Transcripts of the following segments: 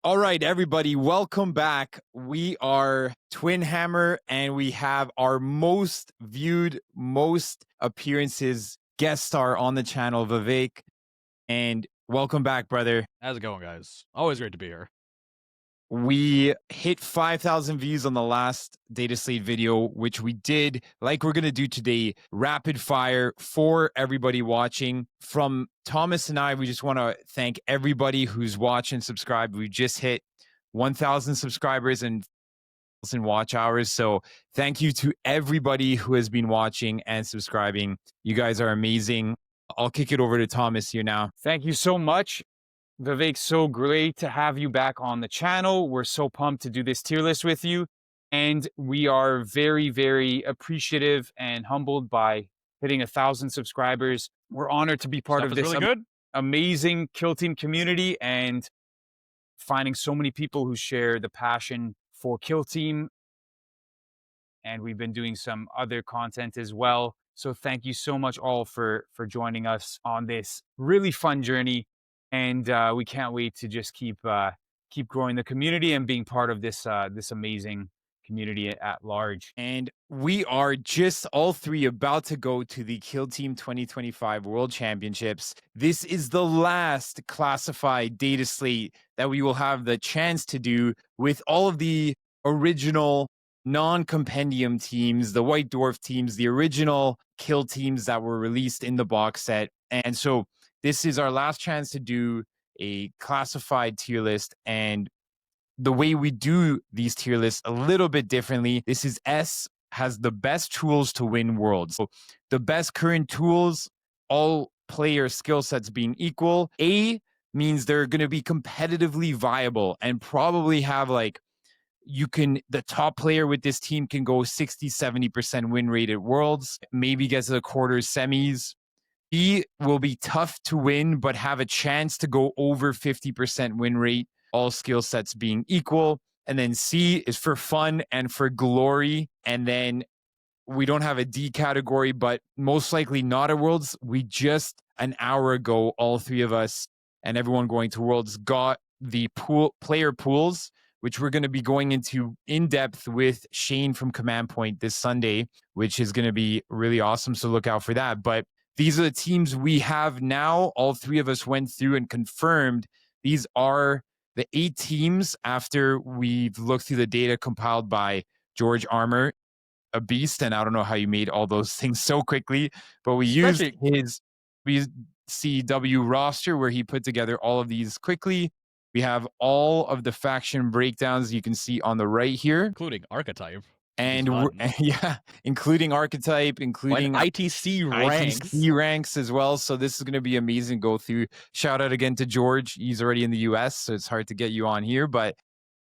All right, everybody, welcome back. We are Twinhammer, and we have our most viewed, most appearances guest star on the channel, Vivek. And welcome back, brother. How's it going, guys? Always great to be here. We hit 5,000 views on the last dataslate video, which we did, like we're going to do today, rapid fire for everybody watching. From Thomas and I, we just want to thank everybody who's watched and subscribed. We just hit 1,000 subscribers and watch hours. So thank you to everybody who has been watching and subscribing. You guys are amazing. I'll kick it over to Thomas here now. Thank you so much. Vivek, so great to have you back on the channel. We're so pumped to do this tier list with you. And we are very, very appreciative and humbled by hitting 1,000 subscribers. We're honored to be part of this amazing Kill Team community and finding so many people who share the passion for Kill Team. And we've been doing some other content as well. So thank you so much all for joining us on this really fun journey. And we can't wait to just keep growing the community and being part of this amazing community at large. And we are just all three about to go to the Kill Team 2025 World Championships. This is the last classified data slate that we will have the chance to do with all of the original non-compendium teams, the White Dwarf teams, the original Kill teams that were released in the box set. And so this is our last chance to do a classified tier list, and the way we do these tier lists a little bit differently. This is S has the best tools to win worlds. So the best current tools, all player skill sets being equal. A means they're going to be competitively viable and probably have the top player with this team can go 60-70% win rate at worlds, maybe get to the quarters, semis. B will be tough to win, but have a chance to go over 50% win rate, all skill sets being equal. And then C is for fun and for glory. And then we don't have a D category, but most likely not at Worlds. We just an hour ago, all three of us and everyone going to Worlds got the player pools, which we're going to be going into in depth with Shane from Command Point this Sunday, which is going to be really awesome. So look out for that. But these are the teams we have now. All three of us went through and confirmed these are the 8 teams after we've looked through the data compiled by George Armour, a beast. And I don't know how you made all those things so quickly, but we used his VCW roster where he put together all of these quickly. We have all of the faction breakdowns you can see on the right here, including archetype. And including archetype, including ITC ranks as well. So this is going to be amazing to go through. Shout out again to George. He's already in the US, so it's hard to get you on here. But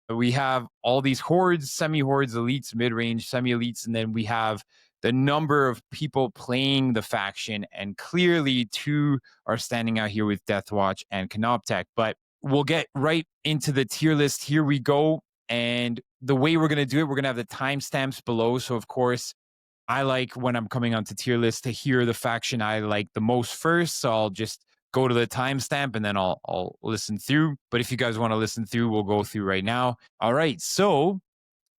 we have all these hordes, semi-hordes, elites, mid-range, semi-elites, and then we have the number of people playing the faction. And clearly 2 are standing out here with Deathwatch and Canoptek. But we'll get right into the tier list. Here we go. And the way we're going to do it, we're going to have the timestamps below. So, of course, I like when I'm coming onto tier list to hear the faction I like the most first. So I'll just go to the timestamp and then I'll listen through. But if you guys want to listen through, we'll go through right now. All right. So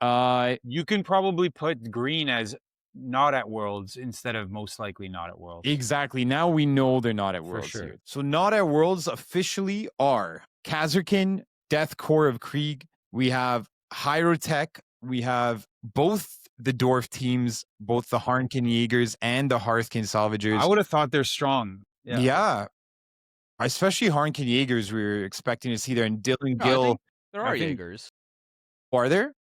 you can probably put green as not at Worlds instead of most likely not at Worlds. Exactly. Now we know they're not at Worlds. Sure. Here. So not at Worlds officially are Khazarkin, Death Core of Krieg. We have Hyrotech. We have both the Dwarf teams, both the Hearnkyn Jaegars and the Hearnkyn Salvagers. I would have thought they're strong. Yeah. Especially Hearnkyn Jaegars we were expecting to see there. And Dylan Gill. There are Jaegars. Are there?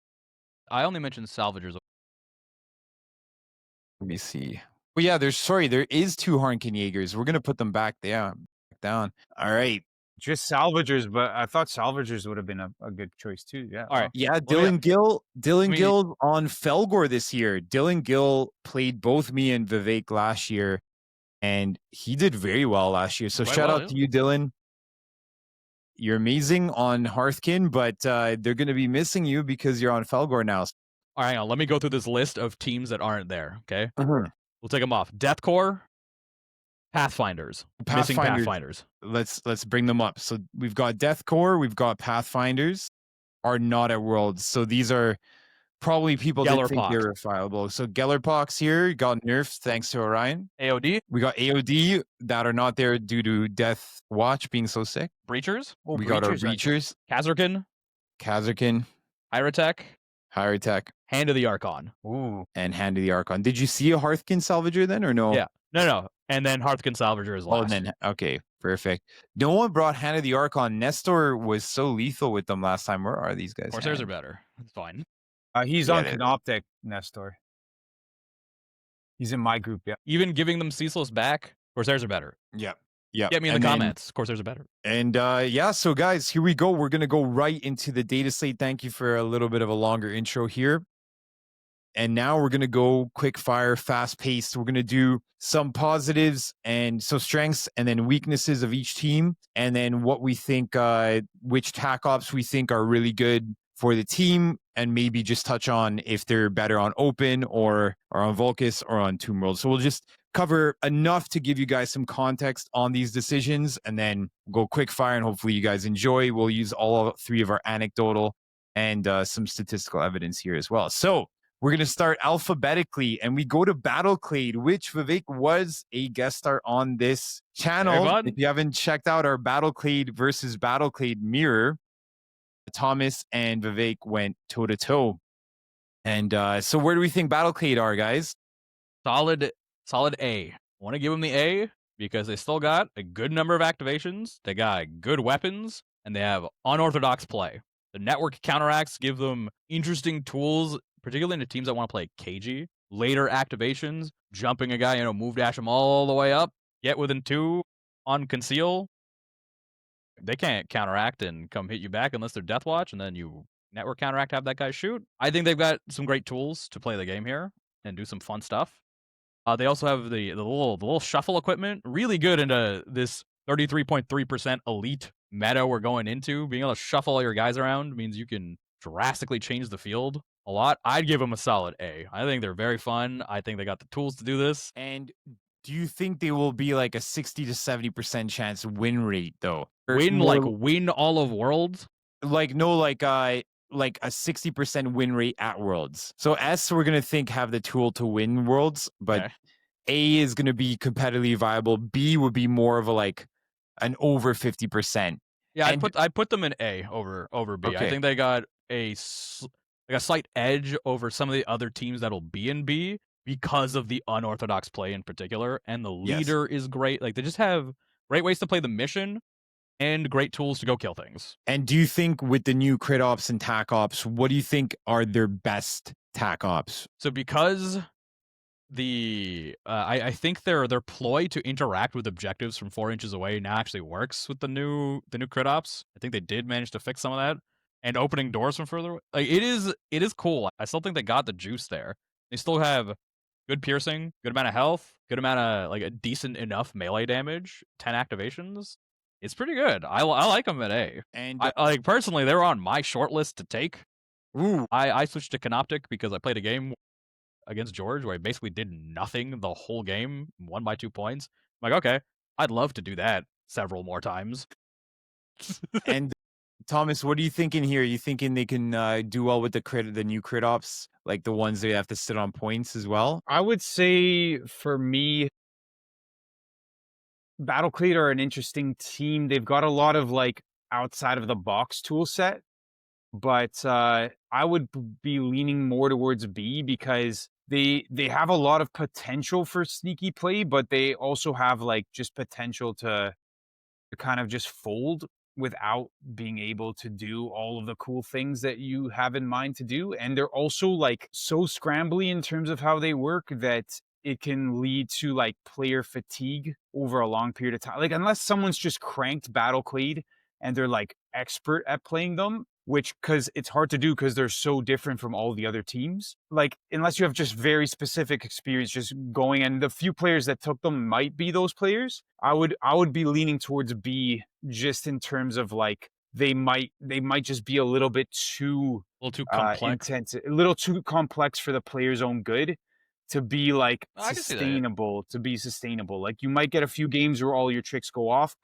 I only mentioned Salvagers. Let me see. Well, yeah, there is 2 Hearnkyn Jaegars. We're going to put them back down. All right. Just Salvagers, but I thought Salvagers would have been a good choice too. Yeah. All right. Yeah, Dylan Gill on Fellgor this year. Dylan Gill played both me and Vivek last year, and he did very well last year. So shout out to you, Dylan. You're amazing on Hearthkin, but they're going to be missing you because you're on Fellgor now. All right, let me go through this list of teams that aren't there, okay? We'll take them off. Deathcore, Pathfinders. Missing Pathfinders. Let's bring them up. So we've got Death Core, we've got Pathfinders, are not at Worlds. So these are probably people that think they're fileable. So Gellerpox here got nerfed thanks to Orion. AOD. We got AOD that are not there due to Deathwatch being so sick. Breachers. We got our Breachers. Kazarkin. Hyrotech. Hand of the Archon. Ooh. And Hand of the Archon. Did you see a Hearnkyn Salvager then or no? Yeah. No. And then Hearnkyn Salvager is last. Oh, and then, okay, perfect. No one brought Hand of the Archon. Nestor was so lethal with them last time. Where are these guys? Corsairs are better. It's fine. He's on Canoptek, Nestor. He's in my group, yeah. Even giving them Ceaseless back, Corsairs are better. Yep. Get me in the comments. Corsairs are better. And yeah, so guys, here we go. We're going to go right into the data slate. Thank you for a little bit of a longer intro here. And now we're going to go quick fire, fast paced. We're going to do some positives and so strengths and then weaknesses of each team. And then what we think, which tac ops we think are really good for the team, and maybe just touch on if they're better on open or on Volcus or on Tomb World. So we'll just cover enough to give you guys some context on these decisions and then go quick fire and hopefully you guys enjoy. We'll use all three of our anecdotal and some statistical evidence here as well. So we're going to start alphabetically and we go to Battleclade, which Vivek was a guest star on this channel. If you haven't checked out our Battleclade versus Battleclade mirror, Thomas and Vivek went toe to toe. And so where do we think Battleclade are, guys? Solid A. I want to give them the A because they still got a good number of activations. They got good weapons and they have unorthodox play. The network counteracts give them interesting tools, particularly into teams that want to play cagey. Later activations, jumping a guy, move dash him all the way up, get within 2 on conceal. They can't counteract and come hit you back unless they're Deathwatch, and then you network counteract, have that guy shoot. I think they've got some great tools to play the game here and do some fun stuff. They also have the little shuffle equipment, really good into this 33.3% elite meta we're going into. Being able to shuffle all your guys around means you can drastically change the field a lot. I'd give them a solid A. I think they're very fun. I think they got the tools to do this. And do you think they will be like a 60 to 70% chance win rate though? Win all of Worlds? Like a 60% win rate at Worlds. So S, we're going to have the tool to win Worlds, but okay. A is going to be competitively viable. B would be more of an over 50%. Yeah, I put them in A over B. Okay. I think they got a slight edge over some of the other teams that'll be in B because of the unorthodox play in particular. And the leader is great. Like, they just have great ways to play the mission and great tools to go kill things. And do you think with the new crit ops and tac ops, what do you think are their best tac ops? So because I think their ploy to interact with objectives from 4 inches away now actually works with the new crit ops. I think they did manage to fix some of that. And opening doors from further away. Like, it is cool. I still think they got the juice there. They still have good piercing, good amount of health, good amount of a decent enough melee damage, 10 activations. It's pretty good. I like them at A. And I personally, they're on my short list to take. Ooh. I switched to Canoptek because I played a game against George where I basically did nothing the whole game, won by 2 points. I'm like, okay, I'd love to do that several more times. And Thomas, what are you thinking here? Are you thinking they can do well with the new crit ops, like the ones that have to sit on points as well? I would say for me, Battleclade are an interesting team. They've got a lot of outside of the box tool set, but I would be leaning more towards B because they have a lot of potential for sneaky play, but they also have just potential to kind of just fold without being able to do all of the cool things that you have in mind to do. And they're also so scrambly in terms of how they work that it can lead to player fatigue over a long period of time. Unless someone's just cranked Battleclade and they're expert at playing them, which, because it's hard to do because they're so different from all the other teams. Unless you have just very specific experience just going, and the few players that took them might be those players, I would be leaning towards B just in terms of they might just be a little bit too complex. intense, a little too complex for the player's own good to be like I can see that. sustainable. To be sustainable, like you might get a few games where all your tricks go off,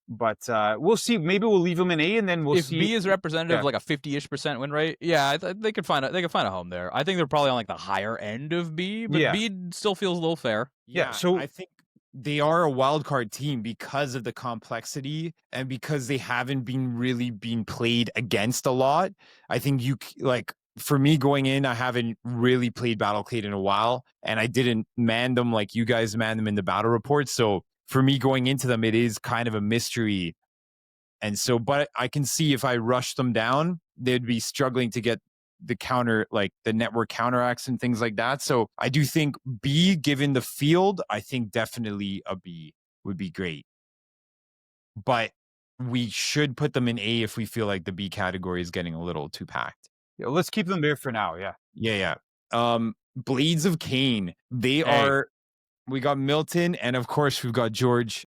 but we'll see. Maybe we'll leave them in A, and then we'll If see. B is representative, yeah. like a 50-ish% win rate, yeah, they could find a home there. I think they're probably on like the higher end of B, but Yeah. B still feels a little fair. Yeah, so- I think they are a wild card team because of the complexity and because they haven't really been played against a lot. I think like for me going in, I haven't really played Battleclade in a while, and I didn't man them like you guys man them in the battle report. So for me going into them, it is kind of a mystery. And so, but I can see if I rush them down, they'd be struggling to get the counter, like the network counteracts and things like that. So I do think B, given the field, I think definitely a B would be great. But we should put them in A if we feel like the B category is getting a little too packed. Yeah, let's keep them there for now. Yeah. Yeah. Blades of Khainr. They are, we got Milton, and of course we've got George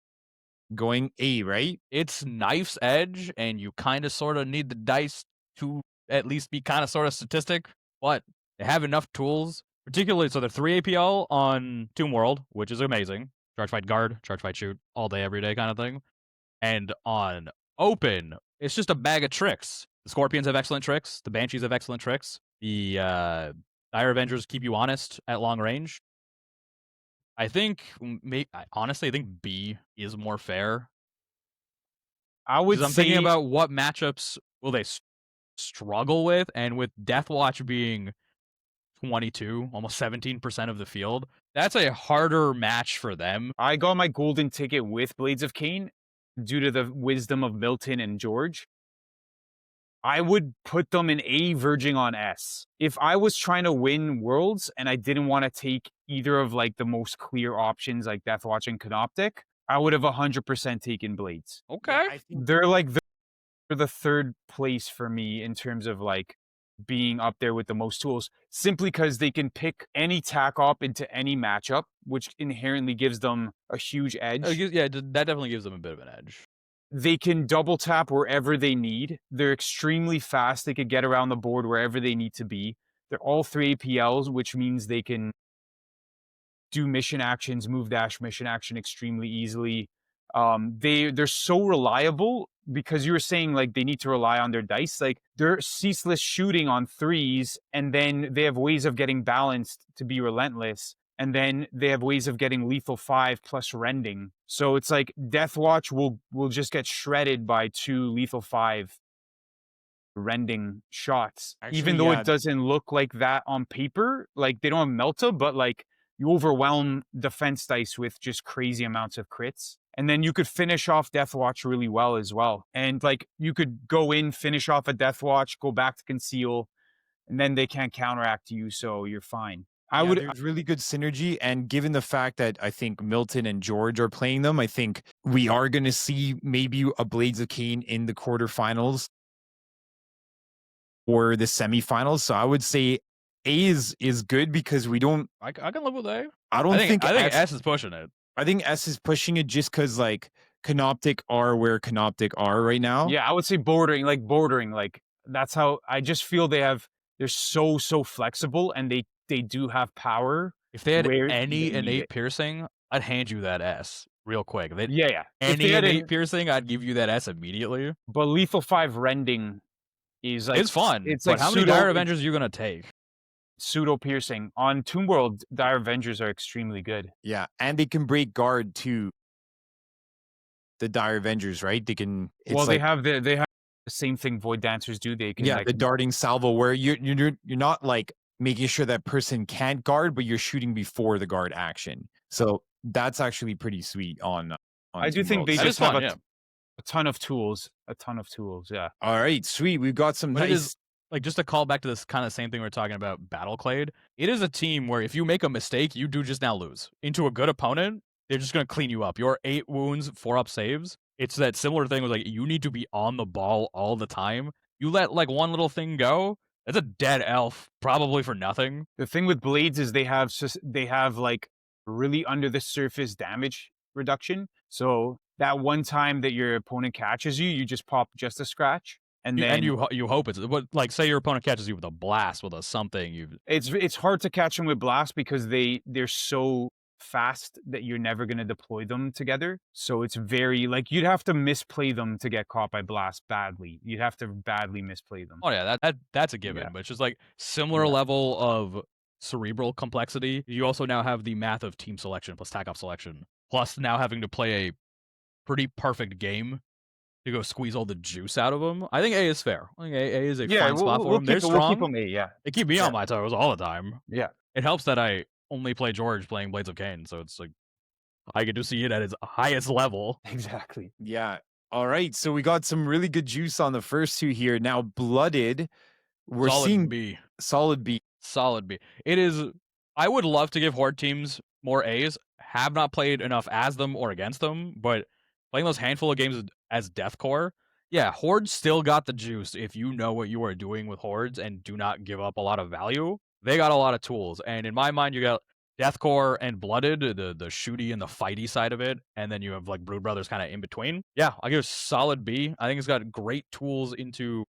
going A, right? It's knife's edge, and you kind of sort of need the dice to at least be kind of sort of statistic, but they have enough tools, particularly so they're 3 APL on Tomb World, which is amazing. Charge fight guard, charge fight shoot, all day, every day kind of thing. And on open, it's just a bag of tricks. The Scorpions have excellent tricks. The Banshees have excellent tricks. The Dire Avengers keep you honest at long range. I think, honestly, I think B is more fair. I would I'm say thinking about what matchups will they struggle with, and with Deathwatch being 22, almost 17% of the field, that's a harder match for them. I got my golden ticket with Blades of Khainr due to the wisdom of Milton and George. I would put them in A, verging on S. If I was trying to win Worlds and I didn't want to take either of like the most clear options like Deathwatch and Canoptek, I would have 100% taken Blades. Okay. Yeah, I think They're like the third place for me in terms of like being up there with the most tools, simply because they can pick any tack op into any matchup, which inherently gives them a huge edge. Yeah, that definitely gives them a bit of an edge. They can double tap wherever they need. They're extremely fast. They could get around the board wherever they need to be. They're all 3 APLs, which means they can do mission actions, move dash mission action extremely easily. They're so reliable because you were saying like they need to rely on their dice. Like they're ceaseless shooting on 3s, and then they have ways of getting balanced to be relentless. And then they have ways of getting lethal 5 plus rending. So it's like Deathwatch will just get shredded by 2 lethal 5 rending shots. Actually, even though yeah. it doesn't look like that on paper. Like they don't have Melta, but like you overwhelm defense dice with just crazy amounts of crits. And then you could finish off Deathwatch really well as well. And like you could go in, finish off a Deathwatch, go back to conceal, and then they can't counteract you, so you're fine. There's really good synergy, and given the fact that I think Milton and George are playing them, I think we are going to see maybe a Blades of Khainr in the quarterfinals or the semifinals. So I would say A is good because we don't. I can live with A. I think S is pushing it. I think S is pushing it just because like Canoptek are where Canoptek are right now. Yeah, I would say bordering. Like that's how I just feel they're so flexible, and they do have power. If they had where any they need innate it. piercing, I'd hand you that S real quick. Yeah. If Any they had innate piercing, I'd give you that S immediately. but lethal 5 rending is like It's fun. It's but like how many Dire Avengers are you gonna take? pseudo piercing on Tomb World. Dire Avengers are extremely good. Yeah, and they can break guard too. The Dire Avengers, right? They can. It's They have the same thing Void Dancers do. They can the darting salvo where you're not like making sure that person can't guard, but you're shooting before the guard action. So that's actually pretty sweet on I do Tomb think World. they That just is fun, have a ton of tools. Yeah. All right, sweet. We've got some But it nice. is, like, just to call back to this kind of same thing we are talking about, Battleclade, it is a team where if you make a mistake, you do just now lose. Into a good opponent, they're just going to clean you up. Your 8 wounds, 4 up saves. It's that similar thing with, like, you need to be on the ball all the time. You let, like, one little thing go, that's a dead elf, probably for nothing. The thing with Blades is they have like really under the surface damage reduction. So that one time that your opponent catches you, you just pop just a scratch. And then you hope it's what, like, say your opponent catches you with a blast, with a something. it's hard to catch them with blast because they're so fast that you're never going to deploy them together. So it's very like you'd have to misplay them to get caught by blast badly. You'd have to badly misplay them. Oh yeah, that's a given. Yeah. But it's just like similar Yeah. level of cerebral complexity. You also now have the math of team selection plus tack off selection, plus now having to play a pretty perfect game to go squeeze all the juice out of them. I think A is fair. I think A is a fine spot for them. They're strong. We'll keep them A, yeah. They keep me on my toes all the time. Yeah. It helps that I only play George playing Blades of Khainr, so it's like I get to see it at its highest level. Exactly. Yeah. All right. So we got some really good juice on the first two here. Now, Blooded, we're Solid seeing B. solid B. Solid B. It is. I would love to give Horde teams more A's. Have not played enough as them or against them, but playing those handful of games as Deathcore, yeah, Horde still got the juice if you know what you are doing with Hordes and do not give up a lot of value. They got a lot of tools, and in my mind, you got Deathcore and Blooded, the shooty and the fighty side of it, and then you have like Brood Brothers kind of in between. Yeah, I'll give it a solid B. I think it's got great tools into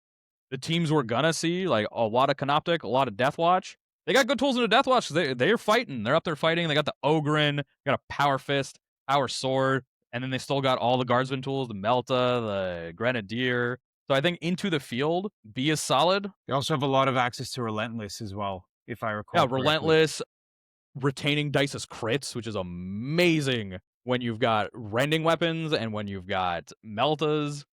the teams we're gonna see, like a lot of Canoptek, a lot of Deathwatch. They got good tools into Deathwatch. They're fighting. They're up there fighting. They got the Ogren, got a Power Fist, Power Sword, and then they still got all the Guardsman tools, the Melta, the Grenadier. So I think into the field, B is solid. They also have a lot of access to Relentless as well, if I recall. Yeah, correctly. Relentless, retaining dice as crits, which is amazing when you've got rending weapons and when you've got Meltas.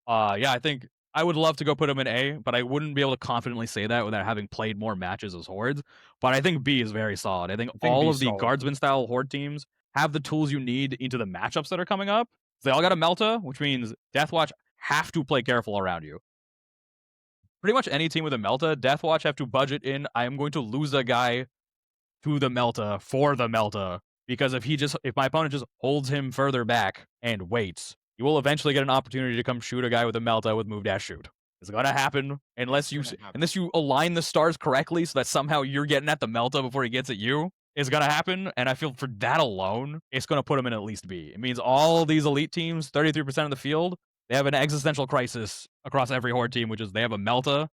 Yeah, I think I would love to go put them in A, but I wouldn't be able to confidently say that without having played more matches as Hordes. But I think B is very solid. I think all B of is the solid. Guardsman style Horde teams have the tools you need into the matchups that are coming up. They all got a Melta, which means Deathwatch have to play careful around you. Pretty much any team with a Melta, Deathwatch have to budget in, I am going to lose a guy to the Melta for the Melta. Because if my opponent just holds him further back and waits, you will eventually get an opportunity to come shoot a guy with a Melta with move dash shoot. It's gonna happen unless you align the stars correctly so that somehow you're getting at the Melta before he gets at you. It's gonna happen, and I feel for that alone, it's gonna put him in at least B. It means all these elite teams, 33% of the field, they have an existential crisis across every Horde team, which is they have a Melta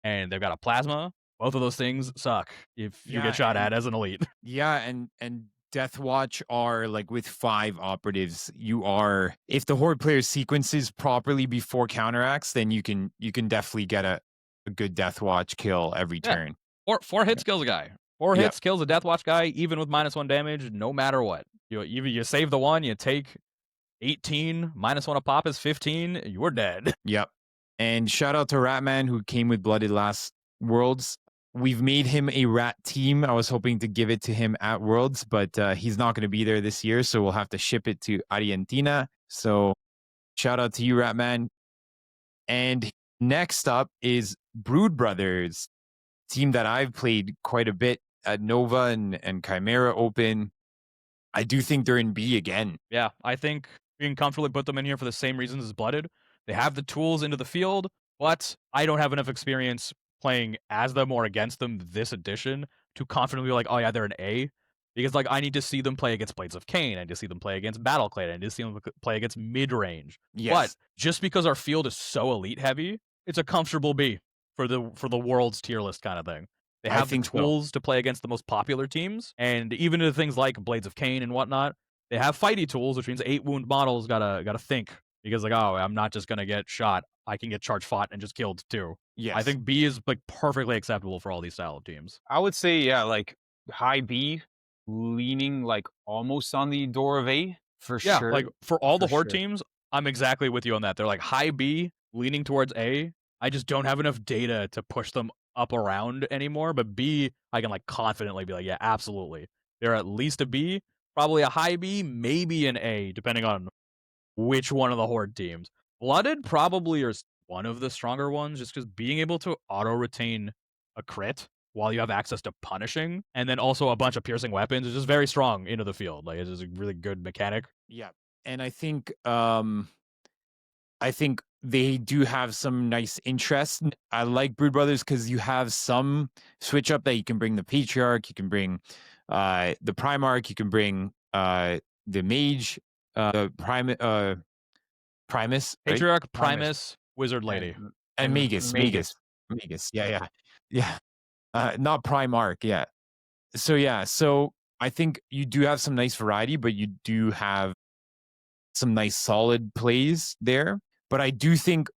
and they've got a Plasma. Both of those things suck if you get shot at as an elite. Yeah, and Deathwatch are like with 5 operatives. You are, if the Horde player sequences properly before counteracts, then you can definitely get a good Deathwatch kill every turn. Four hits kills a guy. 4 hits kills a Deathwatch guy, even with -1 damage, no matter what. You save the one, you take 18, -1 a pop is 15, you're dead. Yep. And shout out to Ratman who came with Blooded last Worlds. We've made him a rat team. I was hoping to give it to him at Worlds, but he's not going to be there this year, so we'll have to ship it to Argentina. So shout out to you, Ratman. And next up is Brood Brothers, team that I've played quite a bit at Nova and Chimera Open. I do think they're in B again. Yeah, I think we can comfortably put them in here for the same reasons as Blooded. They have the tools into the field, but I don't have enough experience playing as them or against them this edition to confidently be like, oh yeah, they're an A. Because like I need to see them play against Blades of Khainr. I need to see them play against Battleclade. I need to see them play against mid-range. Yes. But just because our field is so elite heavy, it's a comfortable B for the world's tier list kind of thing. They have the tools to play against the most popular teams, and even into things like Blades of Khainr and whatnot, they have fighty tools, which means 8 wound models gotta think. Because like, oh, I'm not just gonna get shot. I can get charge fought and just killed too. Yes. I think B is like perfectly acceptable for all these style of teams. I would say, yeah, like high B, leaning like almost on the door of A for sure. Yeah, like for all the Horde teams, I'm exactly with you on that. They're like high B, leaning towards A. I just don't have enough data to push them up around anymore. But B, I can like confidently be like, yeah, absolutely. They're at least a B, probably a high B, maybe an A, depending on which one of the Horde teams. Blooded probably is one of the stronger ones, just because being able to auto-retain a crit while you have access to punishing, and then also a bunch of piercing weapons is just very strong into the field. Like, it's just a really good mechanic. Yeah. And I think they do have some nice interest. I like Brood Brothers because you have some switch up that you can bring the Patriarch, you can bring the Primarch, you can bring the Mage, the Primus, right? Patriarch, Primus, Wizard Lady. And And Magus. Yeah. Not Primarch, yeah. So I think you do have some nice variety, but you do have some nice solid plays there. But I do think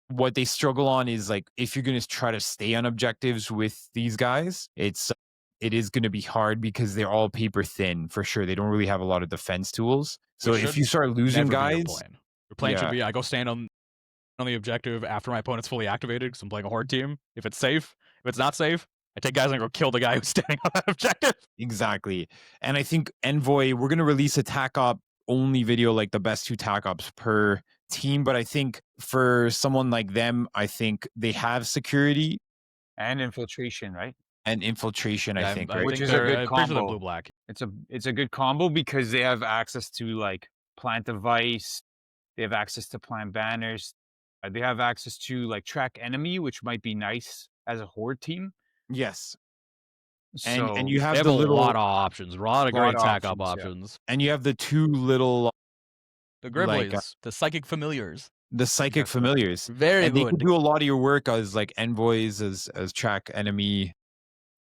what they struggle on is like if you're going to try to stay on objectives with these guys, it is going to be hard because they're all paper thin for sure. They don't really have a lot of defense tools. So if you start losing guys, your plan should be I go stand on the objective after my opponent's fully activated because I'm playing a horde team. If it's safe, if it's not safe, I take guys and go kill the guy who's standing on that objective. Exactly. And I think Envoy, we're going to release a tac op only video, like the best 2 tac ops per team. But I think for someone like them, I think they have security and infiltration, right? And infiltration, I think, right? Which is a good combo. Blue black. It's a good combo because they have access to like plant device, they have access to plant banners, they have access to like track enemy, which might be nice as a horde team. Yes. So and you have a lot of options, a lot of great tac op options. Yeah. And you have the 2 little the Gribblies, the psychic familiars. The psychic familiars. Very and good. They can do a lot of your work as like envoys, as track enemy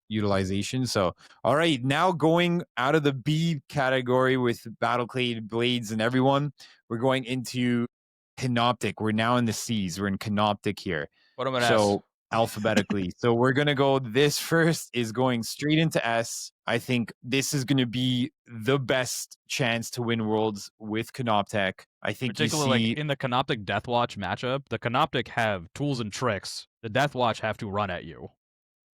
utilization. So, all right, now going out of the B category with Battleclade, Blades, and everyone, we're going into Canoptek. We're now in the C's. We're in Canoptek here. What am I So alphabetically. So we're going to go, this first is going straight into S. I think this is going to be the best chance to win Worlds with Canoptek. I think particularly like in the Canoptek Deathwatch matchup, the Canoptek have tools and tricks. The Deathwatch have to run at you.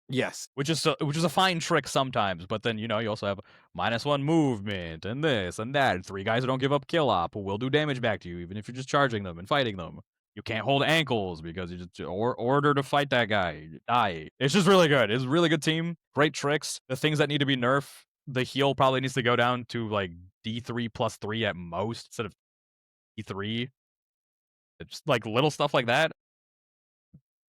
Yes. Which is a fine trick sometimes, but then, you also have -1 movement and this and that. 3 guys who don't give up kill op who will do damage back to you, even if you're just charging them and fighting them. You can't hold ankles because you just order to fight that guy. You die. It's just really good. It's a really good team. Great tricks. The things that need to be nerfed, the heal probably needs to go down to like D3 +3 at most instead of D3. It's like little stuff like that.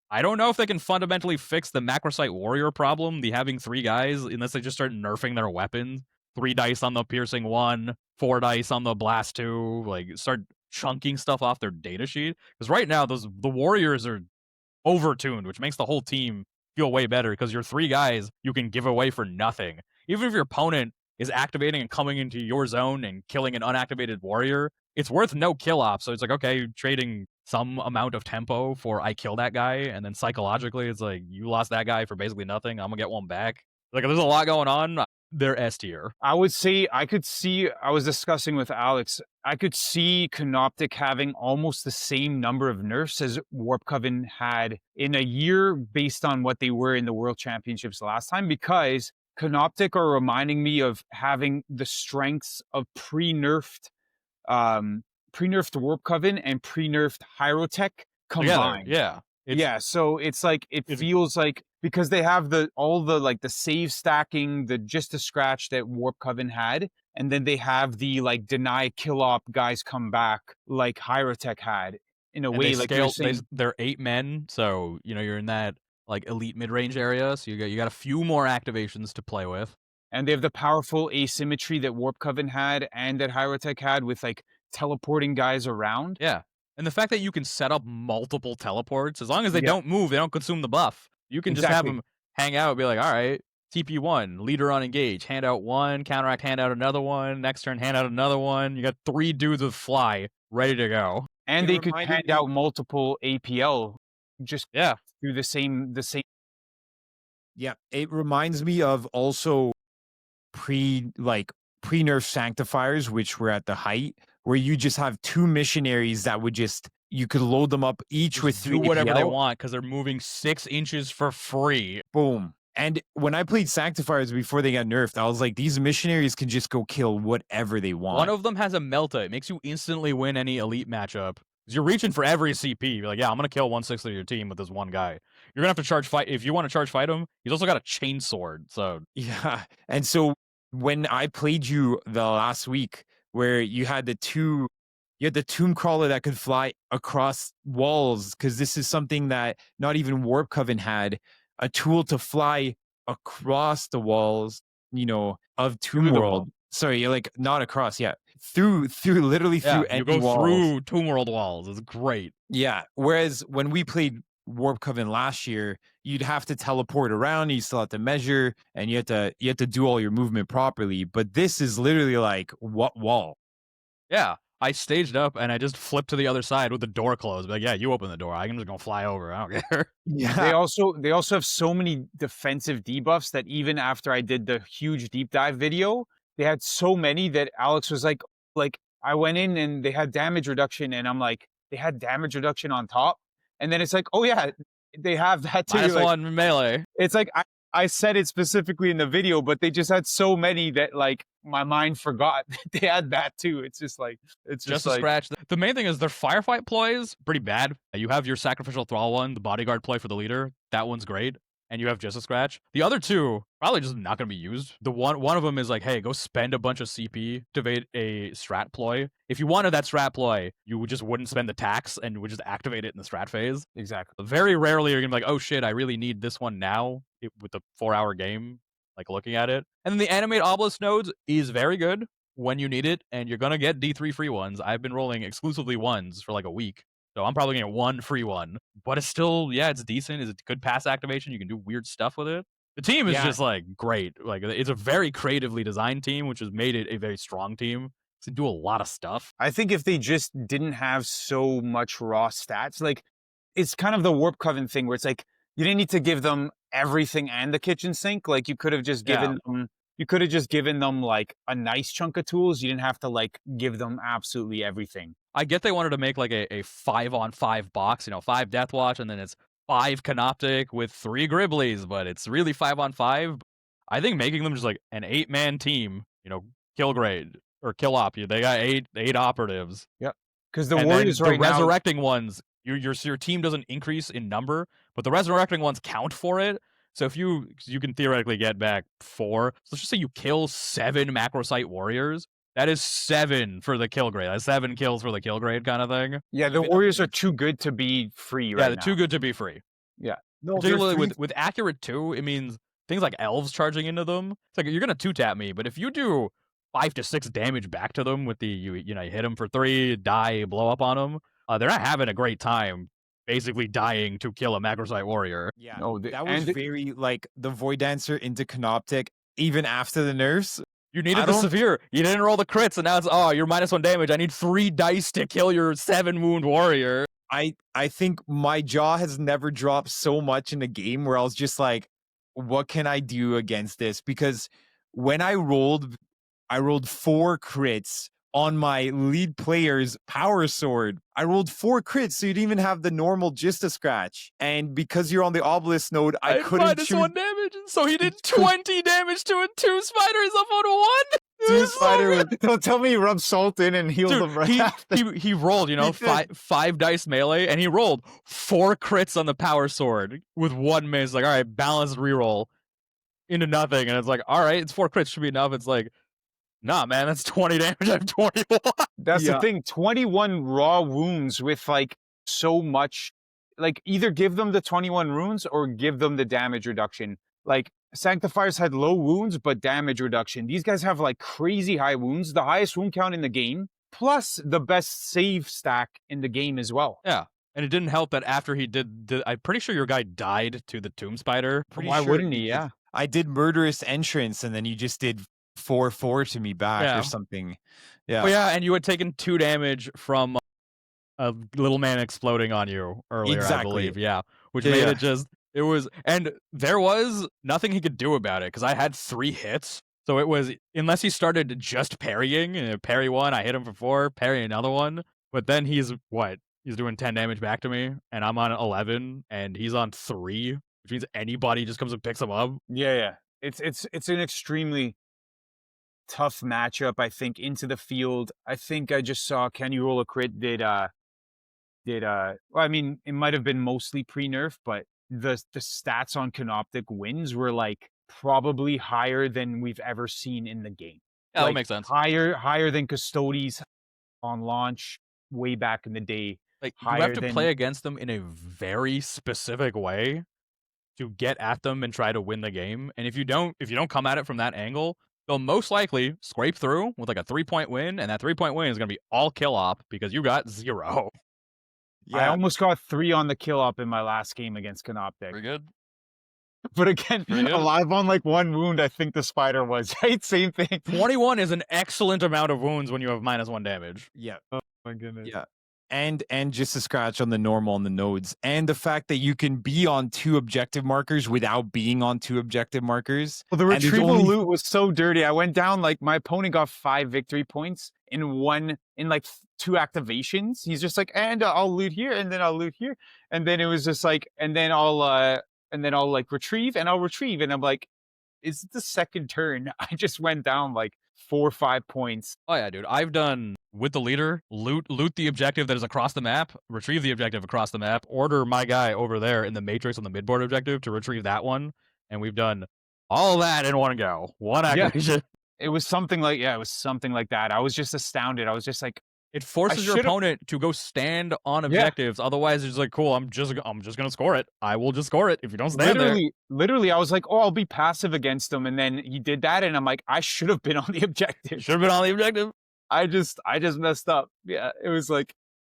I don't know if they can fundamentally fix the Macrosite Warrior problem, the having 3 guys, unless they just start nerfing their weapons. 3 dice on the Piercing 1, 4 dice on the Blast 2, like start chunking stuff off their datasheet. Because right now, the Warriors are overtuned, which makes the whole team feel way better because your 3 guys you can give away for nothing. Even if your opponent is activating and coming into your zone and killing an unactivated warrior, it's worth no kill op. So it's like, okay, trading some amount of tempo for I kill that guy, and then psychologically it's like you lost that guy for basically nothing. I'm gonna get one back. Like there's a lot going on. They're S tier. I would say I was discussing with Alex, I could see Canoptek having almost the same number of nerfs as Warpcoven had in a year based on what they were in the World Championships last time, because Canoptek are reminding me of having the strengths of pre-nerfed Warpcoven and pre-nerfed Hyrotech combined. Together, yeah. So it's like it feels like because they have all the save stacking, the just a scratch that Warpcoven had, and then they have the like deny kill op guys come back like Hyrotech had in a way. Like they're 8 men, so you're in that like elite mid range area. So you got a few more activations to play with, and they have the powerful asymmetry that Warpcoven had and that Hyrotech had with like teleporting guys around. Yeah. And the fact that you can set up multiple teleports, as long as they don't move, they don't consume the buff. You can just have them hang out and be like, all right, TP1, leader on engage, hand out 1, counteract, hand out another one, next turn, hand out another one. You got 3 dudes with fly ready to go. And they could hand out multiple APL just through the same. Yeah, it reminds me of also pre-nerf Sanctifiers, which were at the height, where you just have 2 missionaries that would you could load them up each just with 3 do whatever APL. they want because they're moving 6 inches for free. Boom. And when I played Sanctifiers before they got nerfed, I was like, these missionaries can just go kill whatever they want. One of them has a Melta. It makes you instantly win any elite matchup. Because you're reaching for every CP. You're like, yeah, I'm going to kill 1/6 of your team with this one guy. You're going to have to charge fight. If you want to charge fight him, he's also got a chainsword. So yeah. And so when I played you the last week, where you had the Tomb Crawler that could fly across walls, because this is something that not even Warpcoven had, a tool to fly across the walls, of Tomb World. Sorry, like not across, through literally through any you go walls. through Tomb World walls. It's great. Yeah. Whereas when we played Warpcoven last year, you'd have to teleport around, you still have to measure, and you have to do all your movement properly. But this is literally like, what wall? Yeah, I staged up and I just flipped to the other side with the door closed. Like, yeah, you open the door. I'm just gonna fly over. I don't care. Yeah. They also have so many defensive debuffs that even after I did the huge deep dive video, they had so many that Alex was like I went in and they had damage reduction, and I'm like, they had damage reduction on top, and then it's like, oh yeah, they have that too. Like, -1 melee. it's like I said it specifically in the video, but they just had so many that like my mind forgot they had that too. It's just like Just a scratch. The main thing is their firefight ploys pretty bad. You have your sacrificial thrall one, the bodyguard ploy for the leader. That one's great. And you have just a scratch. The other two probably just not going to be used. The one of them is like, hey, go spend a bunch of CP to activate a strat ploy. If you wanted that strat ploy, you just wouldn't spend the tax and would just activate it in the strat phase. exactly. Very rarely you're going to be like, oh shit, I really need this one now with the 4-hour game, like looking at it. And then the animate obelisk nodes is very good when you need it, and you're going to get D3 free ones. I've been rolling exclusively ones for like a week. So I'm probably going to get one free one, but it's still, yeah, it's decent. It's a good pass activation. You can do weird stuff with it. The team is just like great. Like it's a very creatively designed team, which has made it a very strong team to do a lot of stuff. I think if they just didn't have so much raw stats, like it's kind of the Warpcoven thing where it's like you didn't need to give them everything and the kitchen sink. Like you could have just given them like a nice chunk of tools. You didn't have to like give them absolutely everything. I get they wanted to make like a 5-on-5 box, 5 Deathwatch, and then it's 5 Canoptek with 3 Gribblies, but it's really 5-on-5. I think making them just like an 8-man team, kill grade or kill op, they got 8 operatives. Yep. Because the Warriors right now, resurrecting ones, your team doesn't increase in number, but the resurrecting ones count for it. So if you can theoretically get back 4. So let's just say you kill 7 macrosite warriors. That is 7 for the kill grade. That's 7 kills for the kill grade kind of thing. Yeah, the Warriors are too good to be free right now. Yeah, they're too good to be free. Yeah. No, particularly with accurate 2, it means things like elves charging into them. It's like you're gonna 2-tap me, but if you do 5 to 6 damage back to them with the you hit them for 3, die, blow up on them, they're not having a great time. Basically dying to kill a macrosite warrior. Yeah, that was very like the Void Dancer into Canoptek, even after the nerfs. You needed the severe. You didn't roll the crits, and now it's you're -1 damage. I need 3 dice to kill your 7 wound warrior. I think my jaw has never dropped so much in a game where I was just like, what can I do against this? Because when I rolled 4 crits on my lead player's power sword. I rolled 4 crits, so you didn't even have the normal just a scratch. And because you're on the obelisk node, I couldn't choose. -1 damage, so he did 20 damage to a 2 spider. He's up on 1. 2 spider. Don't tell me he rubbed salt in and healed them right after. He rolled, 5 dice melee, and he rolled 4 crits on the power sword with 1 miss. Like, all right, balanced reroll into nothing, and it's like, all right, it's 4 crits should be enough. It's like, nah, man, that's 20 damage. I have 21. That's the thing. 21 raw wounds with like so much. Like either give them the 21 runes or give them the damage reduction. Like Sanctifiers had low wounds but damage reduction. These guys have like crazy high wounds, the highest wound count in the game, plus the best save stack in the game as well. Yeah. And it didn't help that after he did I'm pretty sure your guy died to the Tomb Spider. Why wouldn't he? Yeah. I did Murderous Entrance, and then you just did 4/4 to me back or something. Yeah. Oh, yeah, and you had taken 2 damage from a little man exploding on you earlier, I believe. Yeah. Which made it just, it was, and there was nothing he could do about it because I had 3 hits. So it was, unless he started just parrying, and parry 1, I hit him for 4, parry another one. But then he's doing 10 damage back to me, and I'm on 11, and he's on 3, which means anybody just comes and picks him up. Yeah. It's an extremely tough matchup, I think, into the field. I think I just saw Can You Roll a Crit well, I mean, it might have been mostly pre-nerf, but the stats on Canoptek wins were like probably higher than we've ever seen in the game. Yeah, like, that makes sense. Higher than Custodes on launch way back in the day. Like you have to play against them in a very specific way to get at them and try to win the game. And if you don't come at it from that angle, they'll most likely scrape through with like a 3-point win, and that 3-point win is going to be all kill op because you got 0. I almost got 3 on the kill up in my last game against Canoptek. Pretty good. But again, Pretty good. alive on like 1 wound, I think the spider was, right? Same thing. 21 is an excellent amount of wounds when you have -1 damage. Yeah. Oh my goodness. Yeah. And just a scratch on the normal on the nodes. And the fact that you can be on 2 objective markers without being on 2 objective markers. Well, the And there's retrieval only- loot was so dirty. I went down, like, my opponent got 5 victory points in like 2 activations. He's just like, and I'll loot here, and then I'll loot here. And then it was just like, and then I'll like retrieve, and I'll retrieve. And I'm like, is it the second turn? I just went down like 4 or 5 points. Oh yeah, dude. I've done with the leader, loot the objective that is across the map, retrieve the objective across the map, order my guy over there in the matrix on the midboard objective to retrieve that one, and we've done all that in one go. One activation. It was something like, it was something like that. I was just astounded. I was just like, It forces your should've- opponent to go stand on objectives. Otherwise, it's like, cool, I'm just gonna score it. I will just score it if you don't stand there. literally, I was like, oh, I'll be passive against him. And then he did that, and I'm like, I should have been on the objective. Should have been on the objective. I just messed up. Yeah, it was like,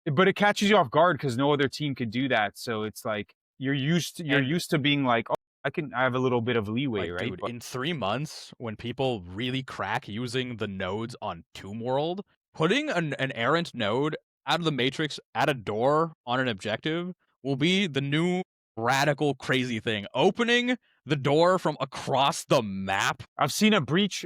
but it catches you off guard because no other team could do that. So it's like you're used to being like, oh, I have a little bit of leeway, Like, right? dude, But in 3 months, when people really crack using the nodes on Tomb World, putting an errant node out of the matrix at a door on an objective will be the new radical crazy thing. Opening the door from across the map. I've seen a breach.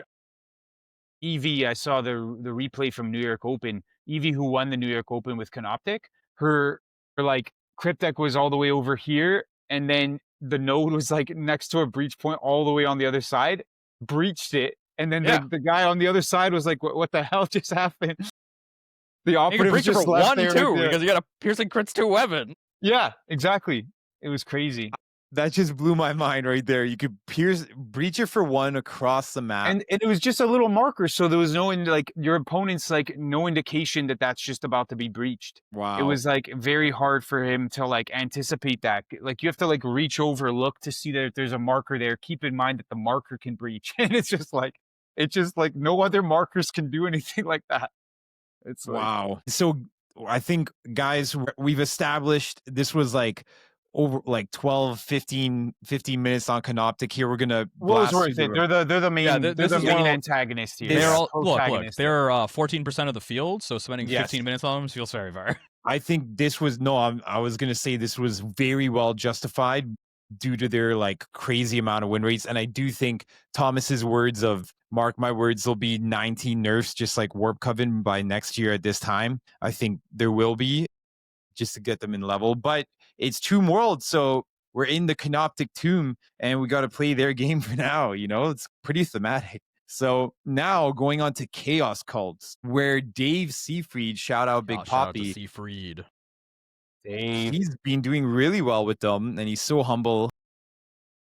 Evie, I saw the replay from New York Open. Evie, who won the New York Open with Canoptek, her like cryptek was all the way over here, and then the node was like next to a breach point all the way on the other side. Breached it, and then the guy on the other side was like, "What the hell just happened?" The You can operative breach it just for left 1 there too with the- because you got a piercing crits 2 weapon. Yeah, exactly. It was crazy. That just blew my mind right there. You could breach it for 1 across the map. And it was just a little marker, so there was no like your opponent's like no indication that that's just about to be breached. Wow. It was like very hard for him to like anticipate that. Like you have to like reach over, look to see that if there's a marker there. Keep in mind that the marker can breach, and it's just like no other markers can do anything like that. It's like, wow. So I think, guys, we've established this was like over like 12, 15 minutes on Canoptek. Here we're gonna well, it's blast worth through it. They're the main this they're the is main all- antagonist here. They're They're Yeah, all look. protagonist. They're 14% of the field, so spending Yes. 15 minutes on them feels very fair. I think this was I was gonna say this was very well justified due to their like crazy amount of win rates, and I do think Thomas's words of mark my words, there'll be 19 nerfs just like Warpcoven by next year at this time. I think there will be, just to get them in level, but it's Tomb World, so we're in the Canoptek tomb, and we got to play their game for now. You know, it's pretty thematic. So now going on to Chaos Cults, where Dave Seafried, shout out Big Shout out to Poppy, Seafried. he's been doing really well with them, and he's so humble.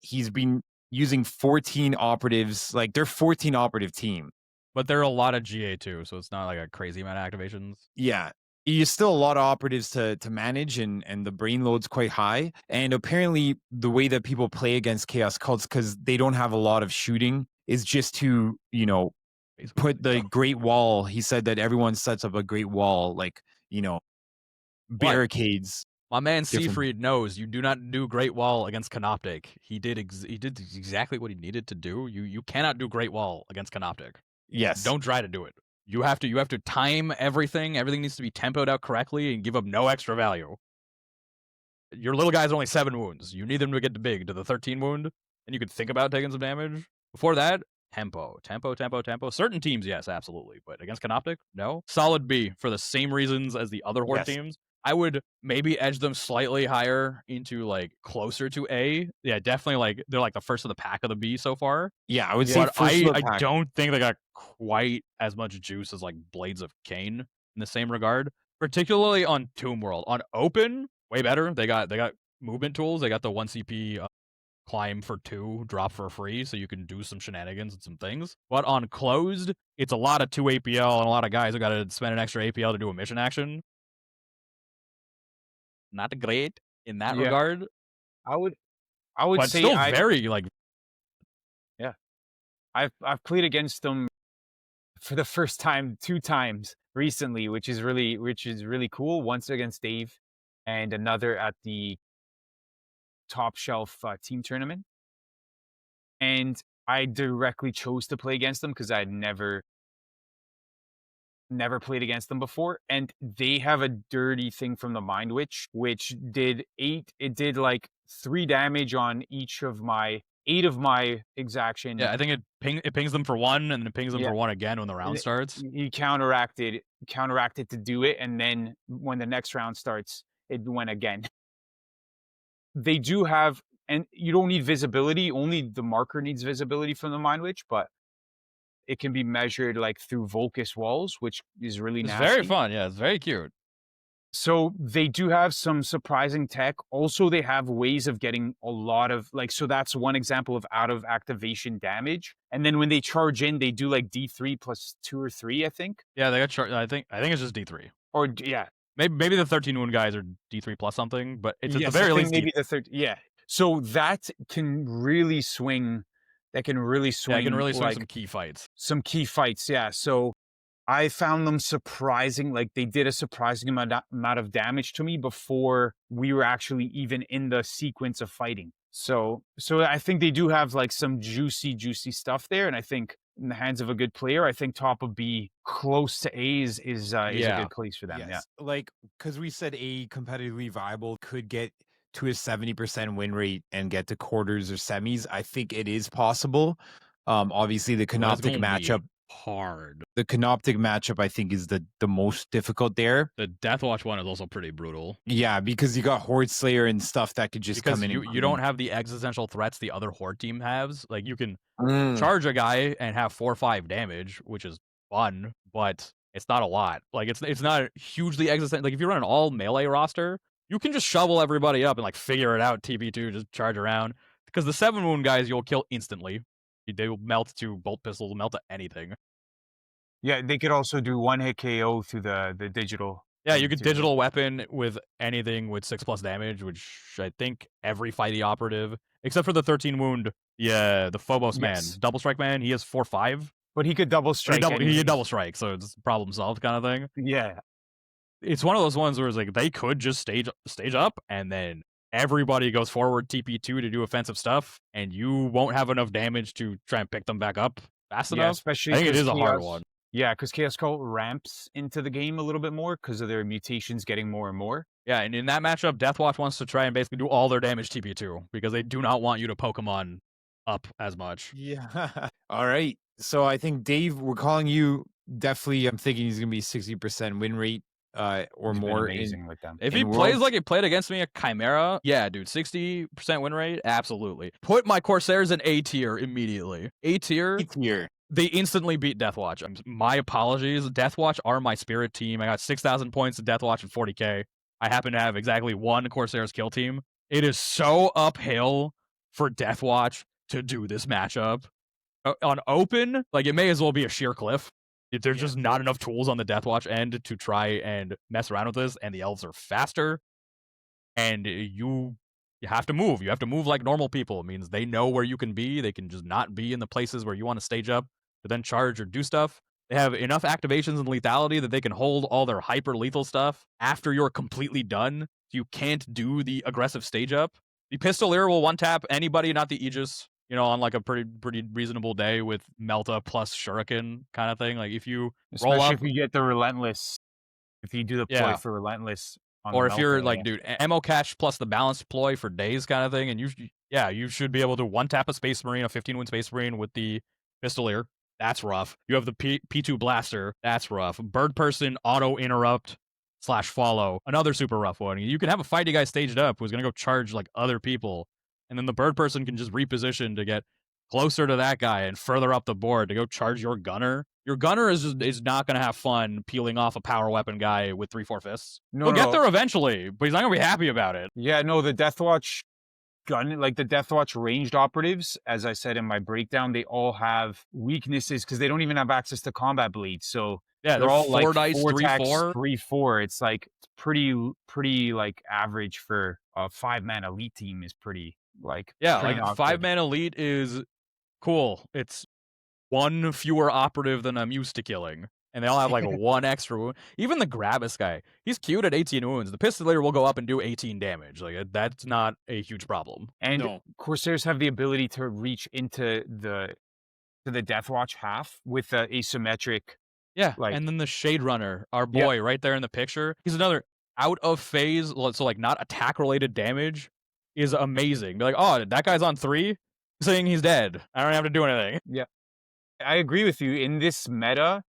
He's been using 14 operatives, like they're 14 operative team. But there are a lot of GA too, so it's not like a crazy amount of activations. Yeah. There's still a lot of operatives to manage, and the brain load's quite high. And apparently the way that people play against Chaos Cults, because they don't have a lot of shooting, is just to, you know, Basically. put the Great Wall. He said that everyone sets up a Great Wall, like, you know, barricades. My man Different. Seafried knows you do not do Great Wall against Canoptek. He did exactly what he needed to do. You cannot do Great Wall against Canoptek. Yes. Don't try to do it. You have to time everything. Everything needs to be tempoed out correctly and give up no extra value. Your little guy's only 7 wounds. You need them to get to big, to the 13 wound, and you could think about taking some damage. Before that, tempo. Certain teams, yes, absolutely. But against Canoptek, no. Solid B for the same reasons as the other Horde Yes. teams. I would maybe edge them slightly higher into like closer to A. Yeah, definitely like they're like the first of the pack of the B so far. Yeah, I would say But first of the I pack. don't think they got quite as much juice as like Blades of Khainr in the same regard. Particularly on Tomb World. On Open, way better. They got movement tools. They got the 1 CP climb for 2, drop for free, so you can do some shenanigans and some things. But on Closed, it's a lot of 2 APL and a lot of guys who got to spend an extra APL to do a mission action. Not great in that Yeah. regard, I would but say still very like I've played against them for the first time 2 times recently, which is really cool. Once against Dave, and another at the top shelf team tournament. And I directly chose to play against them because I had never played against them before. And they have a dirty thing from the Mind Witch, which did 3 damage on each of my 8 of my exaction. Yeah, I think it pings them for 1, and then it pings them for 1 again when the round starts. He counteracted to do it, and then when the next round starts, it went again. They do have, and you don't need visibility, only the marker needs visibility from the Mind Witch, but it can be measured like through Volcus walls, which is really It's nasty. very fun, yeah, it's very cute. So they do have some surprising tech. Also, they have ways of getting a lot of so that's one example of out of activation damage. And then when they charge in, they do like D3 plus 2 or 3, I think. Yeah, they got I think it's just D3. Or yeah. Maybe the 13 wound guys are D3 plus something, but it's at the Yes, very I think least maybe the third. Yeah. So that can really swing. Yeah, it can really swing like, some key fights. Some key fights, yeah. So I found them surprising. Like they did a surprising amount of damage to me before we were actually even in the sequence of fighting. So I think they do have like some juicy stuff there. And I think in the hands of a good player, I think top of B close to A is a good place for them. Yes. Yeah. Like, because we said A competitively viable could get to a 70% win rate and get to quarters or semis. I think it is possible. Obviously the Canoptek matchup hard. The Canoptek matchup, I think, is the most difficult there. The Deathwatch one is also pretty brutal. Yeah, because you got Horde Slayer and stuff that could just come in. You don't have the existential threats the other Horde team has. Like you can charge a guy and have 4 or 5 damage, which is fun, but it's not a lot. Like it's not hugely existential. Like if you run an all melee roster, you can just shovel everybody up and like figure it out. TP2, just charge around. Because the 7 wound guys you'll kill instantly. They will melt to bolt pistols, melt to anything. Yeah, they could also do 1-hit KO through the digital. Yeah, you could digital weapon with anything with 6+ damage, which I think every fighty operative, except for the 13 wound, the Phobos man, double strike man, he has 4/5. But he could double strike. He could double strike, so it's problem solved kind of thing. Yeah. It's one of those ones where it's like they could just stage up and then everybody goes forward TP2 to do offensive stuff, and you won't have enough damage to try and pick them back up fast enough. Especially I think it is a hard one. Yeah, because Chaos Cult ramps into the game a little bit more because of their mutations getting more and more. Yeah, and in that matchup, Deathwatch wants to try and basically do all their damage TP2 because they do not want you to Pokemon up as much. Yeah. All right. So I think, Dave, we're calling you definitely, I'm thinking he's going to be 60% win rate. Or He's more amazing with them. If he plays like he played against me at Chimera, yeah, dude, 60% win rate, absolutely. Put my Corsairs in A tier immediately. A tier. They instantly beat Deathwatch. My apologies. Deathwatch are my spirit team. I got 6,000 points to Deathwatch and 40k. I happen to have exactly 1 Corsairs kill team. It is so uphill for Deathwatch to do this matchup. On open, like it may as well be a sheer cliff. There's just not enough tools on the Deathwatch end to try and mess around with this, and the elves are faster, and you have to move. You have to move like normal people. It means they know where you can be. They can just not be in the places where you want to stage up to then charge or do stuff. They have enough activations and lethality that they can hold all their hyper lethal stuff after you're completely done. You can't do the aggressive stage up. The Pistolier will one tap anybody, not the Aegis. You know, on like a pretty reasonable day with Melta plus Shuriken kind of thing. Like if you roll up, if you get the Relentless, if you do the ploy for Relentless, or if you're like, dude, ammo cache plus the balanced ploy for days kind of thing, and you should be able to one tap a Space Marine, a 15 wound Space Marine with the Pistolier. That's rough. You have the P2 Blaster. That's rough. Bird Person auto interrupt / follow. Another super rough one. You can have a fighty guy staged up who's gonna go charge like other people. And then the bird person can just reposition to get closer to that guy and further up the board to go charge your gunner. Your gunner is not going to have fun peeling off a power weapon guy with 3/4 fists. He'll get there eventually, but he's not going to be happy about it. Yeah, no, the Deathwatch gun, like the Deathwatch ranged operatives, as I said in my breakdown, they all have weaknesses because they don't even have access to combat bleed. So yeah, they're all 4 dice, 3/4. 3/4. It's like pretty like average for a 5-man elite team is pretty. Like 5-man elite is cool. It's 1 fewer operative than I'm used to killing. and they all have like 1 extra wound. Even the Gravis guy, he's cute at 18 wounds. The Pistoleer will go up and do 18 damage. Like that's not a huge problem. And No. Corsairs have the ability to reach into the Deathwatch half with the asymmetric. Yeah, Like- and then the Shade Runner, our boy right there in the picture, he's another out of phase, so like not attack related damage is amazing. Be like, oh, that guy's on 3, saying he's dead. I don't have to do anything. I agree with you. In this meta,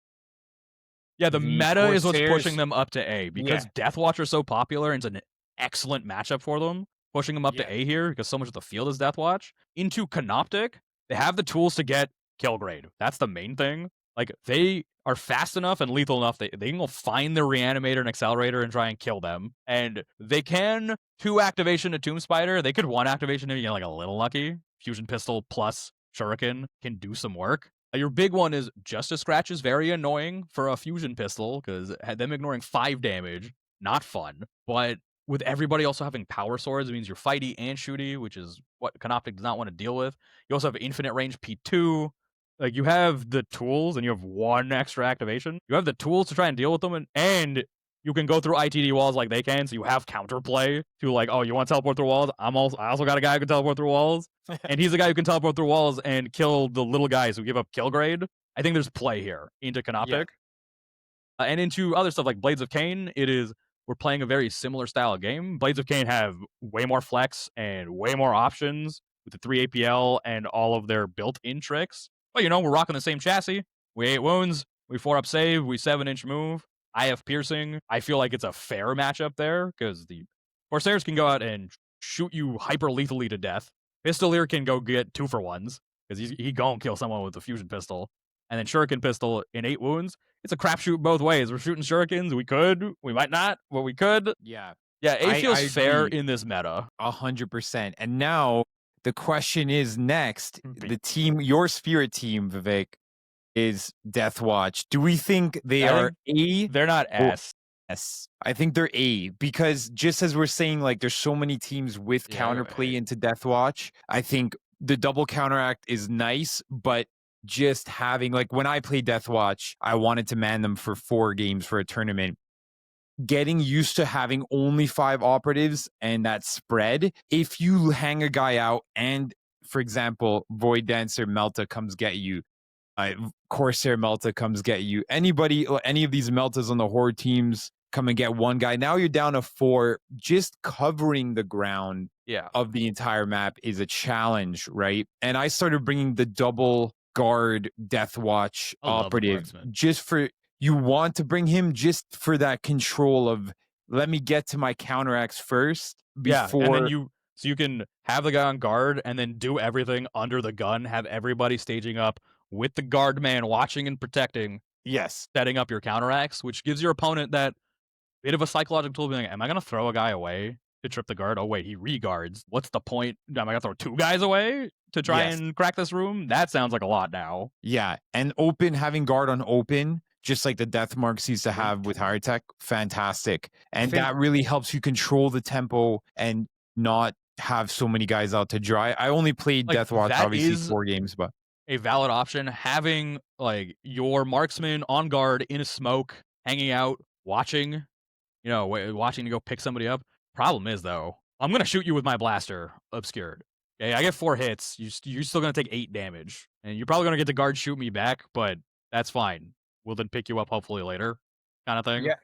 Yeah, the The meta is what's Corsairs- pushing them up to A because Deathwatch are so popular and it's an excellent matchup for them, pushing them up Yeah. to A here because so much of the field is Deathwatch. Into Canoptek, they have the tools to get kill grade. That's the main thing. Like, they are fast enough and lethal enough that they can go find their Reanimator and Accelerator and try and kill them. And they can 2 activation to Tomb Spider. They could 1 activation if you get like a little lucky. Fusion Pistol plus Shuriken can do some work. Your big one is Justice Scratch is very annoying for a Fusion Pistol because them ignoring 5 damage, not fun. But with everybody also having power swords, it means you're fighty and shooty, which is what Canoptek does not want to deal with. You also have infinite range P2. Like, you have the tools and you have 1 extra activation. You have the tools to try and deal with them, and you can go through ITD walls like they can, so you have counterplay to like, oh, you want to teleport through walls? I also got a guy who can teleport through walls, and he's the guy who can teleport through walls and kill the little guys who give up kill grade. I think there's play here into Canoptek. And into other stuff like Blades of Cain, we're playing a very similar style of game. Blades of Cain have way more flex and way more options with the 3 APL and all of their built-in tricks. But, we're rocking the same chassis. We 8 wounds, we 4 up save, we 7-inch move. I have piercing. I feel like it's a fair matchup there because the Corsairs can go out and shoot you hyper lethally to death. Pistoleer can go get 2-for-1s because he gonna kill someone with a fusion pistol. And then Shuriken pistol in 8 wounds. It's a crapshoot both ways. We're shooting Shurikens. We could. We might not, but we could. Yeah, Yeah, A I feels fair agree. in this meta. 100%. And now the question is next, the team, your Spirit team, Vivek, is Deathwatch. Do we think they I are A? They're not S. Yes, I think they're A because just as we're saying, like there's so many teams with Yeah, counterplay into Deathwatch. I think the double counteract is nice, but just having like when I played Deathwatch, I wanted to man them for 4 games for a tournament. Getting used to having only 5 operatives and that spread. If you hang a guy out and, for example, Void Dancer Melta comes get you, Corsair Melta comes get you. Any of these Meltas on the Horde teams come and get 1 guy. Now you're down to 4. Just covering the ground of the entire map is a challenge, right? And I started bringing the double guard Deathwatch I love the operative marksman. just for, you want to bring him just for that control of, let me get to my counteracts first before. And then you can have the guy on guard and then do everything under the gun, have everybody staging up with the guard man watching and protecting, Yes. setting up your counteracts, which gives your opponent that bit of a psychological tool being like, am I going to throw a guy away to trip the guard? Oh, wait, he reguards. What's the point? Am I going to throw 2 guys away to try and crack this room? That sounds like a lot now. Yeah. And having guard on open, just like the Death Marks used to have with Hightech, fantastic. And that really helps you control the tempo and not have so many guys out to dry. I only played Like, Deathwatch, that obviously, is 4 games, but a valid option. Having like your marksman on guard in a smoke, hanging out, watching, watching to go pick somebody up. Problem is though, I'm gonna shoot you with my blaster obscured. Okay, I get 4 hits. You're still gonna take 8 damage, and you're probably gonna get the guard shoot me back, but that's fine. We'll then pick you up hopefully later, kind of thing. Yeah.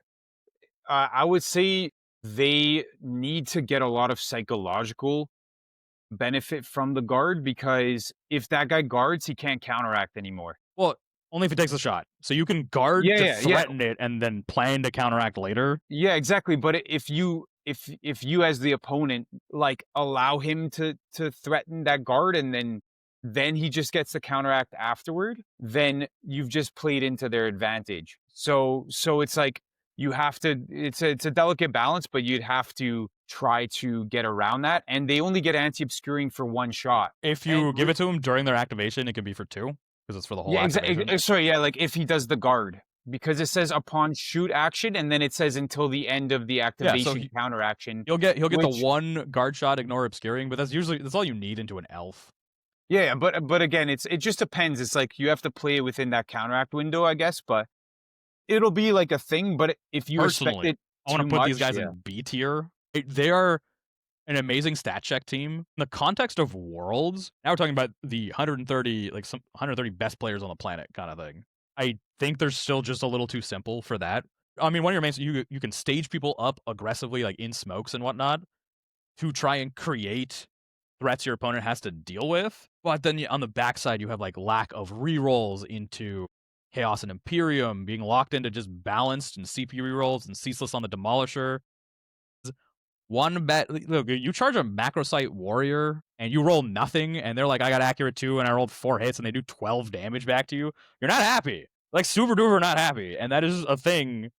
I would say they need to get a lot of psychological benefit from the guard Mm-hmm. because if that guy guards, he can't counteract anymore. Well, only if he takes a shot. So you can guard to threaten it and then plan to counteract later. Yeah, exactly. But if you as the opponent like allow him to threaten that guard and then he just gets the counteract afterward, then you've just played into their advantage. So it's like you have to, it's a delicate balance, but you'd have to try to get around that. And they only get anti-obscuring for 1 shot. If you give it to him during their activation, it can be for 2 because it's for the whole activation. Exactly. Sorry, yeah, like if he does the guard. Because it says upon shoot action, and then it says until the end of the activation counter action. He'll get the 1 guard shot, ignore obscuring, but that's all you need into an elf. Yeah, but again, it just depends. It's like you have to play within that counteract window, I guess. But it'll be like a thing, but if you respect Personally, it I want too to put these much, guys yeah. in B tier. They are an amazing stat check team. In the context of Worlds, now we're talking about the 130, like some 130 best players on the planet kind of thing. I think they're still just a little too simple for that. I mean, one of your main, you can stage people up aggressively, like in smokes and whatnot, to try and create threats your opponent has to deal with. But then on the backside, you have like lack of rerolls into Chaos and Imperium, being locked into just balanced and CP rerolls and ceaseless on the Demolisher. One bet, look, you charge a macrosite warrior and you roll nothing, and they're like, I got accurate 2 and I rolled 4 hits and they do 12 damage back to you. You're not happy. Like, super duper not happy. And that is a thing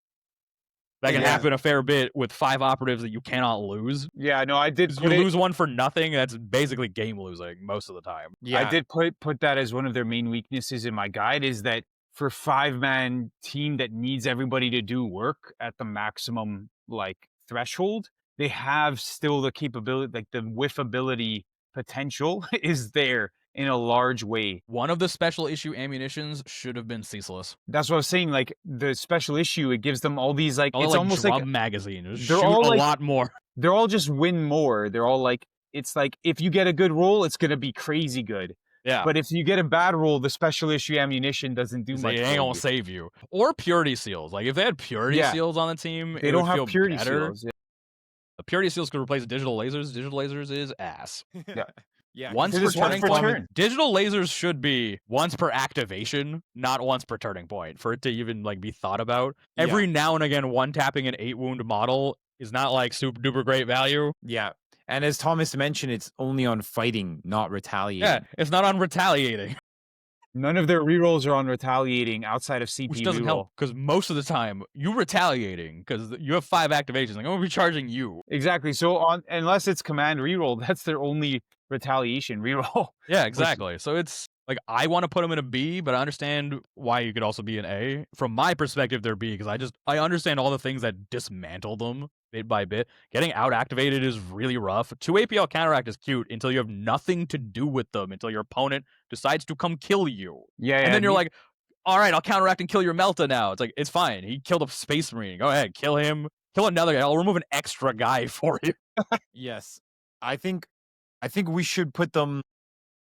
that can happen a fair bit with 5 operatives that you cannot lose. Yeah, no, I did. You lose one for nothing, that's basically game losing most of the time. Yeah, I did put that as one of their main weaknesses in my guide, is that for 5-man team that needs everybody to do work at the maximum like threshold, they have still the capability, like the whiffability potential is there in a large way. One of the special issue ammunitions should have been ceaseless. That's what I was saying. Like the special issue, it gives them all these like, it's like almost drum like magazine. They're they're shoot all a like- lot more. they're all just win more. They're all like, it's like if you get a good roll, it's gonna be crazy good. Yeah. But if you get a bad roll, the special issue ammunition doesn't do It's much. like, it for ain't gonna you. save you. Or purity seals. Like if they had purity Yeah. seals on the team, They it don't would have feel purity better. seals. The purity seals could replace digital lasers. Digital lasers is ass. yeah. Once per Because it's once turning per point. turn. Digital lasers should be once per activation, not once per turning point, for it to even like be thought about. Yeah. Every now and again, one tapping an 8 wound model is not like super duper great value. Yeah. And as Thomas mentioned, it's only on fighting, not retaliating. Yeah, it's not on retaliating, None of their rerolls are on retaliating outside of CP which doesn't reroll. help because most of the time you retaliating because you have 5 activations. Like I'm gonna be charging you. Exactly. So on unless it's command reroll, that's their only retaliation reroll. Yeah, exactly. So it's like I want to put them in a B, but I understand why you could also be an A. From my perspective, they're B because I understand all the things that dismantle them bit by bit. Getting out activated is really rough. 2 APL counteract is cute until you have nothing to do with them, until your opponent decides to come kill you. Yeah, And then you're like, all right, I'll counteract and kill your Melta now. It's like, it's fine. He killed a Space Marine. Go ahead, kill him. Kill another guy. I'll remove an extra guy for you. Yes. I think we should put them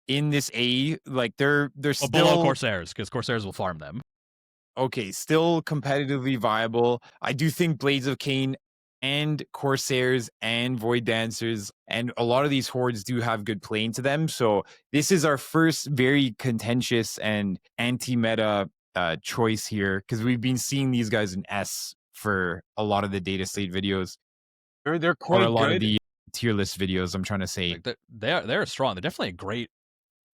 in this A. Like they're But still below Corsairs, because Corsairs will farm them. okay, still competitively viable. I do think Blades of Cain and Corsairs and Void Dancers and a lot of these hordes do have good playing to them. So this is our first very contentious and anti-meta choice here because we've been seeing these guys in S for a lot of the data slate videos they're or quite a lot good. of the tier list videos. I'm trying to say. Like they're strong. They're definitely a great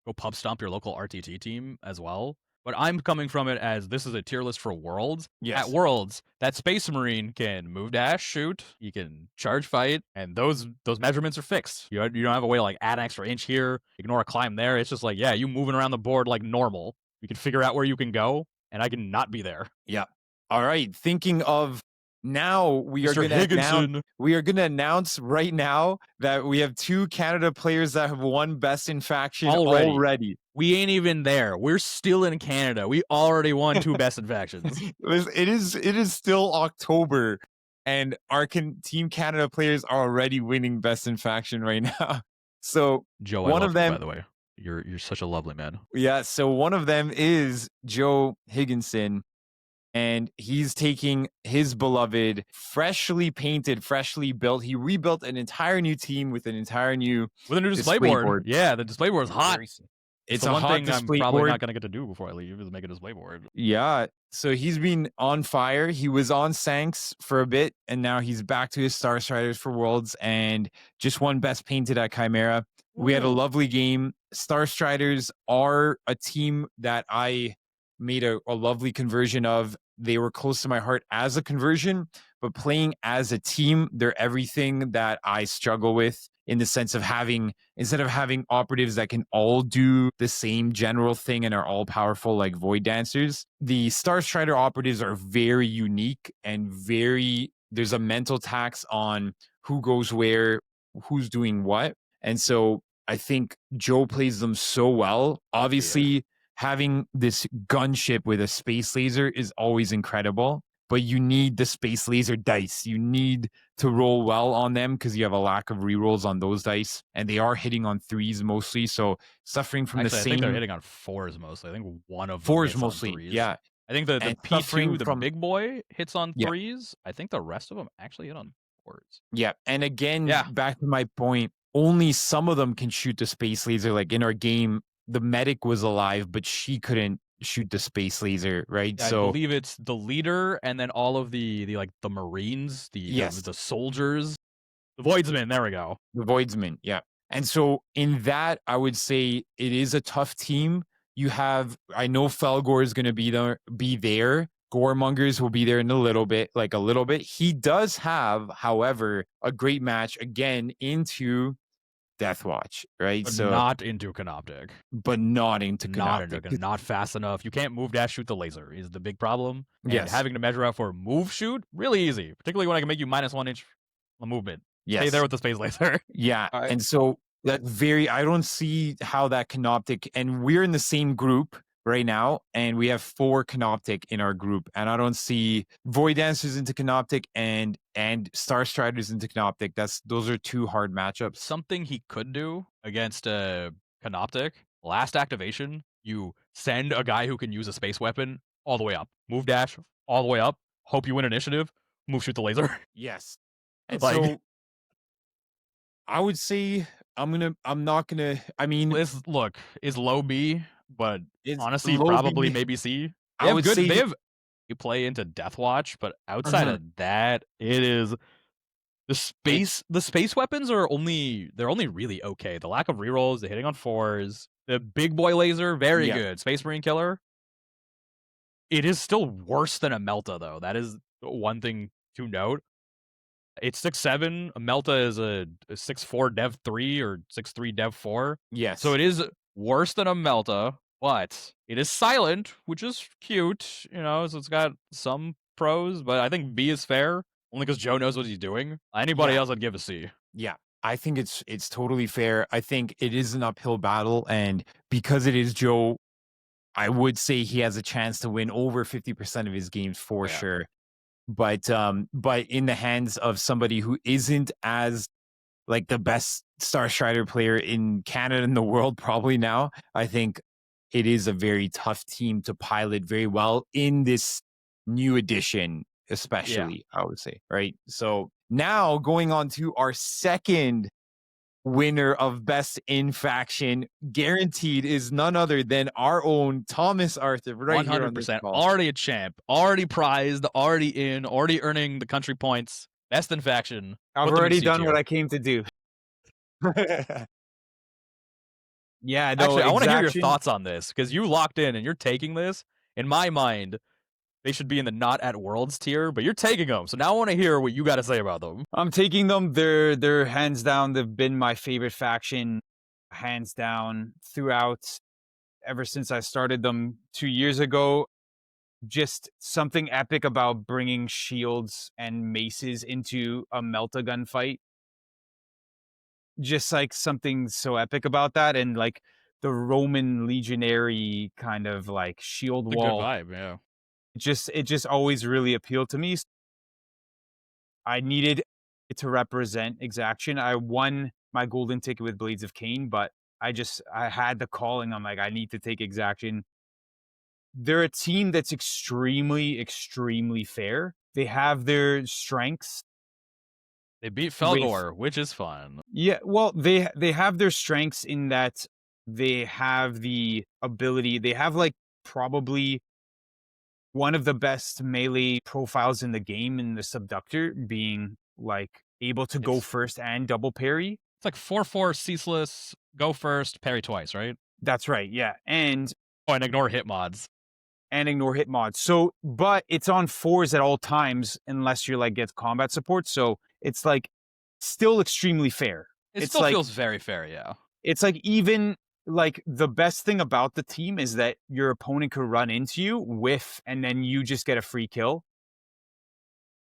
go pub stomp your local RTT team as well. But I'm coming from it as this is a tier list for Worlds. Yes. At Worlds, that Space Marine can move, dash, shoot. He can charge, fight, and those measurements are fixed. You don't have a way to like add an extra inch here, ignore a climb there. It's just like, yeah, you moving around the board like normal. You can figure out where you can go, and I can not be there. Yeah. All right. Thinking of now, we are Mr. going to announce. Higginson. We are going to announce right now that we have 2 Canada players that have won Best in Faction already. We ain't even there. We're still in Canada. We already won 2 best in factions. It is still October, and our Team Canada players are already winning Best in Faction right now. So Joe, one of them, by the way, you're such a lovely man. yeah. So one of them is Joe Higginson. And he's taking his beloved, freshly painted, freshly built. He rebuilt an entire new team with an entire new With a new display board. Yeah, the display board is hot. It's the a one hot thing I'm display probably board. not going to get to do before I leave is make a display board. Yeah. So he's been on fire. He was on Sanks for a bit, and now he's back to his Starstriders for Worlds and just won Best Painted at Chimera. We had a lovely game. Starstriders are a team that I made a lovely conversion of. They were close to my heart as a conversion, but playing as a team, they're everything that I struggle with in the sense of instead of having operatives that can all do the same general thing and are all powerful like Void Dancers. The Starstrider operatives are very unique and there's a mental tax on who goes where, who's doing what. And so I think Joe plays them so well. Obviously, having this gunship with a space laser is always incredible, but you need the space laser dice. You need to roll well on them because you have a lack of rerolls on those dice, and they are hitting on 3s mostly. So suffering from Actually, the I same think they're hitting on 4s mostly. I think one of them 4s hits mostly, on 3s. yeah. I think the And P2, suffering the from big boy, hits on Yeah. 3s. I think the rest of them actually hit on 4s. Yeah, and again, Yeah. back to my point, only some of them can shoot the space laser. Like in our game, the medic was alive, but she couldn't shoot the space laser, right? I So believe it's the leader and then all of the Marines, Yes. the soldiers, the Voidsmen. There we go. the Voidsman, yeah. And so in that, I would say it is a tough team. You have, I know Fellgor is going to be there. Goremongers will be there in a little bit. He does have, however, a great match again into Deathwatch, right? But So not into Canoptek. but not into Not Canoptek. into, not fast enough. You can't move dash shoot the laser is the big problem. And Yes. having to measure out for move shoot, really easy. Particularly when I can make you -1 inch on movement. Yes. Stay there with the space laser. Yeah, and so I don't see how that Canoptek, and we're in the same group right now, and we have 4 Canoptek in our group, and I don't see Void Dancers into Canoptek and Starstriders into Canoptek. Those are 2 hard matchups. Something he could do against Canoptek, last activation, you send a guy who can use a space weapon all the way up. Move dash all the way up. Hope you win initiative. Move shoot the laser. Yes, and Like- so I would say I mean, is low B, but it's honestly, low probably B. maybe C. I would say They have you play into Deathwatch, but outside of that, it is the space weapons are only really okay. The lack of rerolls, the hitting on 4s, the big boy laser, very Yeah. good. Space Marine killer. It is still worse than a Melta though. That is one thing to note. It's 6/7. A Melta is a 6/4 Dev 3 or 6/3 Dev 4. Yes. So it is worse than a Melta, but it is silent, which is cute, so it's got some pros, but I think B is fair, only because Joe knows what he's doing. Anybody Yeah. else I'd give a C. Yeah, I think it's totally fair. I think it is an uphill battle, and because it is Joe, I would say he has a chance to win over 50% of his games for Yeah. sure. But in the hands of somebody who isn't as like the best Starstrider player in Canada and the world probably now, I think it is a very tough team to pilot very well in this new edition, especially, I would say, right? So now going on to our second winner of Best in Faction, guaranteed, is none other than our own Thomas Arthur, right 100%. here on this call. Already a champ, already prized, already in, already earning the country points. Best in Faction. I've Put them in already C done tier. what I came to do. Yeah, no, Actually, I want to hear your Exaction- thoughts on this, because you locked in and you're taking this. In my mind, they should be in the not at Worlds tier, but you're taking them. So now I want to hear what you got to say about them. I'm taking them. They're hands down. They've been my favorite faction, hands down, throughout, ever since I started them 2 years ago. Just something epic about bringing shields and maces into a Melta gun fight. Just like something so epic about that, and like the Roman legionary kind of like shield It's a wall. good vibe, yeah. It just always really appealed to me. I needed it to represent Exaction. I won my golden ticket with Blades of Cain, but I had the calling. I'm like, I need to take Exaction. They're a team that's extremely, extremely fair. They have their strengths. They beat Fellgor, which is fun. Yeah, well, they have their strengths in that they have the ability. They have like probably one of the best melee profiles in the game, in the Subductor, being like able to go It's- first and double parry. It's like 4/4 ceaseless, go first, parry twice, right? That's right, yeah, and Oh, and ignore hit mods. ignore hit mods. So, but it's on 4s at all times unless you're like gets combat support. So it's like still extremely fair. It It's still like- feels very fair, yeah. It's like even like the best thing about the team is that your opponent could run into you, whiff, and then you just get a free kill,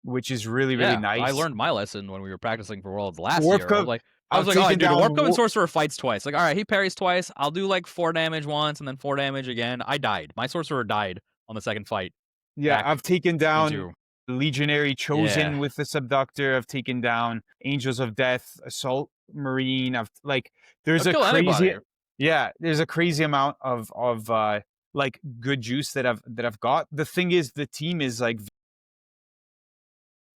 which is really, really Yeah, nice. I learned my lesson when we were practicing for Worlds last year. I was Warpcoven- like, I was I've like, oh, taken dude, the down Warpcoven Sorcerer fights twice. Like, all right, he parries twice. I'll do like 4 damage once and then 4 damage again. I died. My Sorcerer died on the second fight. Yeah, Back I've taken down 22. Legionary Chosen Yeah. with the Subductor. I've taken down Angels of Death, Assault Marine. There's They'll a kill crazy anybody. there's a crazy amount of like good juice that I've got. The thing is, the team is like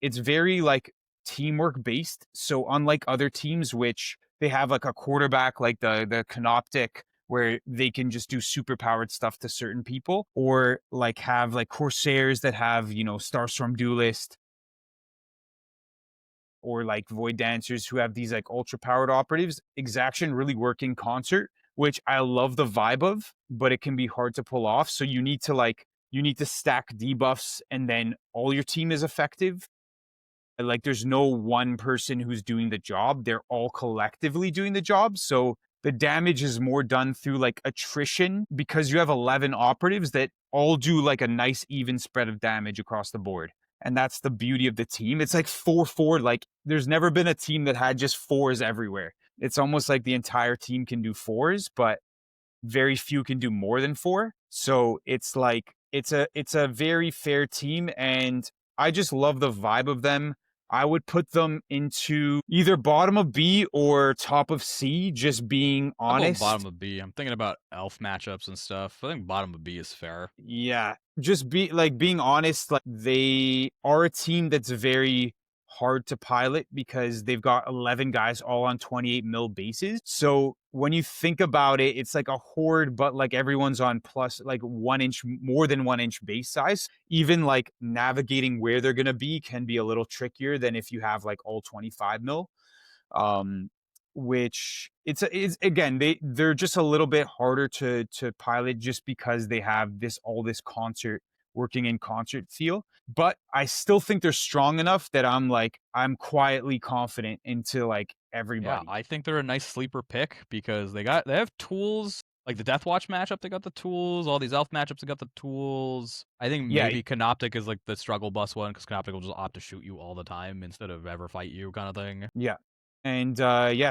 it's very like teamwork based. So unlike other teams, which they have like a quarterback like the Canoptek, where they can just do super powered stuff to certain people, or like have like Corsairs that have, you know, Starstorm Duelist, or like Void Dancers who have these like ultra powered operatives. Exaction really work in concert, which I love the vibe of, but it can be hard to pull off. So you need to stack debuffs and then all your team is effective. Like there's no one person who's doing the job. They're all collectively doing the job. So the damage is more done through like attrition, because you have 11 operatives that all do like a nice even spread of damage across the board. And that's the beauty of the team. It's like 4-4. Like there's never been a team that had just 4s everywhere. It's almost like the entire team can do 4s, but very few can do more than 4. So it's like it's a very fair team, and I just love the vibe of them. I would put them into either bottom of B or top of C, just being I'll go honest. bottom of B. I'm thinking about elf matchups and stuff. I think bottom of B is fair. Yeah, just being honest, like they are a team that's very hard to pilot because they've got 11 guys all on 28 mil bases. So when you think about it, it's like a horde, but like everyone's on plus like 1 inch, more than 1 inch base size. Even like navigating where they're gonna be can be a little trickier than if you have like all 25 mil. Which it's again, they're just a little bit harder to pilot just because they have all this concert working in concert feel. But I still think they're strong enough that I'm quietly confident into like everybody. Yeah, I think they're a nice sleeper pick because they have tools. Like the Deathwatch matchup, they got the tools. All these elf matchups, they got the tools. I think maybe Canoptek is like the struggle bus one, because Canoptek will just opt to shoot you all the time instead of ever fight you, kind of thing. Yeah. And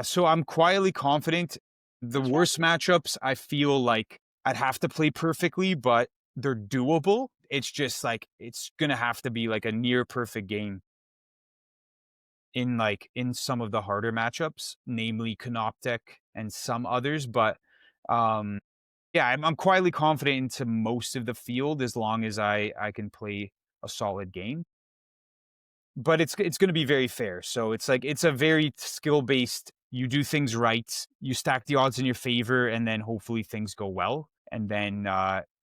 so I'm quietly confident. The worst matchups, I feel like I'd have to play perfectly, but they're doable. It's just like it's gonna have to be like a near perfect game in some of the harder matchups, namely Canoptek and some others. But I'm quietly confident into most of the field as long as I can play a solid game. But it's going to be very fair. So it's a very skill based. You do things right, you stack the odds in your favor, and then hopefully things go well, and then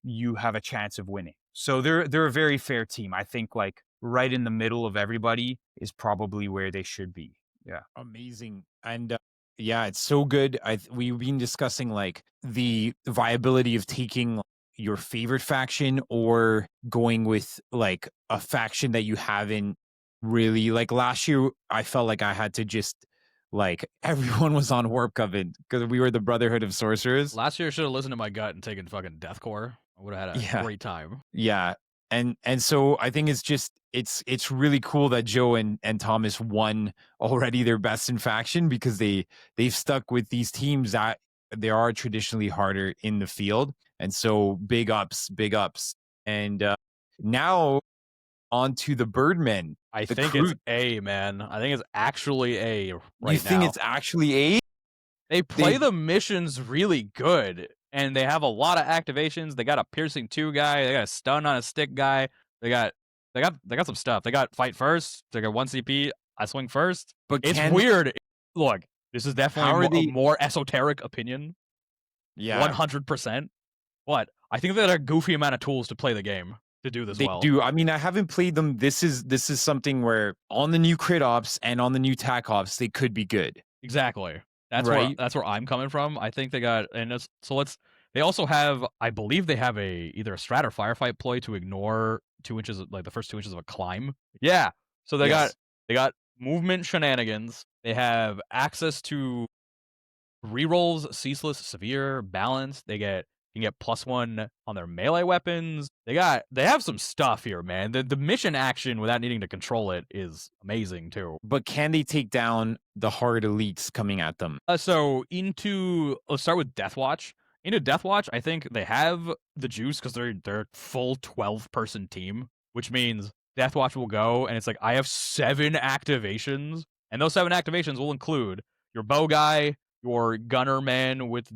you have a chance of winning. So they're a very fair team. I think like right in the middle of everybody is probably where they should be. Yeah, amazing. And yeah, it's so good. We've been discussing like the viability of taking your favorite faction or going with like a faction that you haven't really like. Last year I felt like I had to just like everyone was on Warpcoven because we were the Brotherhood of Sorcerers. Last year I should have listened to my gut and taken fucking Deathcore. I would have had a great time. Yeah. And so I think it's really cool that Joe and Thomas won already their best in faction, because they've stuck with these teams that they are traditionally harder in the field. And so big ups. And now on to the Birdmen. I think it's A, man. I think it's actually A right now. You think it's actually A? They play the missions really good, and they have a lot of activations. They got a piercing 2 guy. They got a stun on a stick guy. They got some stuff. They got fight first. They got 1 CP. I swing first. But it's weird. Look, this is definitely a more esoteric opinion. Yeah, 100%. But I think they got a goofy amount of tools to play the game to do this well. They do. I mean, I haven't played them. This is something where on the new crit ops and on the new tac ops, they could be good. Exactly. That's where I'm coming from. I think they got, they also have, I believe they have either a strat or firefight ploy to ignore 2 inches, like the first 2 inches of a climb. Yeah. So they got movement shenanigans. They have access to rerolls, ceaseless, severe, balance. They get You can get +1 on their melee weapons. They have some stuff here, man. The mission action without needing to control it is amazing too. But can they take down the hard elites coming at them? Let's start with Deathwatch. Into Deathwatch, I think they have the juice because they're full 12-person team, which means Deathwatch will go and it's like, I have 7 activations, and those 7 activations will include your bow guy, your gunner man with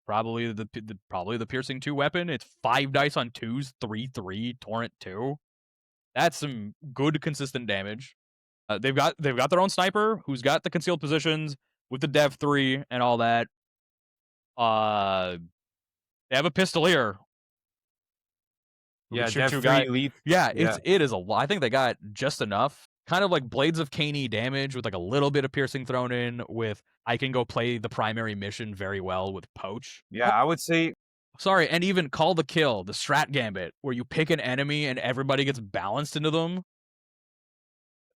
probably the piercing 2 weapon. It's 5 dice on 2s, 3/3, torrent 2. That's some good consistent damage. They've got their own sniper who's got the concealed positions with the Dev 3 and all that. They have a pistolier. Yeah, shoot Dev 2 3 guys. elite. Yeah, it is a lot. I think they got just enough. Kind of like Blades of Khainr damage with like a little bit of piercing thrown in with I can go play the primary mission very well with Poach. Yeah, I would say. Sorry, and even Call the Kill, the Strat Gambit, where you pick an enemy and everybody gets balanced into them.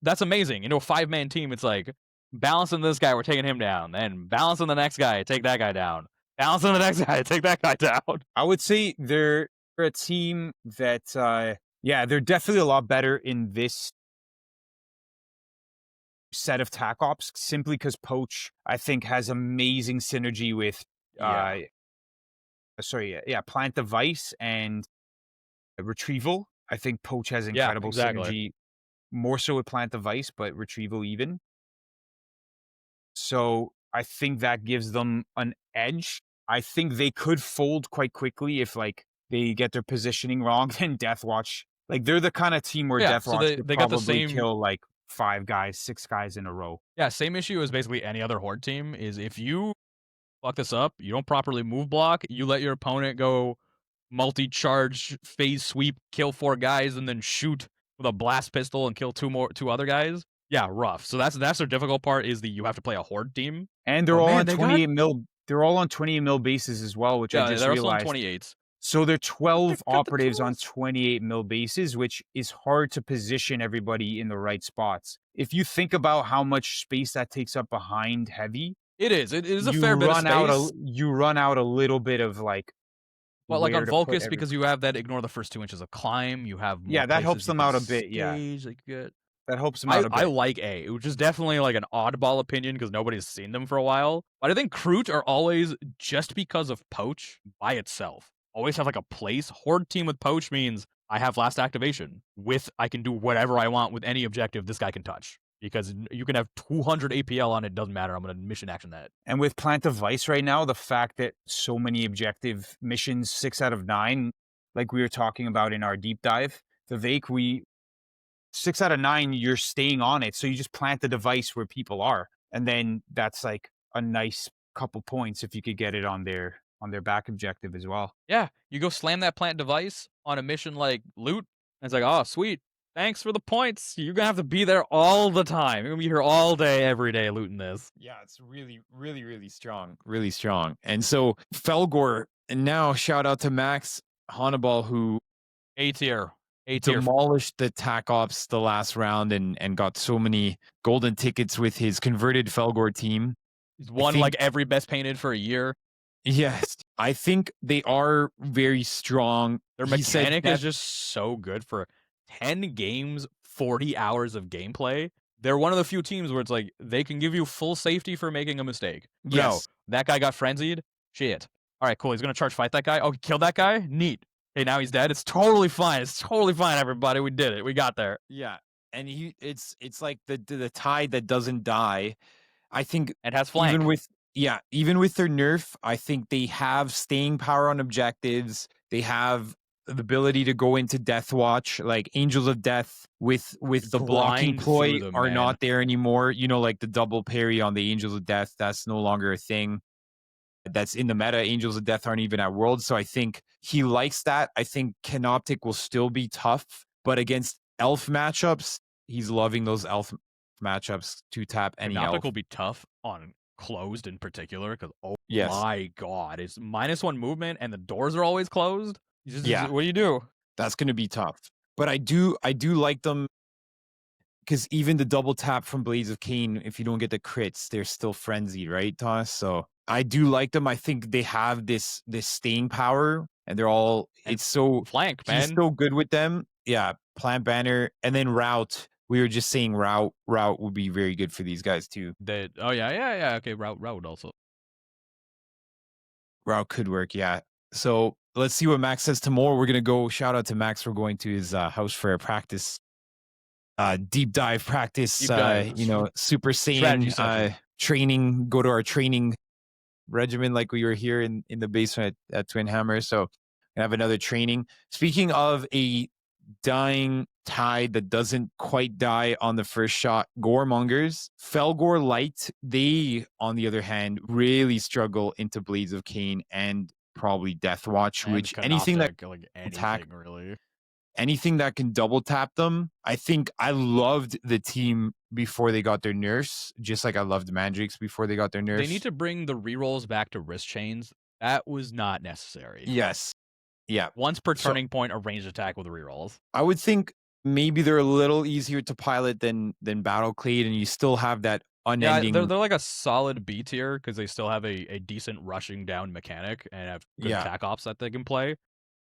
That's amazing. Into a 5-man team, it's like, balancing this guy, we're taking him down. Then balancing the next guy, take that guy down. Balancing the next guy, take that guy down. I would say they're a team that, they're definitely a lot better in this set of TAC ops, simply because Poach, I think, has amazing synergy with, Plant Device and Retrieval. I think Poach has incredible synergy, more so with Plant Device, but Retrieval even. So I think that gives them an edge. I think they could fold quite quickly if they get their positioning wrong. Then Deathwatch, they're the kind of team where Deathwatch they got the same kill 5 guys, 6 guys in a row. Yeah, same issue as basically any other Horde team is if you fuck this up, you don't properly move block, you let your opponent go multi-charge, phase sweep, kill 4 guys, and then shoot with a blast pistol and kill 2 other guys. Yeah, rough. So that's their difficult part is that you have to play a Horde team. And they're all on 28 mil. They're all on 28 mil bases as well, which I just they're realized. also on 28s. So they're 12 operatives on 28 mil bases, which is hard to position everybody in the right spots. If you think about how much space that takes up behind heavy, it is a fair bit of space. You run out a little bit of well, on Vulcus, because you have that ignore the first 2 inches of climb. You have that helps them out a bit. That helps them out a bit. I like A, which is definitely an oddball opinion because nobody's seen them for a while. But I think Kroot are always, just because of Poach by itself, always have a place. Horde team with Poach means I have last activation. I can do whatever I want with any objective this guy can touch. Because you can have 200 APL on it, doesn't matter. I'm going to mission action that. And with Plant Device right now, the fact that so many objective missions, 6 out of 9, like we were talking about in our deep dive, Vivek, 6 out of 9, you're staying on it. So you just plant the device where people are. And then that's a nice couple points if you could get it on their back objective as well. Yeah, you go slam that plant device on a mission like loot, and it's oh, sweet. Thanks for the points. You're going to have to be there all the time. You're going to be here all day, every day looting this. Yeah, it's really, really, really strong. Really strong. And so Fellgor, and now shout out to Max Hannibal, who A-tier. Demolished the TAC ops the last round and got so many golden tickets with his converted Fellgor team. He's won every best painted for a year. Yes, I think they are very strong. Their mechanic is just so good for 10 games, 40 hours of gameplay. They're one of the few teams where it's they can give you full safety for making a mistake. Yes. No, that guy got frenzied. Shit. All right, cool. He's going to charge fight that guy. Oh, he killed that guy? Neat. Okay, now he's dead. It's totally fine. It's totally fine, everybody. We did it. We got there. Yeah. And it's like the tide that doesn't die. I think it has flank. Even with their nerf, I think they have staying power on objectives. They have the ability to go into Deathwatch, Angels of Death with the blocking ploy are not there anymore. The double parry on the Angels of Death, that's no longer a thing. That's in the meta. Angels of Death aren't even at Worlds, so I think he likes that. I think Canoptek will still be tough, but against elf matchups, he's loving those elf matchups to tap any elf. Canoptek will be tough on closed in particular, because my god, it's -1 movement and the doors are always closed. What do you do? That's going to be tough. But I do like them because even the double tap from Blades of Khainr, if you don't get the crits, they're still frenzied, right, Thomas? So I do like them. I think they have this staying power, and they're all. And it's so flank, he's man. so good with them. Yeah, plant banner, and then route. We were just saying route would be very good for these guys too. Yeah. Okay, route would also. Route could work, yeah. So let's see what Max says tomorrow. We're gonna go. Shout out to Max. We're going to his house for a practice, deep dive practice. Deep dive. Super Strategy Saiyan session. training. Go to our training regimen like we were here in the basement at Twinhammer. So I have another training. Speaking of a dying tide that doesn't quite die on the first shot, Goremongers, Fellgor Light, they, on the other hand, really struggle into Blades of Khainr and probably Deathwatch, And which anything that Canoptek, like attack- anything really. anything that can double tap them. I think I loved the team before they got their nerfs, just like I loved Mandrakes before they got their nerfs. They need to bring the rerolls back to wrist chains. That was not necessary. Yes. Yeah. Once per turning point, a ranged attack with rerolls. I would think maybe they're a little easier to pilot than Battleclade, and you still have that unending. Yeah, they're like a solid B tier because they still have a decent rushing down mechanic and have good attack ops that they can play.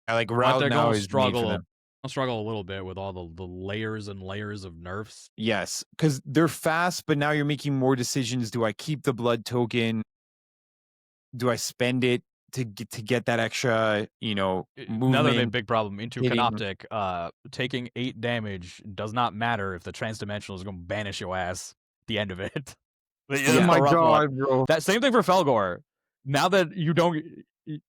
I like But route they're now going is to made for struggle. them. I'll struggle a little bit with all the layers and layers of nerfs. Yes, because they're fast, but now you're making more decisions. Do I keep the blood token? Do I spend it to get that extra, movement? Another big problem into hitting. Canoptek, taking 8 damage does not matter if the transdimensional is going to banish your ass at the end of it. Oh my god, bro. That same thing for Fellgor. Now that you don't,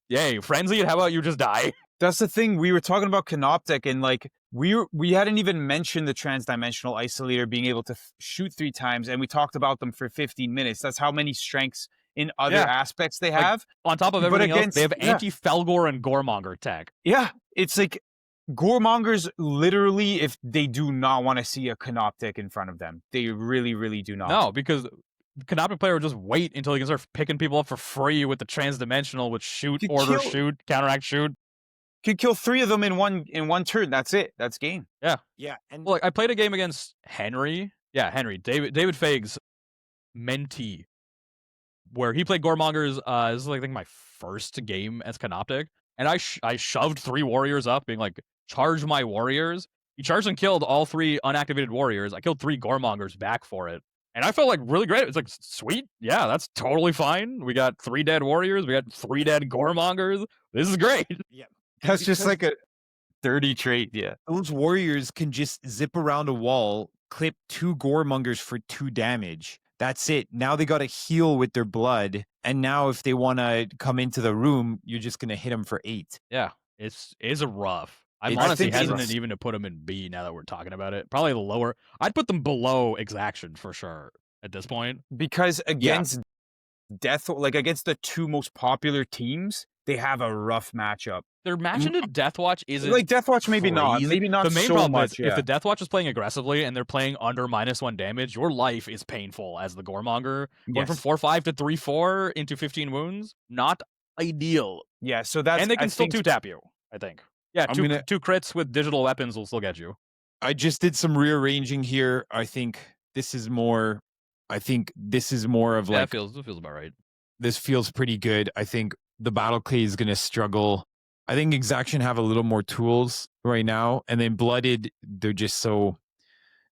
yay, frenzy, and how about you just die? That's the thing. We were talking about Canoptek, and like we hadn't even mentioned the transdimensional isolator being able to shoot 3 times, and we talked about them for 15 minutes. That's how many strengths in other aspects they have. On top of But everything else, they have yeah. anti-Fellgor and Goremonger tech. Yeah, it's like Goremongers literally, if they do not want to see a Canoptek in front of them, they really, really do not. No, because the Canoptek player will just wait until he can start picking people up for free with the transdimensional, with shoot, You order, kill- shoot, counteract, shoot. Could kill 3 of them in one turn. That's it. That's game. Yeah, and Well, I played a game against Henry. Yeah, Henry. David Fage's mentee, where he played Goremongers. This is like I think my first game as Canoptek, and I shoved 3 warriors up, being like, charge my warriors. He charged and killed all 3 unactivated warriors. I killed 3 Goremongers back for it. And I felt like really great. It's like, sweet. Yeah, that's totally fine. We got 3 dead warriors. We got 3 dead Goremongers. This is great. yeah, That's just because like a dirty trait. Yeah. those warriors can just zip around a wall, clip 2 Goremongers for 2 damage. That's it. Now they got to heal with their blood, and now if they want to come into the room, you're just gonna hit them for 8. Yeah, it's a rough. I'm It's- honestly I think it's hesitant rough. even to put them in B now that we're talking about it. Probably the lower. I'd put them below Exaction for sure at this point. Because against against the 2 most popular teams, they have a rough matchup. Their match into Deathwatch isn't Like Deathwatch, maybe not. crazy. Maybe not The main so problem much. is Yeah. if the Deathwatch is playing aggressively and they're playing under -1 damage, your life is painful as the Goremonger. Going from Yes. 4/5 to 3/4 into 15 wounds, not ideal. Yeah. So that's And they I can still think- 2-tap you, I think. Yeah, I'm 2 gonna- 2 crits with digital weapons will still get you. I just did some rearranging here. I think this is more. I think this is more of Yeah, like it feels about right. this feels pretty good. I think the Battleclade is going to struggle. I think Exaction have a little more tools right now, and then Blooded, they're just so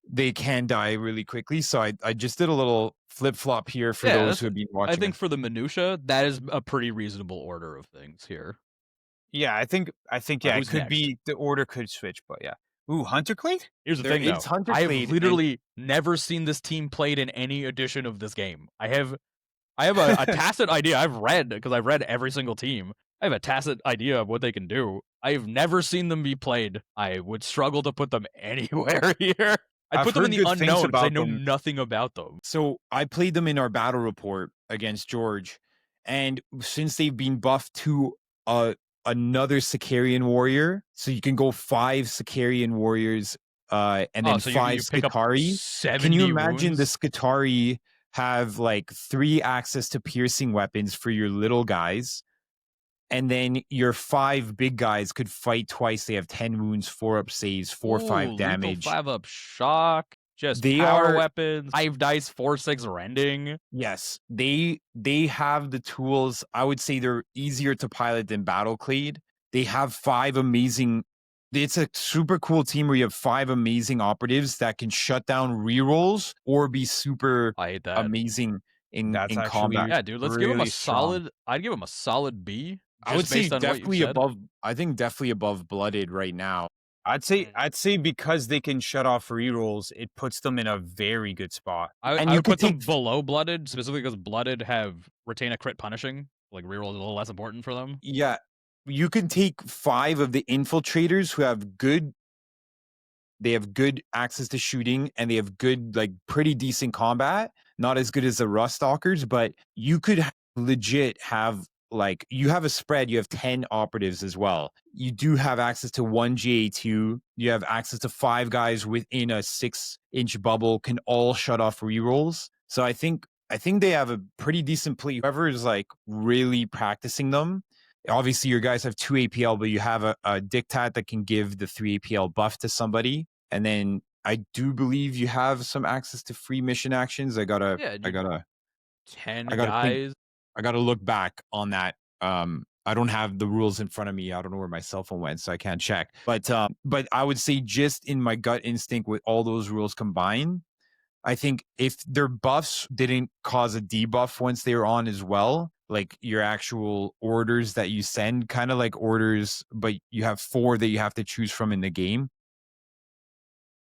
they can die really quickly. So I just did a little flip flop here for Yeah, those that's- who have been watching. I think for the minutia, that is a pretty reasonable order of things here. Yeah, I think yeah, it who's could next? be the order could switch, but yeah. Ooh, Hunterclade? Here's the There thing, though. is I Hunterclade, have literally never seen this team played in any edition of this game. I have a tacit idea. I've read every single team. I have a tacit idea of what they can do. I have never seen them be played. I would struggle to put them anywhere here. I'd I've put them in heard the good things unknown because I about know them. nothing about them. So I played them in our battle report against George, and since they've been buffed to another Sicarian warrior, so you can go 5 Sicarian warriors, and then so 5 you pick up Skitari. 70 Can you imagine the wounds? Skitari have like 3 access to piercing weapons for your little guys, and then your 5 big guys could fight twice. They have 10 wounds, 4 up saves, 4 or 5 Ooh, damage. lethal 5-up shock. Just They power are- weapons, 5 dice, 4/6 rending. Yes, they have the tools. I would say they're easier to pilot than Battleclade. They have 5 amazing. It's a super cool team where you have 5 amazing operatives that can shut down rerolls or be super I hate that. amazing in That's actually- combat. Yeah, dude, let's give him a really strong. solid. I'd give him a solid B. I would just say based on what you definitely said. above. I think definitely above Blooded right now. I'd say because they can shut off rerolls, it puts them in a very good spot. And I you would could put them take- below Blooded, specifically because Blooded have retain a crit punishing. Like rerolls are a little less important for them. Yeah, you can take 5 of the infiltrators who have good. They have good access to shooting and they have good, like pretty decent combat. Not as good as the Ruststalkers, but you could legit have like you have a spread. You have 10 operatives as well. You do have access to 1 GA2. You have access to 5 guys within a 6-inch bubble can all shut off rerolls. So I think they have a pretty decent play. Whoever is like really practicing them. Obviously, your guys have 2 APL, but you have a Dictat that can give the 3 APL buff to somebody. And then I do believe you have some access to free mission actions. I gotta 10 I gotta think. guys. I gotta look back on that. I don't have the rules in front of me. I don't know where my cell phone went, so I can't check. But I would say just in my gut instinct with all those rules combined, I think if their buffs didn't cause a debuff once they were on as well, like your actual orders that you send, kind of like orders, but you have 4 that you have to choose from in the game.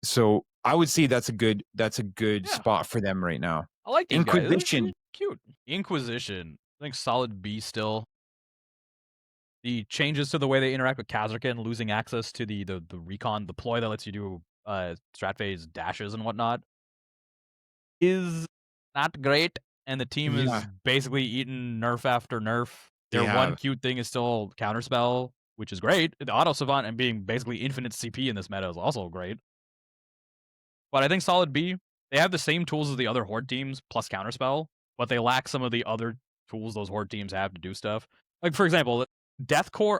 So I would say that's a good Yeah. spot for them right now. I like these guys. They're Inquisition. really cute. Inquisition. I think solid B still. The changes to the way they interact with Khazarkin, losing access to the recon deploy that lets you do strat phase dashes and whatnot, is not great. And the team Yeah. is basically eating nerf after nerf. They Their one have. cute thing is still counterspell, which is great. The auto savant and being basically infinite CP in this meta is also great. But I think solid B, they have the same tools as the other Horde teams plus counterspell, but they lack some of the other tools those Horde teams have to do stuff. Like, for example, Deathcore,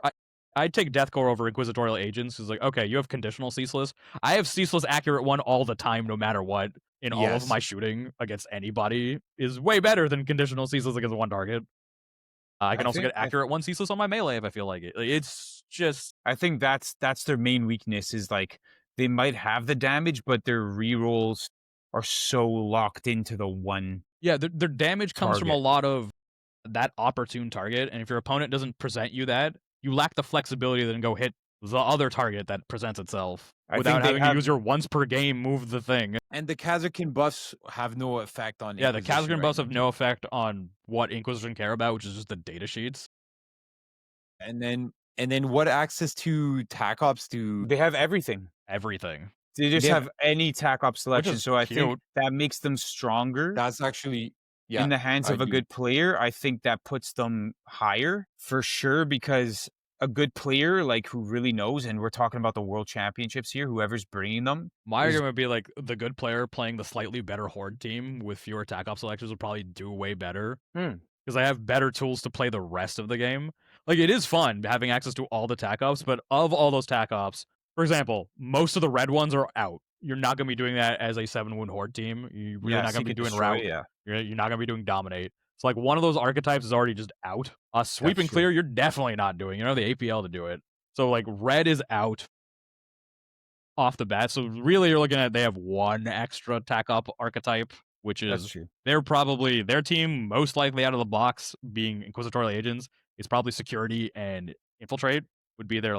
I'd take Deathcore over Inquisitorial Agents. It's like, okay, you have conditional Ceaseless. I have Ceaseless Accurate 1 all the time, no matter what. In all of Yes. my shooting against anybody is way better than conditional Ceaseless against 1 target. I can also think- get Accurate 1 Ceaseless on my melee if I feel like it. Like, it's just... I think that's their main weakness is like they might have the damage, but their rerolls are so locked into the one. Yeah, their damage comes from a Target. lot of that opportune target, and if your opponent doesn't present you that, you lack the flexibility to then go hit the other target that presents itself I think without they having have- to use your once per game move the thing. And the Khazarkin buffs have no effect on Yeah, the Inquisition Khazarkin right buffs now. have no effect on what Inquisition care about, which is just the data sheets. And then what access to TAC ops do? They have everything. Everything. They just They have- have any tac op selection. is So I think cute. that makes them stronger That's actually in the hands I of a do. good player. I think that puts them higher for sure because a good player, like who really knows, and we're talking about the world championships here, whoever's bringing them. My is- argument would be like the good player playing the slightly better Horde team with fewer attack op selections would probably do way better. Because I have better tools to play the rest of the game. Like, it is fun having access to all the tac ops, but of all those tac ops, for example, most of the red ones are out. You're not going to be doing that as a 7-wound Horde team. You're really not going to be doing route. Yeah. You're not going to be doing dominate. It's like one of those archetypes is already just out. Sweep That's and clear, you're definitely not doing. You know, the APL to do it. So, like, red is out off the bat. So, really, you're looking at they have one extra tac op archetype, which That's is true. they're probably their team most likely out of the box being Inquisitorial Agents is probably security and infiltrate would be their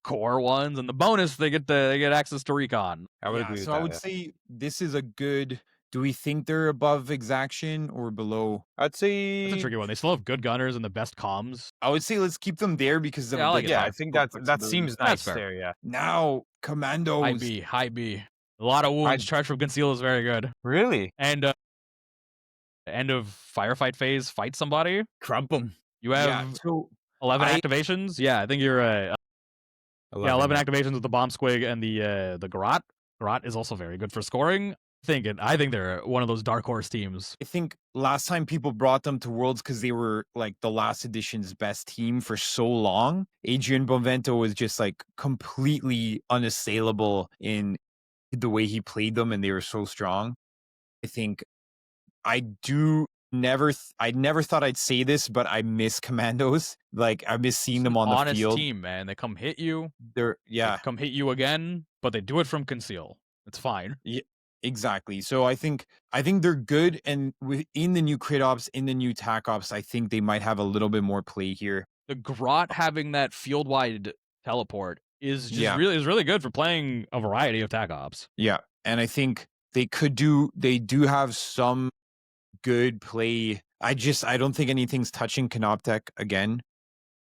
core ones, and the bonus they get access to recon. I would Yeah, agree with so that. I would say this is a good. Do we think they're above Exaction or below? I'd say That's a tricky one. They still have good gunners and the best comms. I would say let's keep them there because of Yeah, I like the it. Yeah, I attack think skill that flexibility. seems That's nice fair. there. Yeah. Now Kommandos. High B. A lot of wounds. Charge from Conceal is very good. Really? And end of firefight phase, fight somebody. Crump them. You have Yeah, so 11 I- activations. Yeah, I think you're 11 activations with the bomb squig and the garrote. Garrote is also very good for scoring. I think they're one of those dark horse teams. I think last time people brought them to Worlds because they were like the last edition's best team for so long. Adrian Bonvento was just like completely unassailable in the way he played them and they were so strong. I think I do I never thought I'd say this, but I miss Kommandos. Like I miss seeing them on the Honest field. team, man. They come hit you. They're They come hit you again, but they do it from conceal. It's fine. Yeah, exactly. So I think they're good, and within the new crit ops, in the new tac ops, I think they might have a little bit more play here. The Grot having that field wide teleport is just really good for playing a variety of tac ops. Yeah, and I think they do have some good play. I don't think anything's touching Canoptek again,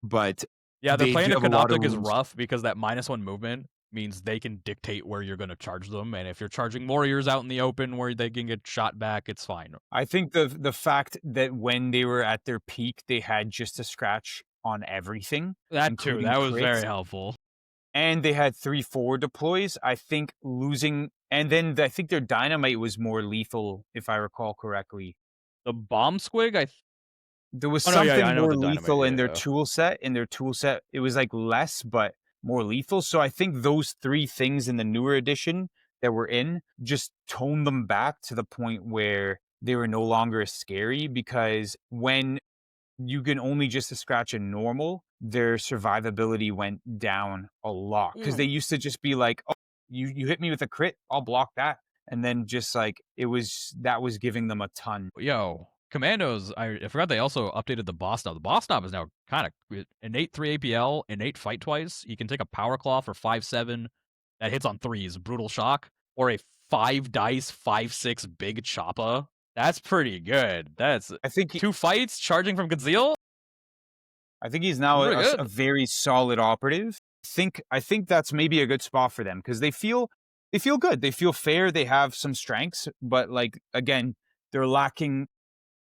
but yeah, the play into Canoptek is rules. rough because that -1 movement means they can dictate where you're going to charge them, and if you're charging warriors out in the open where they can get shot back, it's fine. I think the fact that when they were at their peak, they had just a scratch on everything. That too, that was very helpful. And they had 3 forward deploys. I think losing, and then I think their dynamite was more lethal, if I recall correctly. The bomb squig, there was something more lethal in their tool set. In their tool set, it was like less, but more lethal. So I think those 3 things in the newer edition that were in just toned them back to the point where they were no longer as scary, because when you can only just scratch a normal, their survivability went down a lot, because they used to just be like, oh, you hit me with a crit, I'll block that. And then just like that was giving them a ton. Yo, Kommandos, I forgot they also updated the boss knob. The boss knob is now kind of innate 3 APL, innate fight twice. You can take a power claw for 5/7 that hits on 3s, brutal shock, or a 5 dice 5/6 big choppa. That's pretty good. That's I think 2 fights charging from conceal. I think he's now a very solid operative. I think that's maybe a good spot for them, because they feel good. They feel fair. They have some strengths, but like again, they're lacking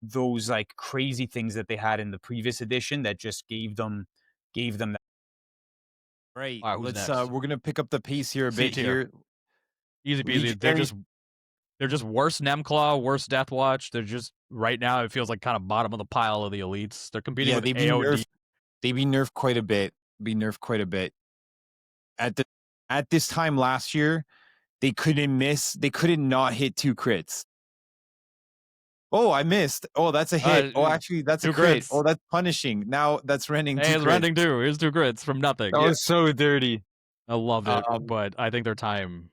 those like crazy things that they had in the previous edition that just gave them that. Right. All right, let's we're gonna pick up the pace here a bit here. Easy peasy. They're just worse Nem Claw, worse Deathwatch. They're just right now it feels like kind of bottom of the pile of the elites. They're competing with AOD. They've been nerfed quite a bit. At this time last year, they couldn't not hit 2 crits. Oh, I missed. Oh, that's a hit. Actually, that's a crit. Crits. Oh, that's punishing. Now that's rending. Hey, it's rending too. Here's 2 crits from nothing. That was so dirty. I loved it, but I think their time.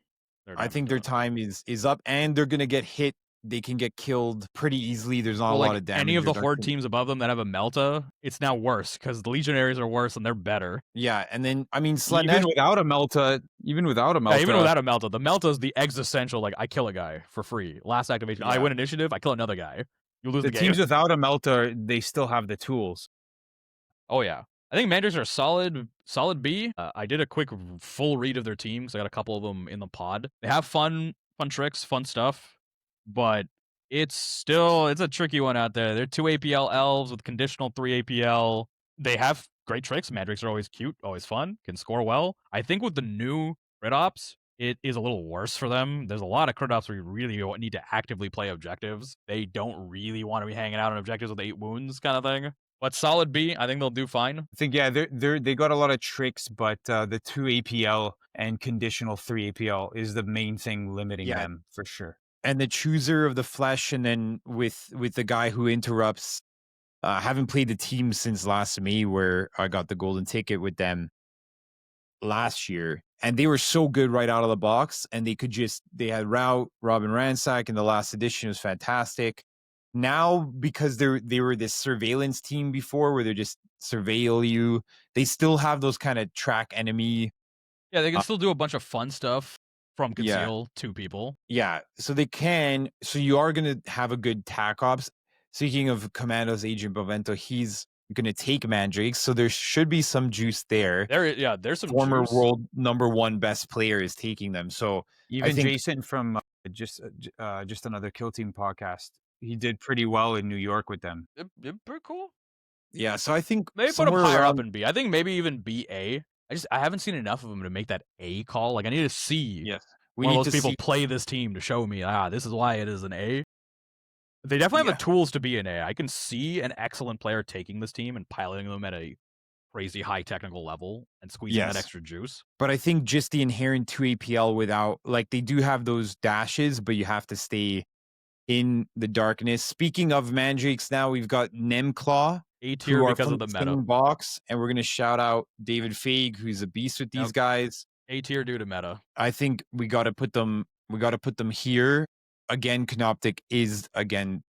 I think their time is up, and they're gonna get hit. They can get killed pretty easily. There's not a lot of damage. Any of the Horde teams above them that have a Melta, it's now worse because the Legionaries are worse and they're better. Yeah, and then I mean, even without a Melta, the Melta is the existential. Like I kill a guy for free. Last activation, I win initiative. I kill another guy. You lose the game. Teams without a Melta, they still have the tools. Oh yeah, I think Mandrakes are solid B. I did a quick full read of their team because I got a couple of them in the pod. They have fun tricks, fun stuff. But it's a tricky one out there. They're 2 APL elves with conditional 3 APL. They have great tricks. Mandrakes are always cute, always fun, can score well. I think with the new crit ops, it is a little worse for them. There's a lot of crit ops where you really need to actively play objectives. They don't really want to be hanging out on objectives with 8 wounds kind of thing. But solid B, I think they'll do fine. I think they got a lot of tricks, but the 2 APL and conditional 3 APL is the main thing limiting them for sure. And the chooser of the flesh, and then with the guy who interrupts. I haven't played the team since last May, where I got the golden ticket with them last year, and they were so good right out of the box. And they had Rout, Robin Ransack in the last edition. It was fantastic. Now, because they were this surveillance team before, where they just surveil you, they still have those kind of track enemy. Yeah, they can still do a bunch of fun stuff. From conceal to people. Yeah, so they can. So you are going to have a good tac ops. Speaking of Kommandos, Agent Bovento, he's going to take Mandrakes, so there should be some juice there. There's some former juice. World #1 best player is taking them. So even Jason from just another Kill Team podcast, he did pretty well in New York with them. Pretty cool. Yeah, so I think maybe put him higher up in B. I think maybe even BA. I haven't seen enough of them to make that A call. Like I need to see we one need of those to people play this team to show me, this is why it is an A. They definitely have the tools to be an A. I can see an excellent player taking this team and piloting them at a crazy high technical level and squeeze in that Yes. extra juice. But I think just the inherent 2 APL without, like, they do have those dashes, but you have to stay in the darkness. Speaking of Mandrakes, now we've got Nem Claw, A tier who are because from of the the meta. same box, and we're going to shout out David Fag, who's a beast with these Yep. guys. A tier due to meta. I think we got to put them here. Again, Canoptek is, again,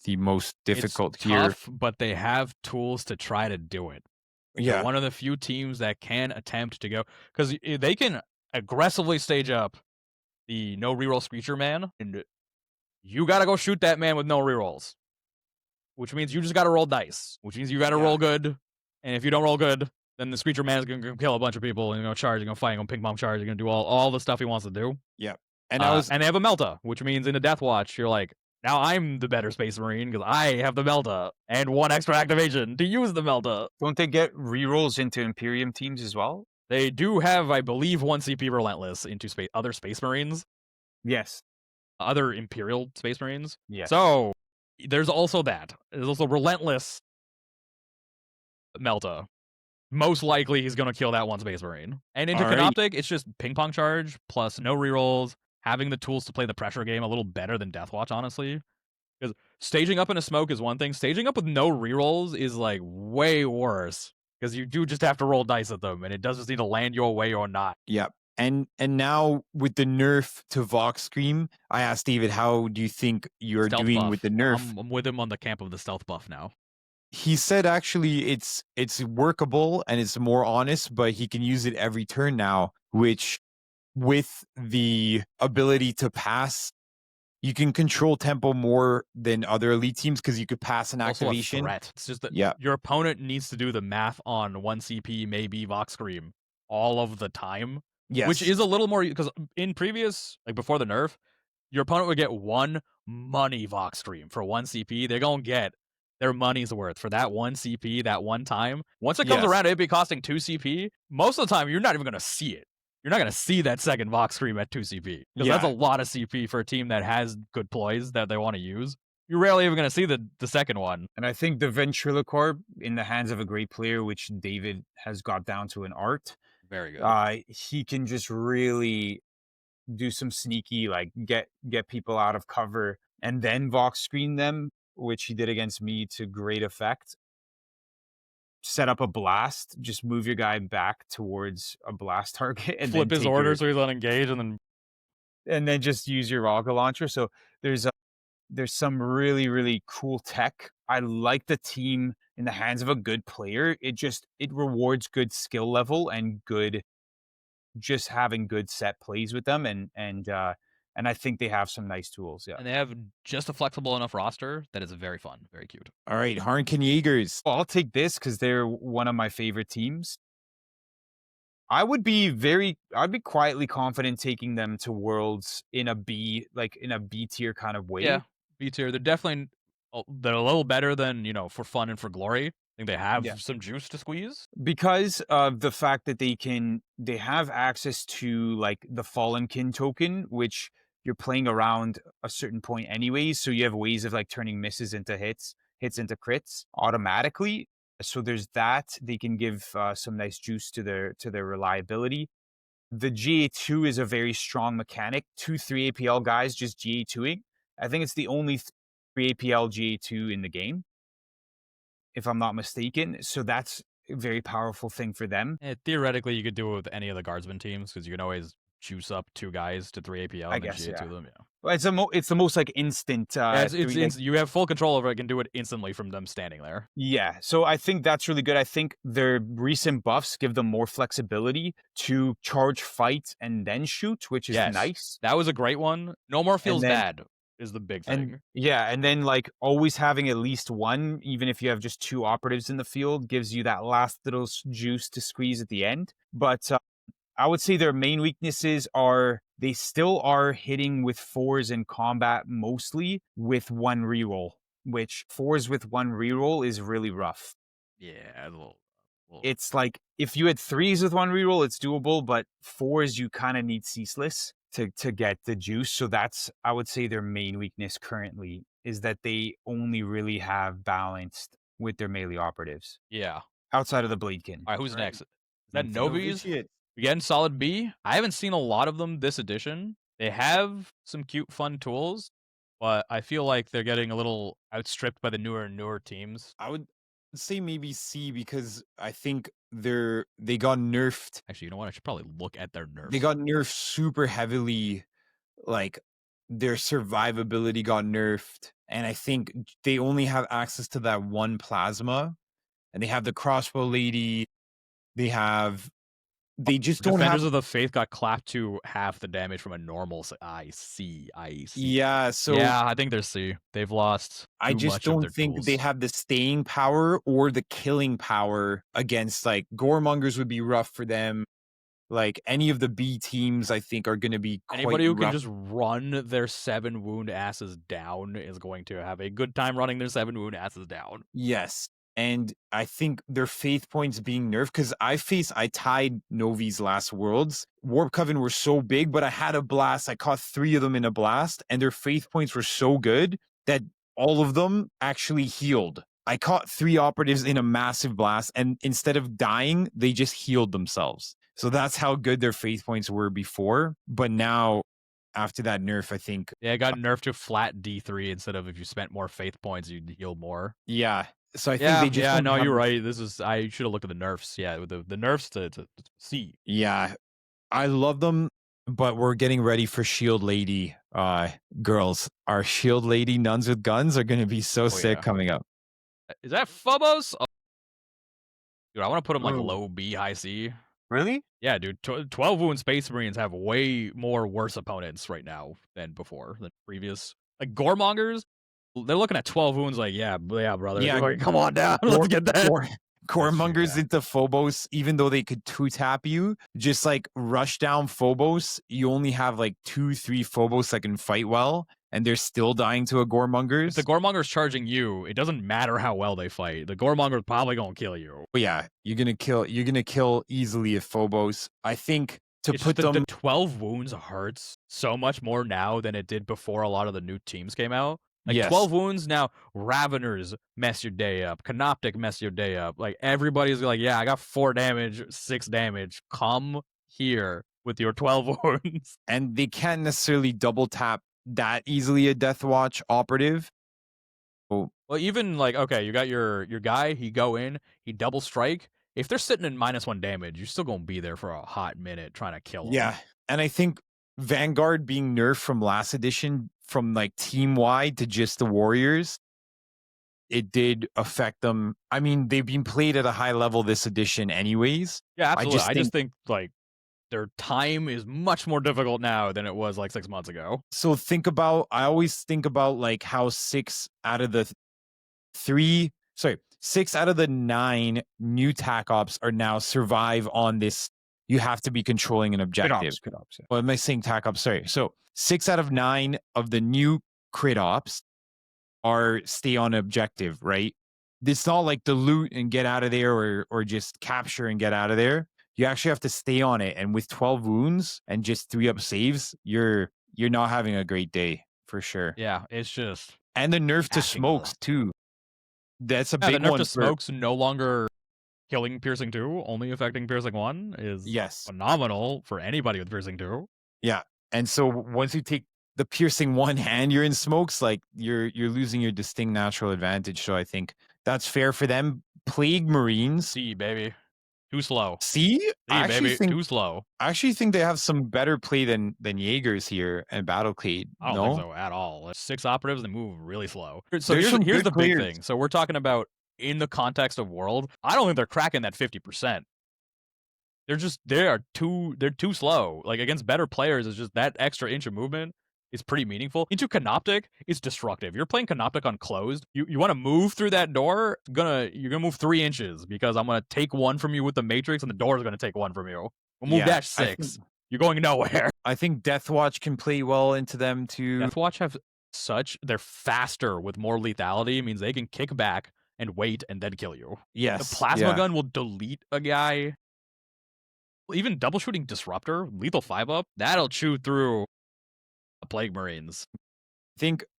the most difficult It's here. tough, but they have tools to try to do it. Yeah. They're one of the few teams that can attempt to go, because they can aggressively stage up the no reroll Screecher Man, and you got to go shoot that man with no rerolls, which means you just got to roll dice, which means you got to roll good. And if you don't roll good, then the Screecher Man is going to kill a bunch of people and charge, and fight, and ping pong charge, you're going to do all the stuff he wants to do. Yeah. And and they have a Melta, which means in a Deathwatch, you're like, now I'm the better Space Marine because I have the Melta and 1 extra activation to use the Melta. Don't they get rerolls into Imperium teams as well? They do have, I believe, 1 CP Relentless into other Space Marines. Yes. Other Imperial Space Marines. Yes. So there's also that. There's also Relentless Melta. Most likely he's going to kill that 1 Space Marine. And into Canoptek, it's just ping pong charge plus no rerolls, having the tools to play the pressure game a little better than Deathwatch, honestly. Because staging up in a smoke is one thing. Staging up with no rerolls is like way worse. Because you do just have to roll dice at them, and it does just need to land your way or not. Yep. And now with the nerf to Vox Scream, I asked David, how do you think you're Stealth doing buff. with the nerf? I'm with him on the camp of the stealth buff now. He said actually it's workable and it's more honest, but he can use it every turn now, which with the ability to pass, you can control tempo more than other elite teams because you could pass an Also activation. a threat. It's just that Yeah. your opponent needs to do the math on 1 CP, maybe Vox Scream all of the time. Yes. Which is a little more, because in previous, like before the nerf, your opponent would get 1 money Vox Scream for 1 CP. They're going to get their money's worth for that 1 CP, that one time. Once it comes around, it'd be costing 2 CP. Most of the time, you're not even going to see it. You're not going to see that second Vox Scream at 2 CP. Because that's a lot of CP for a team that has good ploys that they want to use. You're rarely even going to see the second one. And I think the Ventriloquar in the hands of a great player, which David has got down to an art. Very good. He can just really do some sneaky, like get people out of cover and then Vox screen them, which he did against me to great effect. Set up a blast, just move your guy back towards a blast target and flip then his order so he's unengaged and then just use your rocket launcher. So there's some really, really cool tech. I like the team in the hands of a good player. It rewards good skill level and good, just having good set plays with them. And I think they have some nice tools. Yeah. And they have just a flexible enough roster that is very fun, very cute. All right, Hearnkyn Jaegars. Well, I'll take this because they're one of my favorite teams. I'd be quietly confident taking them to Worlds in a B tier kind of way. Yeah, B tier. They're definitely they're a little better than, for fun and for glory. I think they have some juice to squeeze because of the fact that they have access to like the Fallen Kin token, which you're playing around a certain point anyways. So you have ways of like turning misses into hits into crits automatically. So there's that. They can give some nice juice to their reliability. The GA2 is a very strong mechanic. 2-3 APL guys just GA2ing. I think it's the only 3 APL GA2 in the game, if I'm not mistaken. So that's a very powerful thing for them. Theoretically, you could do it with any of the guardsman teams because you can always juice up 2 guys to 3 APL and then GA2 them. Yeah. Well, it's the most like instant. You have full control over it. Can do it instantly from them standing there. Yeah, so I think that's really good. I think their recent buffs give them more flexibility to charge, fight, and then shoot, which is nice. That was a great one. No more feels bad is the big thing. And then like always having at least one, even if you have just 2 operatives in the field, gives you that last little juice to squeeze at the end. But I would say their main weaknesses are they still are hitting with 4s in combat, mostly with 1 reroll, which 4s with 1 reroll is really rough. Yeah, it's like if you had 3s with 1 reroll, it's doable, but 4s you kind of need ceaseless to get the juice. So that's, I would say, their main weakness currently is that they only really have balanced with their melee operatives. Yeah. outside of the Bladekin. All right, who's Right. next? Is that It's Novies? Novitiates. Again, solid B. I haven't seen a lot of them this edition. They have some cute, fun tools, but I feel like they're getting a little outstripped by the newer and newer teams. I would say maybe C because I think they got nerfed. Actually, you know what? I should probably look at their nerfs. They got nerfed super heavily. Like their survivability got nerfed, and I think they only have access to that one plasma, and they have the crossbow lady. They just don't Defenders have. of the Faith got clapped to half the damage from a normal. I see. Yeah, so yeah, I think they're C. They've lost. I too just much of their don't think they tools. have the staying power or the killing power against like Goremongers would be rough for them. Like any of the B teams, I think are going to be quite Anybody who can rough. just run their 7 wound asses down is going to have a good time running their 7 wound asses down. Yes. And I think their faith points being nerfed because I tied Novi's last worlds. Warpcoven were so big, but I had a blast. I caught 3 of them in a blast, and their faith points were so good that all of them actually healed. I caught 3 operatives in a massive blast, and instead of dying, they just healed themselves. So that's how good their faith points were before. But now, after that nerf, I think. Yeah, it got nerfed to flat D3 instead of if you spent more faith points, you'd heal more. Yeah. So I think they just. Yeah, don't no, have you're the- right. I should have looked at the nerfs. Yeah, with the nerfs to C. Yeah. I love them, but we're getting ready for Shield Lady. Girls, our Shield Lady nuns with guns are going to be so sick yeah. coming up. Is that Phobos? Oh. Dude, I want to put them like Ooh. low B, high C. Really? Yeah, dude. 12 wound Space Marines have way more worse opponents right now than before, than previous. Like Goremongers, they're looking at 12 wounds like, yeah, brother. Yeah, Like, come on down. Let's get that. Goremongers yeah. into Phobos, even though they could 2-tap you, just like rush down Phobos. You only have like 2-3 Phobos that can fight well, and they're still dying to a Goremongers. If the Goremonger's charging you, it doesn't matter how well they fight. The Goremonger's probably gonna kill you. But yeah, you're gonna kill easily at Phobos. I think to It's put just them. the 12 wounds hurts so much more now than it did before a lot of the new teams came out. Like Yes. 12 wounds now, Raveners mess your day up. Canoptek mess your day up. Like everybody's like, yeah, I got 4 damage, 6 damage. Come here with your 12 wounds. And they can't necessarily double tap that easily a Deathwatch operative. Well, even like, okay, you got your guy, he go in, he double strike. If they're sitting in -1 damage, you're still gonna be there for a hot minute trying to kill them. Yeah. And I think Vanguard being nerfed from last edition, from like team wide to just the Warriors, it did affect them. I mean, they've been played at a high level this edition anyways. Yeah, absolutely. just I just think like their time is much more difficult now than it was like 6 months ago. So I always think about like how 6 out of the 9 new tac ops are now survive on this. You have to be controlling an objective. Crit ops, yeah. Well, am I saying tac ops? Sorry. So 6 out of 9 of the new crit ops are stay on objective, right? It's not like the loot and get out of there or just capture and get out of there. You actually have to stay on it. And with 12 wounds and just 3-up saves, you're not having a great day for sure. Yeah, it's just And the nerf to Hacking a lot. smokes too. That's a the big nerf one. to for- smokes no longer killing piercing 2, only affecting piercing 1 is Yes. phenomenal for anybody with piercing 2. And so once you take the piercing 1 and you're in smokes, like you're losing your distinct natural advantage. So I think that's fair for them. Plague Marines. C, baby. Too slow. See, C, I baby. Too slow. actually think they have some better play than Jaegars here and Battleclade. I don't No? think so at all. 6 operatives, they move really slow. So There's some here's good the big players. thing. So we're talking about in the context of World. I don't think they're cracking that 50%. They're too slow. Like against better players, it's just that extra inch of movement is pretty meaningful. Into Canoptek, it's destructive. You're playing Canoptek on closed. You want to move through that door, you're gonna move 3 inches because I'm gonna take 1 from you with the Matrix, and the door is gonna take 1 from you. We'll move Yeah, that I 6. You're going nowhere. I think Deathwatch can play well into them too. Deathwatch have they're faster with more lethality, means they can kick back and wait and then kill you. Yes. The plasma yeah. gun will delete a guy. Even double shooting disruptor, lethal 5-up, that'll chew through Plague Marines.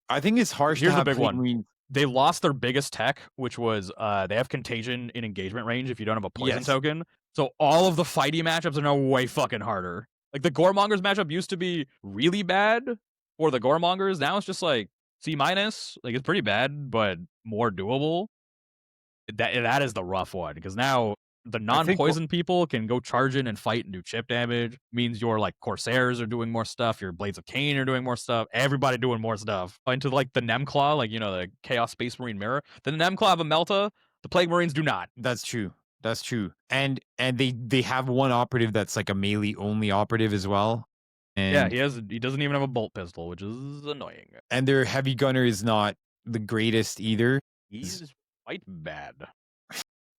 I think it's harsh Here's to the have big Plague one. Marines they lost their biggest tech, which was they have contagion in engagement range if you don't have a poison Yes. token. So all of the fighty matchups are now way fucking harder. Like the Goremongers matchup used to be really bad for the Goremongers. Now it's just like C-. Like it's pretty bad, but more doable. That is the rough one, because now the non-poison people can go charge in and fight and do chip damage. Means your like Corsairs are doing more stuff, your Blades of Khainr are doing more stuff, everybody doing more stuff. Into like the Nem Claw, like the Chaos Space Marine Mirror. The Nem Claw have a Melta, the Plague Marines do not. That's true. That's true. And they have one operative that's like a melee only operative as well. And Yeah, he doesn't even have a bolt pistol, which is annoying. And their heavy gunner is not the greatest either. He's quite bad.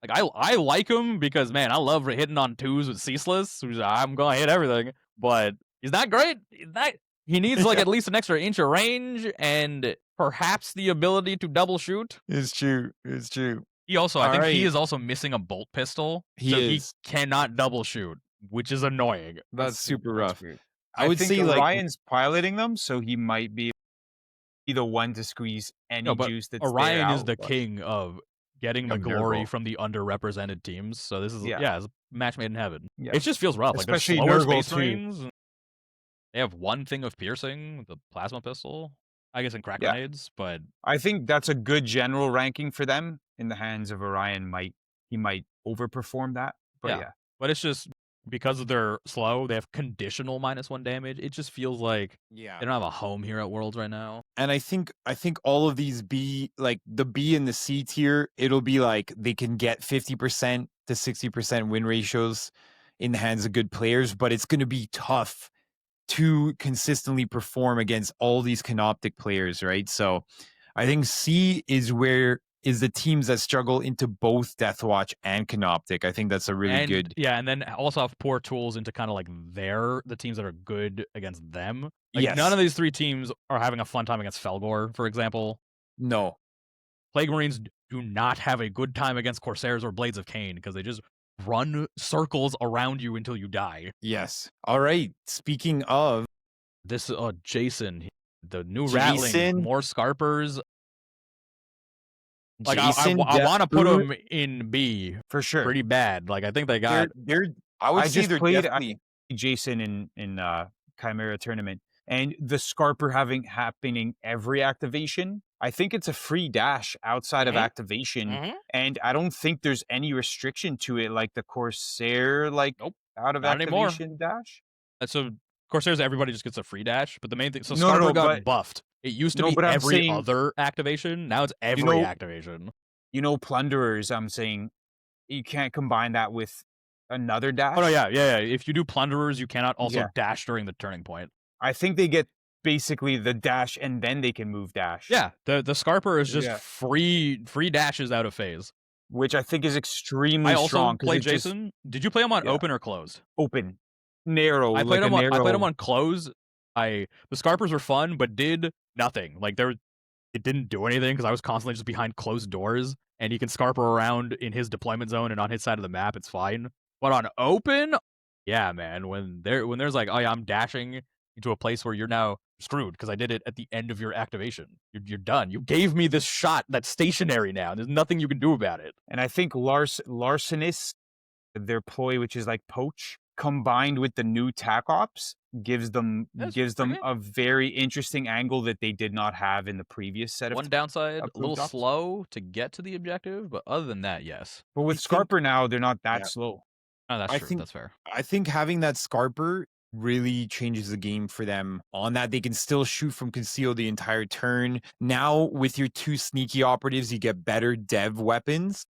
Like I like him because, man, I love hitting on 2s with Ceaseless. I'm gonna hit everything, but he's not great. He needs like at least an extra inch of range and perhaps the ability to double shoot. It's true. It's true. He also, I think he is also missing a bolt pistol, he cannot double shoot, which is annoying. That's super rough. I would think say like Orion's piloting them, so he might be the one to squeeze any juice that's Orion there is out, the king of getting the glory Nurgle. from the underrepresented teams. So this is it's a match made in heaven. Yeah. It just feels rough. Especially like slower Nurgle Space too. Marines. They have one thing of piercing, the plasma pistol, I guess, in crack grenades, but I think that's a good general ranking for them. In the hands of Orion, he might overperform that. But yeah. But it's just because of their slow, they have conditional -1 damage. It just feels like they don't have a home here at Worlds right now. And I think all of these B, like the B and the C tier, it'll be like they can get 50% to 60% win ratios in the hands of good players, but it's going to be tough to consistently perform against all these Canoptek players, right? So I think C is the teams that struggle into both Deathwatch and Canoptek. I think that's a really good. Yeah, and then also have poor tools into kind of like the teams that are good against them. Like none of these 3 teams are having a fun time against Fellgor, for example. No. Plague Marines do not have a good time against Corsairs or Blades of Khainr because they just run circles around you until you die. Yes. All right. Speaking of this, Jason, the new Ratlings, more Scarpers. Like I want to put them in B for sure. Pretty bad. Like I think they got. I would say they're definitely Jason in Chimera tournament, and the Scarper happening every activation. I think it's a free dash outside of activation, and I don't think there's any restriction to it like the Corsair out of activation dash. So Corsairs, everybody just gets a free dash, but the main thing, so Scarper got buffed. It used to be every other activation. Now it's every activation. Plunderers, I'm saying you can't combine that with another dash. Oh, no, yeah. If you do Plunderers, you cannot also dash during the turning point. I think they get basically the dash and then they can move dash. Yeah, the Scarper is just free dashes out of phase. Which I think is extremely strong. I also play Jason. Did you play him on open or closed? Open. Narrow. I played him on close. The Scarpers were fun, but did nothing. Like it didn't do anything because I was constantly just behind closed doors, and he can Scarper around in his deployment zone and on his side of the map, it's fine. But on open, yeah, man, when there's like, oh yeah, I'm dashing into a place where you're now screwed because I did it at the end of your activation. You're done. You gave me this shot that's stationary now. There's nothing you can do about it. And I think Larcenist, their ploy, which is like poach, combined with the new tac ops, gives them a very interesting angle that they did not have in the previous set of. One downside, a little slow to get to the objective, but other than that, yes. But with Scarper now, they're not that slow. Oh, that's true. That's fair. I think having that Scarper really changes the game for them on that. They can still shoot from conceal the entire turn. Now with your 2 sneaky operatives, you get better dev weapons.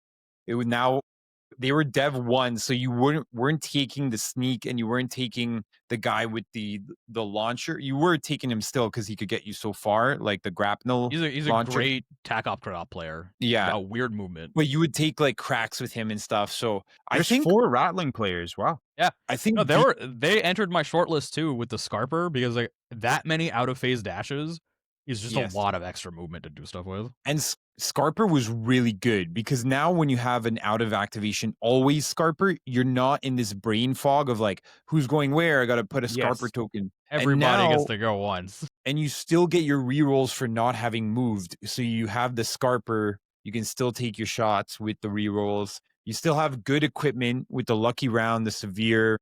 They were dev 1, so you weren't taking the sneak and you weren't taking the guy with the launcher. You were taking him still because he could get you so far, like the grapnel. He's a great tac op player. Yeah, a weird movement. But you would take like cracks with him and stuff. So there's 4 Ratling players. Wow. Yeah, I think they entered my shortlist too with the Scarper because like that many out of phase dashes is just Yes. a lot of extra movement to do stuff with. And Scarper was really good because now when you have an out of activation always Scarper, you're not in this brain fog of like, who's going where? I got to put a Scarper Yes. token. Everybody gets now- to go once. And you still get your rerolls for not having moved. So you have the Scarper. You can still take your shots with the rerolls. You still have good equipment with the lucky round, the severe.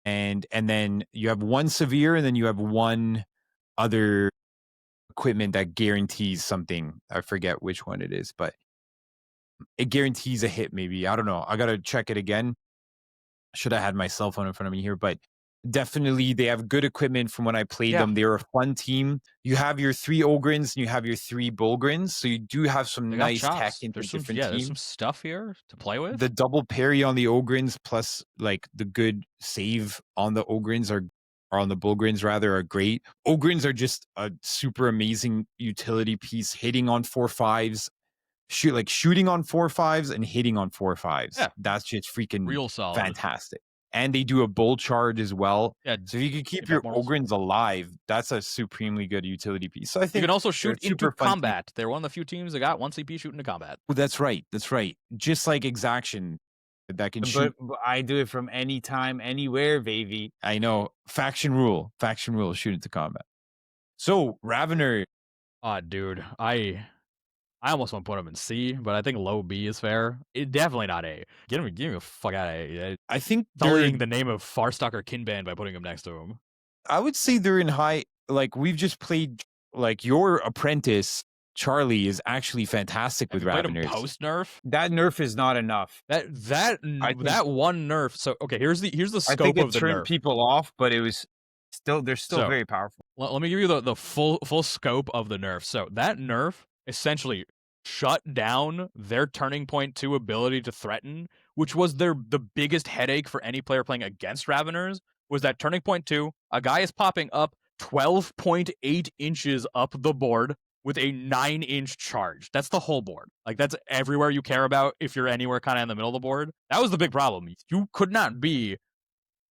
And then you have one severe, and then you have one other equipment that guarantees something. I forget which one it is, but it guarantees a hit, maybe. I don't know. I gotta check it again. Should have had my cell phone in front of me here, but definitely they have good equipment from when I played them. They're a fun team. You have your 3 Ogrins and you have your 3 Bolgrins, so you do have some They got nice tech chops. into There's some, different there's teams. some stuff here to play with. The double parry on the Ogrins plus like the good save on the Ogrins or on the Bolgrins rather are great. Ogrins are just a super amazing utility piece, hitting on 4/5s, shooting on 4/5s and hitting on 4/5s. Yeah. That's just freaking Real solid. fantastic. And they do a bull charge as well. Yeah. So if you can keep Give your up mortals. Ogrins alive, that's a supremely good utility piece. So I You think can also they're shoot a super into fun team. combat. They're one of the few teams that got 1 CP shooting into combat. Oh, that's right. That's right. Just like Exaction that can shoot. But I do it from anytime, anywhere, baby. I know. Faction rule, shoot into combat. So Ravener, Dude, I almost want to put him in C, but I think low B is fair. Definitely not A. Get me the fuck out of A. I think they're, Sullying the name of Farstalker Kinband by putting him next to him. I would say they're in high. Like we've just played. Like your apprentice Charlie is actually fantastic with Have you played him Raveners. post nerf. That nerf is not enough. That I think- that one nerf. So okay, here's the I scope think it of the turned nerf. people off, but it was still they're still So- very powerful. Let me give you the full scope of the nerf. So that nerf essentially shut down their turning point 2 ability to threaten, which was the biggest headache for any player playing against Raveners, was that turning point 2, a guy is popping up 12.8 inches up the board with a 9-inch charge. That's the whole board. Like that's everywhere you care about if you're anywhere kind of in the middle of the board. That was the big problem. You could not be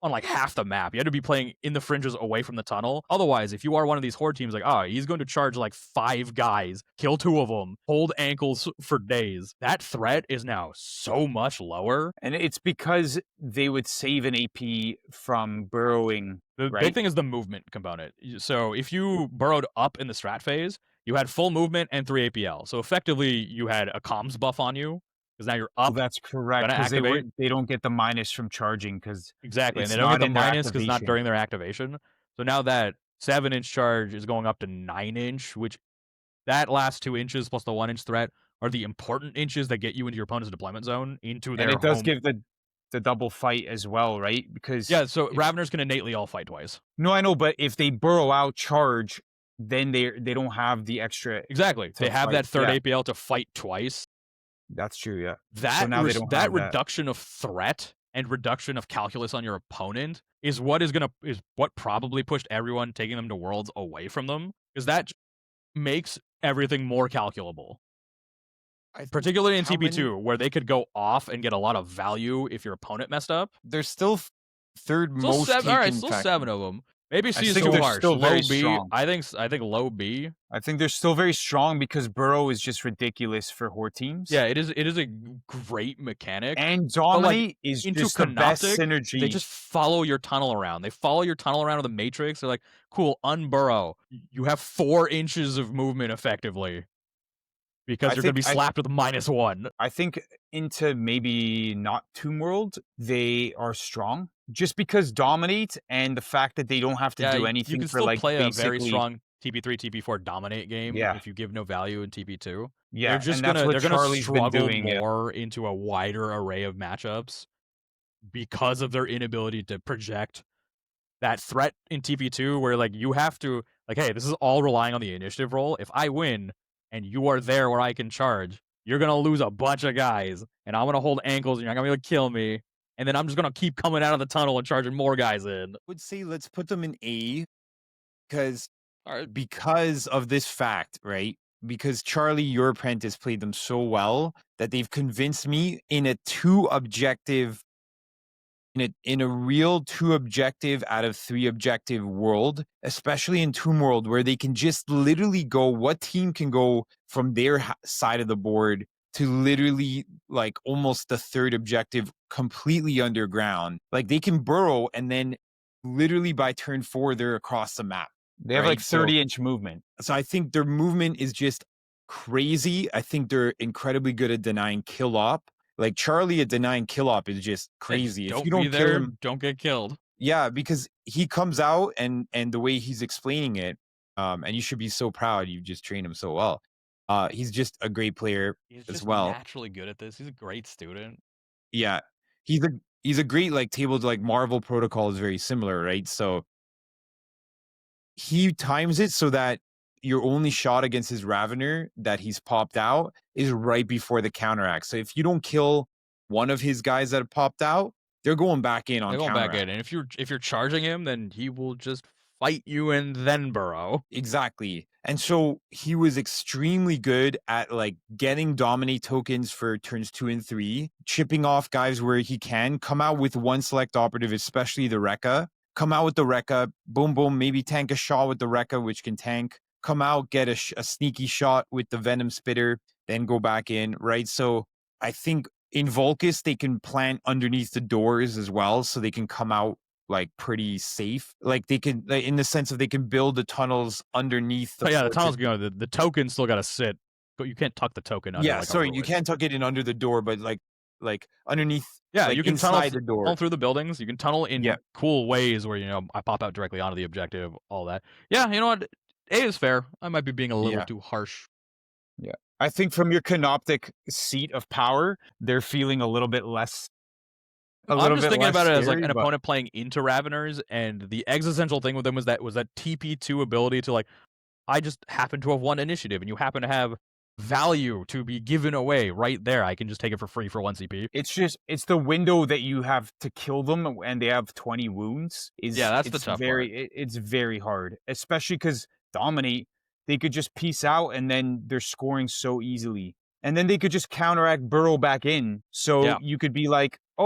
on like half the map. You had to be playing in the fringes away from the tunnel. Otherwise, if you are one of these horde teams, like, oh, he's going to charge like 5 guys, kill 2 of them, hold ankles for days. That threat is now so much lower. And it's because they would save an AP from burrowing. The Right. big thing is the movement component. So if you burrowed up in the strat phase, you had full movement and 3 APL. So effectively, you had a comms buff on you because now you're Oh, up. that's correct. gonna Because activate. they don't get the minus from charging because Exactly, and it's they don't not get the in their minus because not activation. during their activation. So now that 7-inch charge is going up to 9-inch, which that last 2 inches plus the 1-inch threat are the important inches that get you into your opponent's deployment zone into their and it does home. give the double fight as well, right? Because Yeah, so Raveners can innately all fight twice. no, I know, but if they burrow out charge, then they don't have the extra. Exactly, To they have fight, that third yeah. APL to fight twice. That's true, yeah. That now they don't that have that. reduction of threat and reduction of calculus on your opponent is what probably pushed everyone taking them to Worlds away from them, because that makes everything more calculable. Particularly in how many- TP2, where they could go off and get a lot of value if your opponent messed up. They're still third Still most. seven, all right, taken still faction. 7 of them. Maybe C is think too they're harsh. still Low very B. strong. I think low B. I think they're still very strong because burrow is just ridiculous for horde teams. Yeah, it is. It is a great mechanic. And dominate is into just the best Canoptek, synergy. They just follow your tunnel around. They follow your tunnel around with a matrix. They're like, cool, unburrow. You have 4 inches of movement effectively because I you're going to be think- slapped with -1. I think into maybe not Tomb World, they are strong. Just because dominate and the fact that they don't have to do anything you can for still like play a very basically- strong TP3, TP4 dominate game Yeah. if you give no value in TP2. Yeah, they're just and that's gonna what they're gonna Charlie's been struggle doing. Yeah. more into a wider array of matchups because of their inability to project that threat in TP2, where like you have to like, hey, this is all relying on the initiative roll. If I win and you are there where I can charge, you're gonna lose a bunch of guys, and I'm gonna hold ankles, and you're not gonna be able to kill me. And then I'm just gonna keep coming out of the tunnel and charging more guys in. I would say let's put them in A because All right. because of this fact, right? Because Charlie, your apprentice, played them so well that they've convinced me in a 2 objective in a real 2 objective out of 3 objective world, especially in Tomb World, where they can just literally go, what team can go from their side of the board to literally like almost the 3rd objective completely underground. Like they can burrow and then literally by turn 4, they're across the map. They have like 30-inch movement. So I think their movement is just crazy. I think they're incredibly good at denying kill op. Like Charlie at denying kill op is just crazy. Don't if you don't be kill there, him, don't get killed. yeah, because he comes out and the way he's explaining it, and you should be so proud. You just trained him so well. He's just a great player He's as just well. naturally good at this. He's a great student. Yeah, he's a great like table to like Marvel Protocol is very similar, right? So he times it so that your only shot against his Ravener that he's popped out is right before the counteract. So if you don't kill one of his guys that have popped out, they're going back in on They're going counteract. back in, and if you're charging him, then he will just fight you and then burrow. Exactly. And so he was extremely good at like getting dominate tokens for turns 2 and 3, chipping off guys where he can, come out with one select operative, especially the Wrecka. Come out with the Wrecka, boom, boom, maybe tank a shot with the Wrecka, which can tank. Come out, get a sneaky shot with the Venom Spitter, then go back in, right? So I think in Volcus, they can plant underneath the doors as well, so they can come out like pretty safe. Like they can, like, in the sense of they can build the tunnels underneath. The tunnels go. The token still got to sit, but you can't tuck the token under. Yeah, like sorry, you can't tuck it in under the door, but like underneath. Yeah, like you can inside the door. tunnel through the buildings. You can tunnel in cool ways where I pop out directly onto the objective. All that. Yeah, you know what? A is fair. I might be being a little too harsh. Yeah, I think from your Canoptek seat of power, they're feeling a little bit less. I'm just thinking about it as like an opponent playing into Raveners, and the existential thing with them was that TP2 ability to like, I just happen to have won initiative, and you happen to have value to be given away right there. I can just take it for free for 1 CP. It's the window that you have to kill them, and they have 20 wounds. That's the tough part. It's very hard, especially because dominate, they could just peace out and then they're scoring so easily. And then they could just counteract, burrow back in. So you could be like, oh,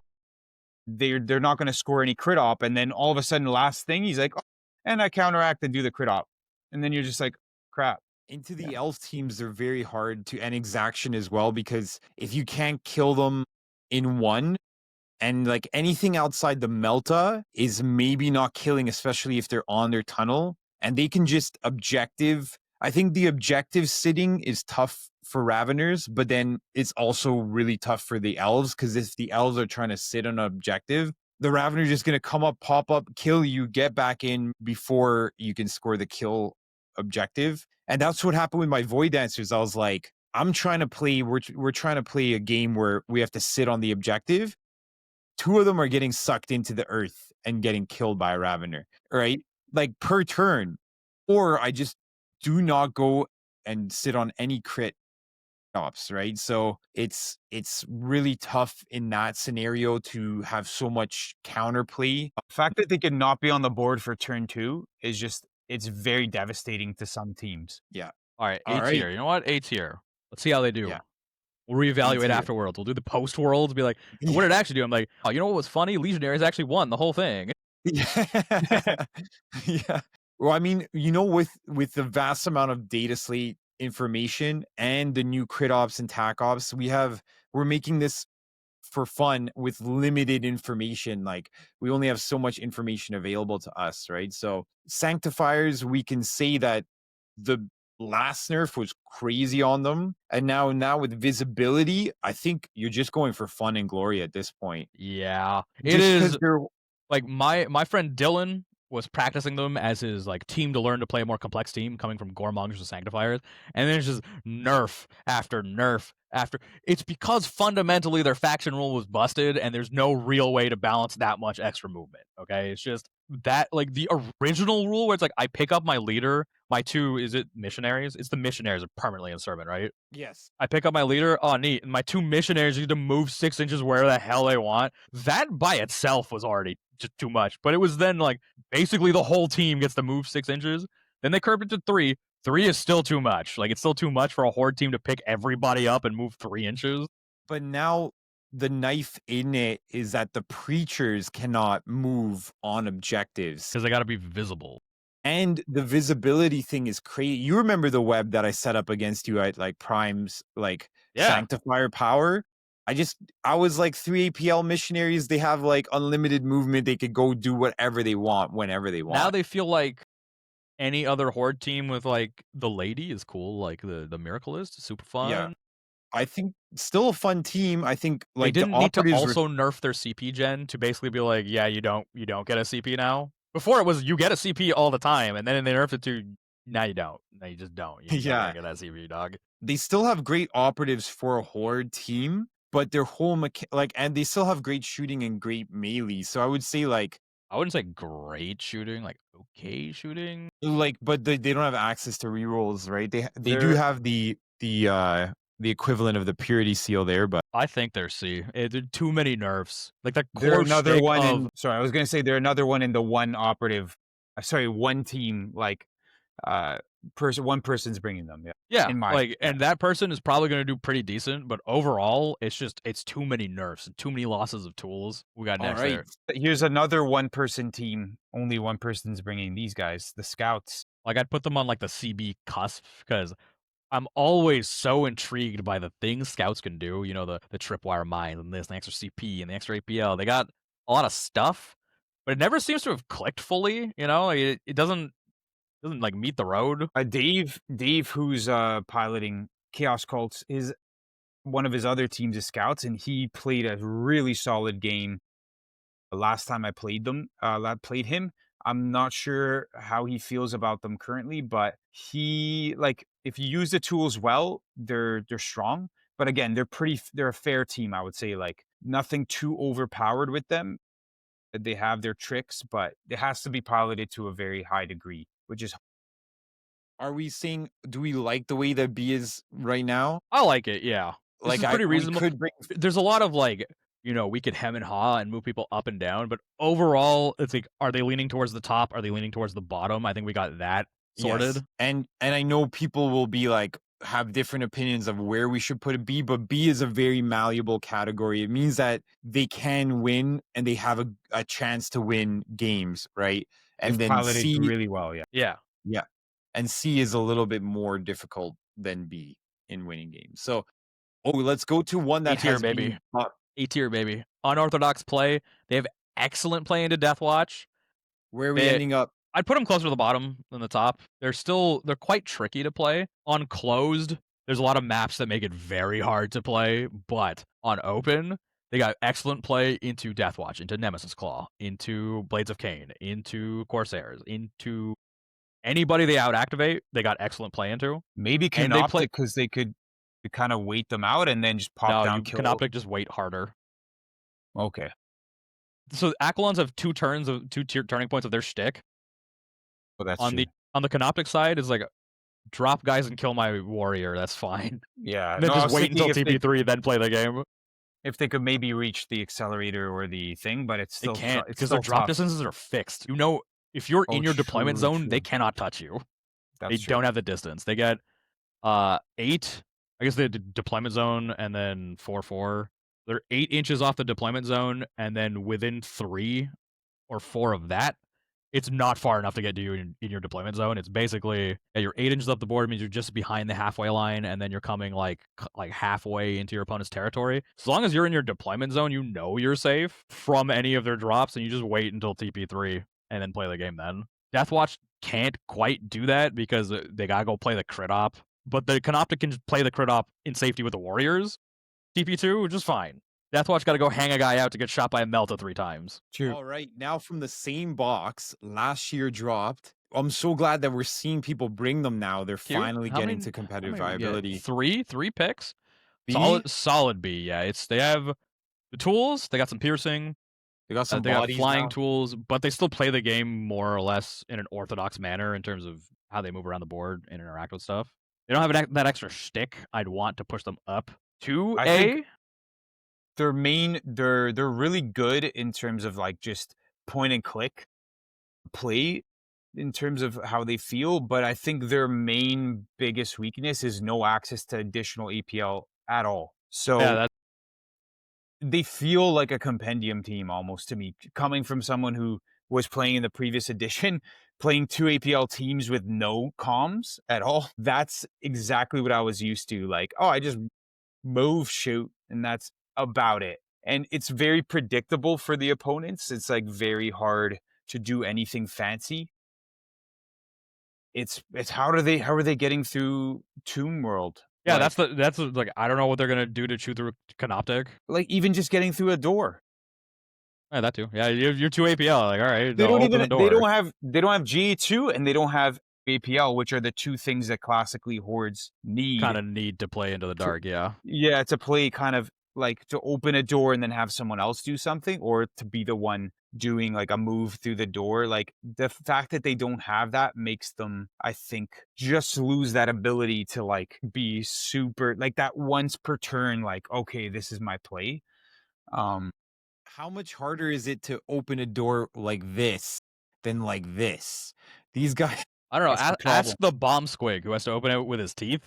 they're not going to score any crit op. And then all of a sudden, last thing, he's like, oh, and I counteract and do the crit op. And then you're just like, crap. Into the elf teams, they're very hard to, and Exaction as well, because if you can't kill them in one, and like anything outside the Melta is maybe not killing, especially if they're on their tunnel. And they can just objective. I think the objective sitting is tough for Raveners, but then it's also really tough for the elves, because if the elves are trying to sit on an objective, the Ravener is just going to come up, pop up, kill you, get back in before you can score the kill objective. And that's what happened with my Void Dancers. I was like, I'm trying to play, we're trying to play a game where we have to sit on the objective. 2 of them are getting sucked into the earth and getting killed by a Ravener, right? Like per turn, or I just do not go and sit on any crit ops, right? So it's really tough in that scenario to have so much counterplay. The fact that they could not be on the board for turn 2 is just, it's very devastating to some teams. Yeah. All right, A tier. You know what? A tier. Let's see how they do. Yeah. We'll reevaluate afterwards. We'll do the post worlds. Be like, what did it actually do? I'm like, oh, you know what was funny? Legionaries actually won the whole thing. Yeah. Yeah. Well, I mean, with the vast amount of data slate information and the new crit ops and tac ops, we're making this for fun with limited information. Like we only have so much information available to us, right? So Sanctifiers, we can say that the last nerf was crazy on them, and now with visibility, I think you're just going for fun and glory at this point. Yeah, it is. Like my friend Dylan was practicing them as his like team to learn to play a more complex team, coming from Goremongers and Sanctifiers, and then it's just nerf after nerf after. It's because fundamentally their faction rule was busted, and there's no real way to balance that much extra movement. Okay, it's just that like the original rule where it's like I pick up my leader, my 2 missionaries? It's the missionaries are permanently in servant, right? Yes. I pick up my leader. Oh, neat. And my 2 missionaries need to move 6 inches where the hell they want. That by itself was already just too much. But it was then like basically the whole team gets to move 6 inches. Then they curved it to 3. 3 is still too much. Like it's still too much for a horde team to pick everybody up and move 3 inches. But now the knife in it is that the preachers cannot move on objectives. Because they got to be visible. And the visibility thing is crazy. You remember the web that I set up against you at like Prime's like Sanctifier power? I was like 3 APL missionaries. They have like unlimited movement. They could go do whatever they want whenever they want. Now they feel like any other Horde team with like the lady is cool. Like the Miracleist, super fun. Yeah. I think still a fun team. I think like they didn't the need to operatives also nerf their CP gen to basically be like, yeah, you don't get a CP now. Before it was you get a CP all the time, and then they nerfed it to now you don't. Now you just don't. You Yeah. get that CP, dog. They still have great operatives for a Horde team, but their whole and they still have great shooting and great melee. So I would say like I wouldn't say great shooting, like okay shooting. Like, but they don't have access to rerolls, right? They do have the equivalent of the purity seal there, but I think they're C. There are too many nerfs. Like the They're core another shtick one of in. Sorry, I was gonna say they're another one in the one operative. Sorry, one team like one person's bringing them. Yeah. yeah, in my- like and that person is probably going to do pretty decent, but overall, it's too many nerfs and too many losses of tools. We got next there. Here's another one-person team. Only one person's bringing these guys, the scouts. Like I'd put them on like the CB cusp because I'm always so intrigued by the things scouts can do. You know, the tripwire mines and this, and the extra CP and the extra APL. They got a lot of stuff, but it never seems to have clicked fully. You know, like, it doesn't like meet the road. Dave, who's piloting Chaos Cults, is one of his other teams of scouts, and he played a really solid game the last time I played him. I'm not sure how he feels about them currently, but if you use the tools well, they're strong. But again, they're a fair team, I would say. Like nothing too overpowered with them. They have their tricks, but it has to be piloted to a very high degree, which is. Are we saying, do we like the way that B is right now? I like it, yeah. This is pretty reasonable. There's a lot of like, you know, we could hem and haw and move people up and down, but overall, it's like, are they leaning towards the top? Are they leaning towards the bottom? I think we got that sorted. Yes. And I know people will be like, have different opinions of where we should put a B, but B is a very malleable category. It means that they can win and they have a chance to win games, right? And then piloted C really well, yeah. Yeah. And C is a little bit more difficult than B in winning games. So, let's go to one that A-tier, baby. A-tier, baby. Unorthodox play. They have excellent play into Deathwatch. Where are we ending up? I'd put them closer to the bottom than the top. They're quite tricky to play. On closed, there's a lot of maps that make it very hard to play, but on open, they got excellent play into Deathwatch, into Nemesis Claw, into Blades of Khainr, into Corsairs, into anybody they out-activate, they got excellent play into. Maybe Canoptek, because they could kind of wait them out and then just pop down kill. Canoptek just wait harder. Okay. So Aquilons have two turning points of their shtick. Well, that's on true. the Canoptek side is like drop guys and kill my warrior. That's fine. Yeah. And then just wait until TP3, then play the game. If they could maybe reach the accelerator or the thing, but it's still they can't because their drop distances are fixed. You know, if you're in your deployment zone, they cannot touch you. They don't have the distance. They get 8. I guess the deployment zone and then 4/4. They're 8 inches off the deployment zone, and then within 3 or 4 of that, it's not far enough to get to you in your deployment zone. It's basically you're 8 inches up the board, means you're just behind the halfway line, and then you're coming like halfway into your opponent's territory. As long as you're in your deployment zone, you know you're safe from any of their drops, and you just wait until TP3 and then play the game then. Deathwatch can't quite do that because they gotta go play the crit op. But the Canoptek can just play the crit op in safety with the warriors. TP2, which is fine. Deathwatch got to go hang a guy out to get shot by a Melta 3 times. True. All right, now from the same box, last year dropped. I'm so glad that we're seeing people bring them now. They're finally getting to competitive viability. 3 picks. B? Solid B. Yeah, they have the tools. They got some piercing. They got some they got flying now. tools, but they still play the game more or less in an orthodox manner in terms of how they move around the board and interact with stuff. They don't have that extra shtick. I'd want to push them up to A. They're really good in terms of like just point and click play in terms of how they feel, but I think their main biggest weakness is no access to additional APL at all. So they feel like a compendium team almost to me, coming from someone who was playing in the previous edition, playing 2 APL teams with no comms at all. That's exactly what I was used to. Like, oh, I just move, shoot, and that's about it. And it's very predictable for the opponents. It's like very hard to do anything fancy. It's how are they getting through Tomb World? Yeah, Like, that's like I don't know what they're gonna do to chew through Canoptek. like even just getting through a door. Yeah, that too. Yeah, you're 2 APL. Like, all right, They don't open the even door. they don't have GA2 and they don't have APL, which are the two things that classically hordes need. Kind of need to play into the dark. Yeah. Yeah, to play kind of like to open a door and then have someone else do something, or to be the one doing like a move through the door. Like the fact that they don't have that makes them, I think, just lose that ability to like be super like that once per turn, like, okay, this is my play. How much harder is it to open a door like this than like this? These guys, I don't know. That's the Ask problem. the bomb squig who has to open it with his teeth.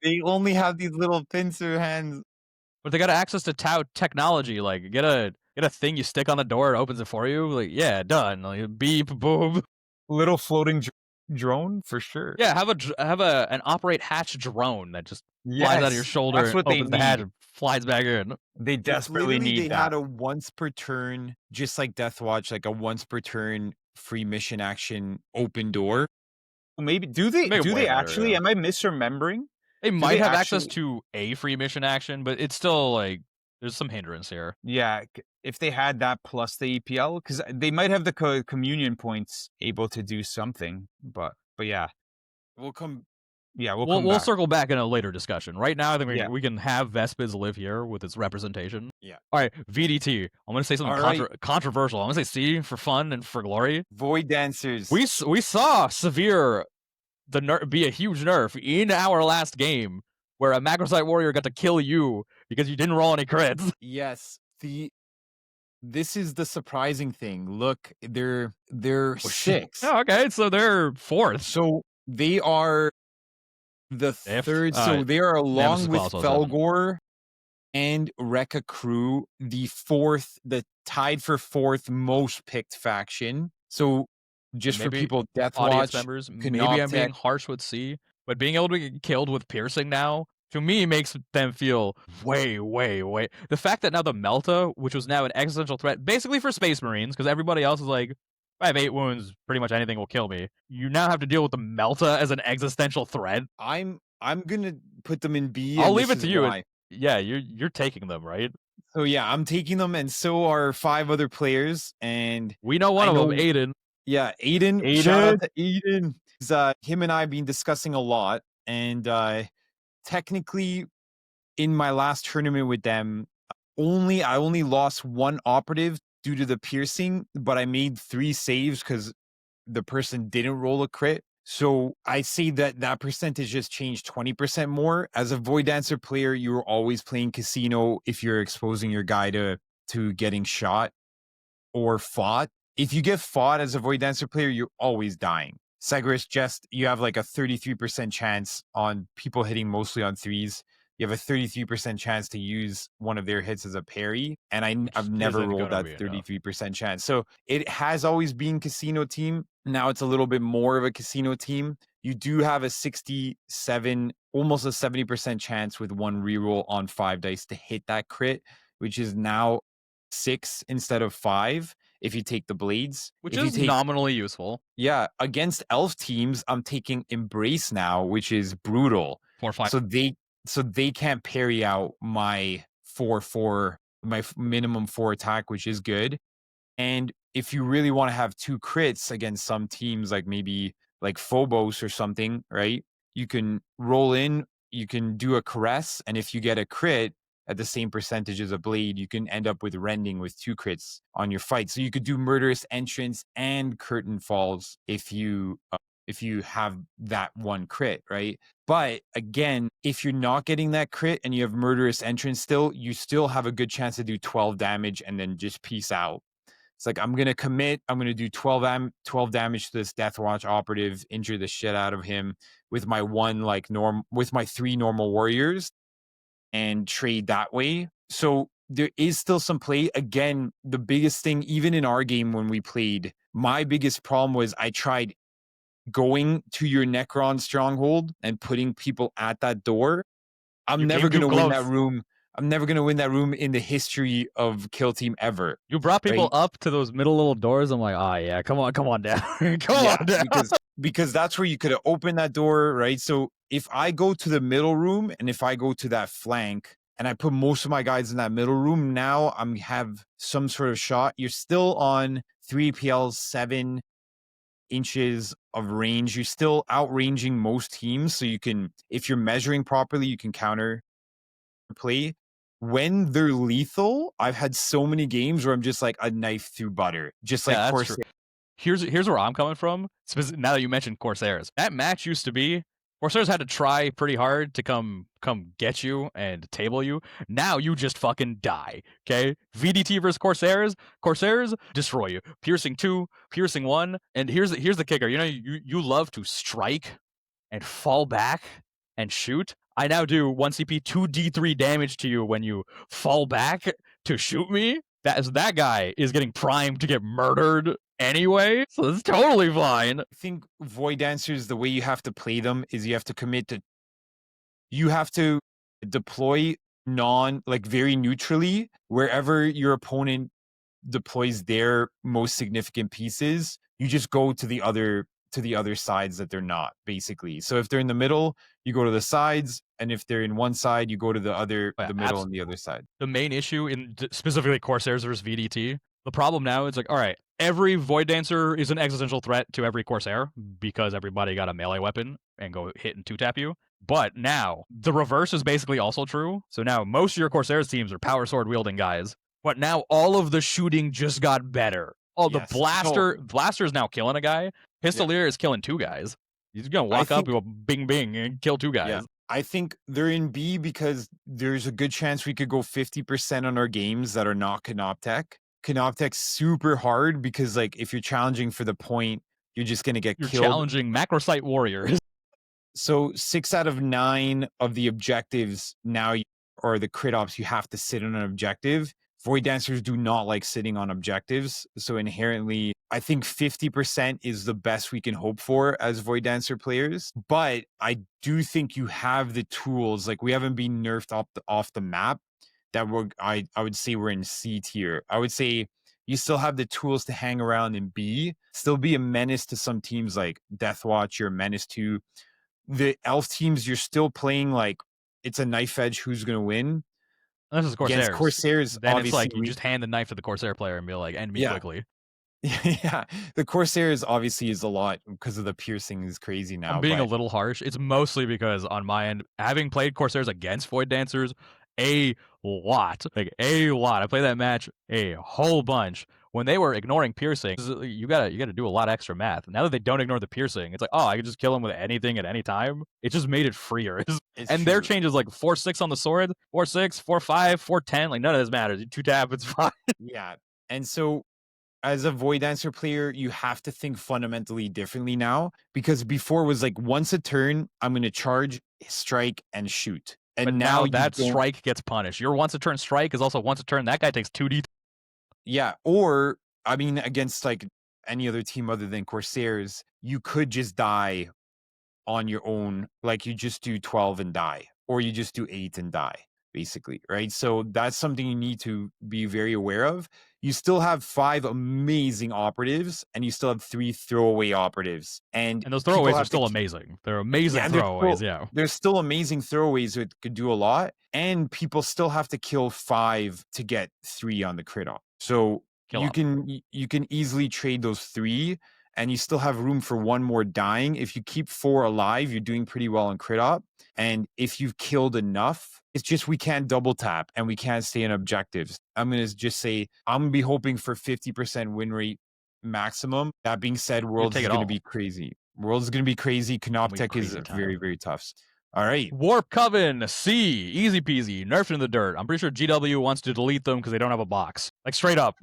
they only have these little pincer hands. But they got access to Tau technology. Like, get a thing you stick on the door, it opens it for you. Like, yeah, done. Like, beep, boom. Little floating drone for sure. Yeah, have an operate hatch drone that just flies out of your Yes, shoulder, that's what they opens the hatch, need. and flies back in. They desperately Literally, need they that. had a once per turn, just like Deathwatch, like a once per turn free mission action open door. Maybe do they Make it way better, actually? yeah. Am I misremembering? They might they have access actually- to a free mission action, but it's still like there's some hindrance here. Yeah, if they had that plus the EPL, because they might have the communion points able to do something. But yeah, We'll come. yeah, we'll We'll back. circle back in a later discussion. Right now, I think Yeah. we can have Vespids live here with its representation. Yeah. All right, VDT. I'm gonna say something All right. controversial. I'm gonna say C for fun and for glory. Void Dancers. We saw Severe be a huge nerf in our last game, where a Macrosite warrior got to kill you because you didn't roll any crits. Yes. This is the surprising thing. Look, they're 6. Oh, okay, so they're 4th. So they are the Fifth? 3rd. So they are Nemesis along with Claws also. Fellgor and Rekka Crew, the tied for 4th most picked faction. So just Maybe for people, audience Deathwatch, members, maybe I'm being Canoptek. harsh with C, but being able to get killed with piercing now, to me, makes them feel way. The fact that now the Melta, which was now an existential threat, basically for Space Marines, because everybody else is like, I have 8 wounds, pretty much anything will kill me. You now have to deal with the Melta as an existential threat. I'm gonna put them in B. I'll and leave this it to is you. why. Yeah, you're taking them, right? So yeah, I'm taking them, and so are 5 other players. And We know one I of them, know- Aiden. yeah, Aiden. Shout out to Aiden. Him and I have been discussing a lot, and technically, in my last tournament with them, I only lost 1 operative due to the piercing, but I made 3 saves because the person didn't roll a crit. So I say that percentage has changed 20% more. As a Void Dancer player, you're always playing casino if you're exposing your guy to getting shot or fought. If you get fought as a Void Dancer player, you're always dying. Segris, you have like a 33% chance on people hitting mostly on 3s. You have a 33% chance to use one of their hits as a parry. And I've never isn't rolled gonna that be enough. 33% chance. So it has always been casino team. Now it's a little bit more of a casino team. You do have a 67, almost a 70% chance with 1 reroll on 5 dice to hit that crit, which is now 6 instead of 5 if you take the blades. Which If you is take- nominally useful. Yeah, against elf teams, I'm taking Embrace now, which is brutal. 4-5. So they can't parry out my 4/4, my minimum 4 attack, which is good. And if you really want to have 2 crits against some teams, like maybe like Phobos or something, right? You can roll in, you can do a caress, and if you get a crit at the same percentage as a blade, you can end up with rending with 2 crits on your fight. So you could do murderous entrance and curtain falls if you have that 1 crit, right? But again, if you're not getting that crit and you have murderous entrance still, you still have a good chance to do 12 damage and then just peace out. It's like, I'm going to commit. I'm going to do 12 damage to this Deathwatch operative, injure the shit out of him with my with my 3 normal warriors. and trade that way. So there is still some play. Again, the biggest thing, even in our game when we played, my biggest problem was I tried going to your Necron stronghold and putting people at that door. I'm never going to win that room. I'm never going to win that room in the history of Kill Team ever. You brought people up to those middle little doors. I'm like, oh yeah, come on down. come on down. Because that's where you could have opened that door, right? So if I go to the middle room and if I go to that flank and I put most of my guys in that middle room, now I'm have some sort of shot. You're still on 3 APLs, 7 inches of range. You're still outranging most teams. So you can, if you're measuring properly, you can counter play. When they're lethal, I've had so many games where I'm just like a knife through butter. Just like Corsairs. Here's where I'm coming from. Now that you mentioned Corsairs, that match used to be Corsairs had to try pretty hard to come get you and table you. Now you just fucking die. Okay, VDT versus Corsairs. Corsairs destroy you. Piercing 2, piercing 1, and here's the kicker. You know you love to strike and fall back and shoot. I now do 1 CP 2d3 damage to you when you fall back to shoot me. That guy is getting primed to get murdered anyway, so it's totally fine. I think Void Dancers, the way you have to play them is you have to commit to, you have to deploy very neutrally wherever your opponent deploys their most significant pieces. You just go to the other sides that they're not, basically. So if they're in the middle, you go to the sides, and if they're in one side, you go to the middle and the other side. The main issue in specifically Corsairs versus VDT, the problem now is like, all right, every Void Dancer is an existential threat to every Corsair because everybody got a melee weapon and go hit and 2-tap you. But now the reverse is basically also true. So now most of your Corsairs teams are power sword wielding guys, but now all of the shooting just got better. Oh, yes. The blaster is now killing a guy. Pistolier is killing 2 guys. He's gonna walk up, go bing bing, and kill 2 guys. Yeah. I think they're in B because there's a good chance we could go 50% on our games that are not Canoptek. Canoptek's super hard because, like, if you're challenging for the point, you're just gonna get killed. You're challenging macrosite warriors. So 6 out of 9 of the objectives now, or the crit ops, you have to sit on an objective. Void Dancers do not like sitting on objectives. So inherently, I think 50% is the best we can hope for as Void Dancer players. But I do think you have the tools. Like, we haven't been nerfed off the map that I would say we're in C tier. I would say you still have the tools to hang around in B, still be a menace to some teams like Deathwatch, you're a menace to. The elf teams, you're still playing like it's a knife edge who's going to win. This is Corsairs. Against Corsairs, then it's like you just hand the knife to the Corsair player and be like, end me quickly. Yeah, the Corsairs obviously is a lot because of the piercing is crazy now. I'm being a little harsh. It's mostly because on my end, having played Corsairs against Void Dancers a lot. I played that match a whole bunch. When they were ignoring piercing, you gotta do a lot of extra math. Now that they don't ignore the piercing, it's like, oh, I can just kill them with anything at any time. It just made it freer. And their changes like 4-6 on the sword, 4-6, 4-5, 4-10. Like none of this matters. You 2-tap, it's fine. Yeah. And so as a Void Dancer player, you have to think fundamentally differently now, because before it was like once a turn, I'm gonna charge, strike, and shoot. And but now that strike gets punished. Your once a turn strike is also once a turn. That guy takes 2d. Yeah, or I mean, against like any other team other than Corsairs, you could just die on your own. Like you just do 12 and die, or you just do 8 and die, basically, right? So that's something you need to be very aware of. You still have 5 amazing operatives, and you still have 3 throwaway operatives. And those throwaways are still amazing. They're amazing throwaways, They're still amazing throwaways that could do a lot, and people still have to kill 5 to get 3 on the crit off. So you can easily trade those 3, and you still have room for 1 more dying. If you keep 4 alive, you're doing pretty well on crit op. And if you've killed enough, it's just we can't double tap and we can't stay in objectives. I'm going to just say I'm going to be hoping for 50% win rate maximum. That being said, Worlds is going to be crazy. Worlds is going to be crazy. Canoptek is very, very tough. All right. Warpcoven, C, easy peasy, nerfed in the dirt. I'm pretty sure GW wants to delete them because they don't have a box. Like straight up.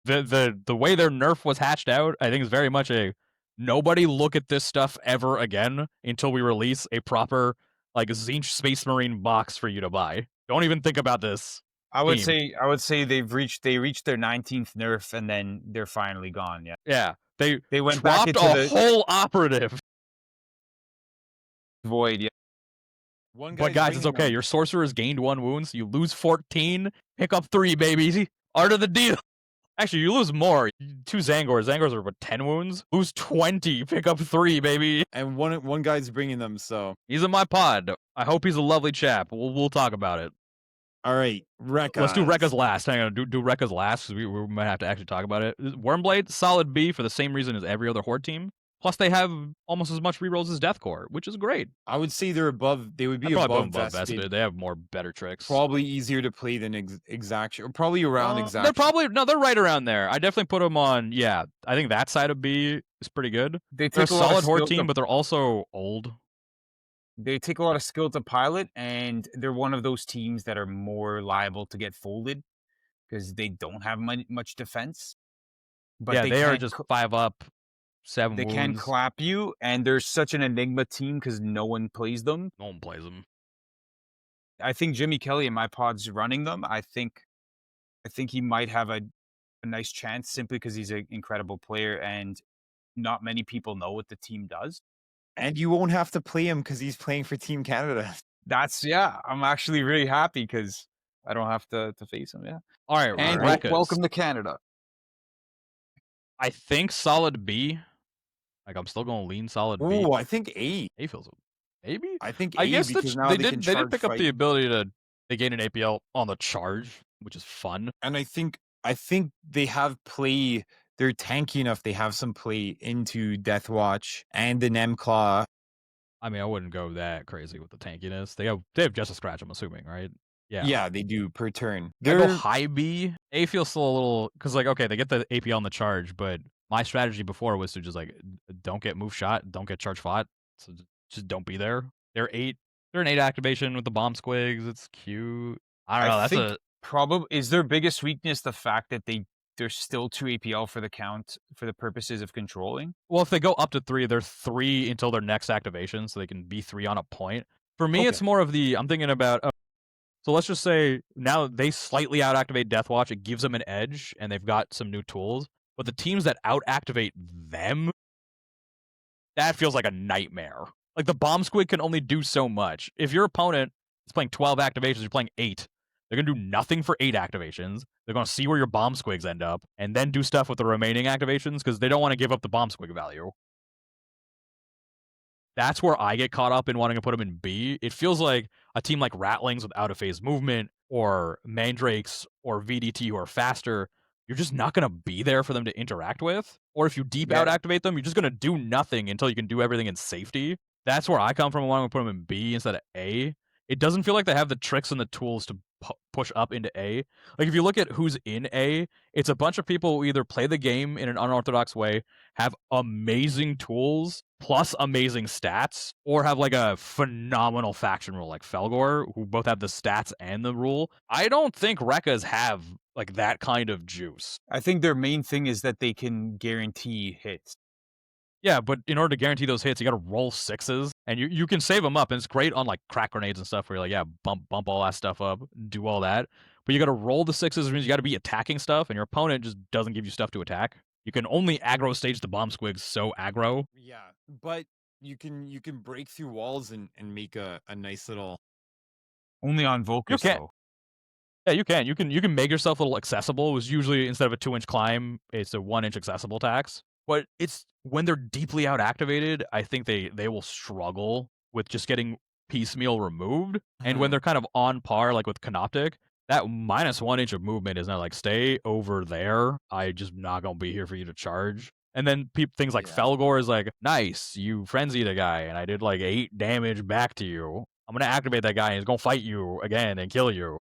The way their nerf was hatched out, I think is very much a nobody look at this stuff ever again until we release a proper like Tzeentch Space Marine box for you to buy. Don't even think about this. I would team. say they reached their 19th nerf and then they're finally gone. Yeah. Yeah, They went back dropped into a the whole operative. void. Yeah. But guys, it's okay. Your sorcerers gained 1 wound, so you lose 14, pick up 3, baby. Art of the deal. Actually, you lose more. 2 Zangors. Zangors are 10 wounds. Lose 20, pick up 3, baby. And one guy's bringing them, so. He's in my pod. I hope he's a lovely chap. We'll talk about it. All right, Wreckas. Let's do Wreckas last. Hang on, do Wreckas last, because we might have to actually talk about it. Wyrmblade, solid B for the same reason as every other Horde team. Plus, they have almost as much rerolls as Deathcore, which is great. I would say they're above. They would be Probably above Vespid. Vespid. They have more better tricks. Probably easier to play than Exaction, or probably around Exaction. They're right around there. I definitely put them on. Yeah, I think that side of B is pretty good. They're a solid Horde team, but they're also old. They take a lot of skill to pilot, and they're one of those teams that are more liable to get folded because they don't have much defense. But yeah, they are just 5 up, 7 They wounds. can clap you, and they're such an enigma team because no one plays them. No one plays them. I think Jimmy Kelly in my pod's running them. I think he might have a nice chance simply because he's an incredible player, and not many people know what the team does. And you won't have to play him because he's playing for Team Canada. I'm actually really happy because I don't have to face him. Yeah. All right, and Wreckas. welcome to Canada. I think solid B. Like, I'm still going to lean solid B. Ooh, I think A. A feels maybe. I think I A guess because now they they did can pick up the ability to gain an APL on the charge, which is fun. And I think they have play. They're tanky enough. They have some play into Deathwatch and the Nem Claw. I mean, I wouldn't go that crazy with the tankiness. They have just a scratch, I'm assuming, right? Yeah. Yeah, they do per turn. They go high B. A feels still a little because okay, they get the APL on the charge, but my strategy before was to just don't get move shot, don't get charge fought, so just don't be there. They're an 8 activation with the bomb squigs. It's cute. I don't know. Probably is their biggest weakness the fact that they're still 2 APL for the count for the purposes of controlling. Well, if they go up to 3, they're 3 until their next activation, so they can be 3 on a point. For me, it's more of I'm thinking about. So let's just say now they slightly out-activate Deathwatch. It gives them an edge, and they've got some new tools. But the teams that out-activate them, that feels like a nightmare. Like, the Bomb Squid can only do so much. If your opponent is playing 12 activations, you're playing 8. They're going to do nothing for 8 activations. They're going to see where your Bomb Squigs end up, and then do stuff with the remaining activations, because they don't want to give up the Bomb Squig value. That's where I get caught up in wanting to put them in B. It feels like a team like Ratlings with out-of-phase movement, or Mandrakes, or VDT who are faster, you're just not going to be there for them to interact with. Or if you deep out-activate them, you're just going to do nothing until you can do everything in safety. That's where I come from wanting to put them in B instead of A. It doesn't feel like they have the tricks and the tools to push up into A. Like, if you look at who's in A, it's a bunch of people who either play the game in an unorthodox way, have amazing tools, plus amazing stats, or have a phenomenal faction rule like Fellgor, who both have the stats and the rule. I don't think Wreckas have that kind of juice. I think their main thing is that they can guarantee hits. Yeah, but in order to guarantee those hits, you got to roll 6s, and you can save them up, and it's great on crack grenades and stuff where you're bump all that stuff up, do all that. But you got to roll the 6s, which means you got to be attacking stuff, and your opponent just doesn't give you stuff to attack. You can only aggro stage the bomb squigs so aggro. Yeah, but you can break through walls and make a nice little. Only on Volcus, though. Yeah, you can. You can make yourself a little accessible. It was usually, instead of a 2-inch climb, it's a 1-inch accessible tax. But it's when they're deeply out-activated, I think they will struggle with just getting piecemeal removed. And when they're kind of on par, like with Canoptek, that minus 1 inch of movement is not stay over there. I just not going to be here for you to charge. And then things like Fellgor is nice, you frenzied a guy, and I did 8 damage back to you. I'm going to activate that guy, and he's going to fight you again and kill you.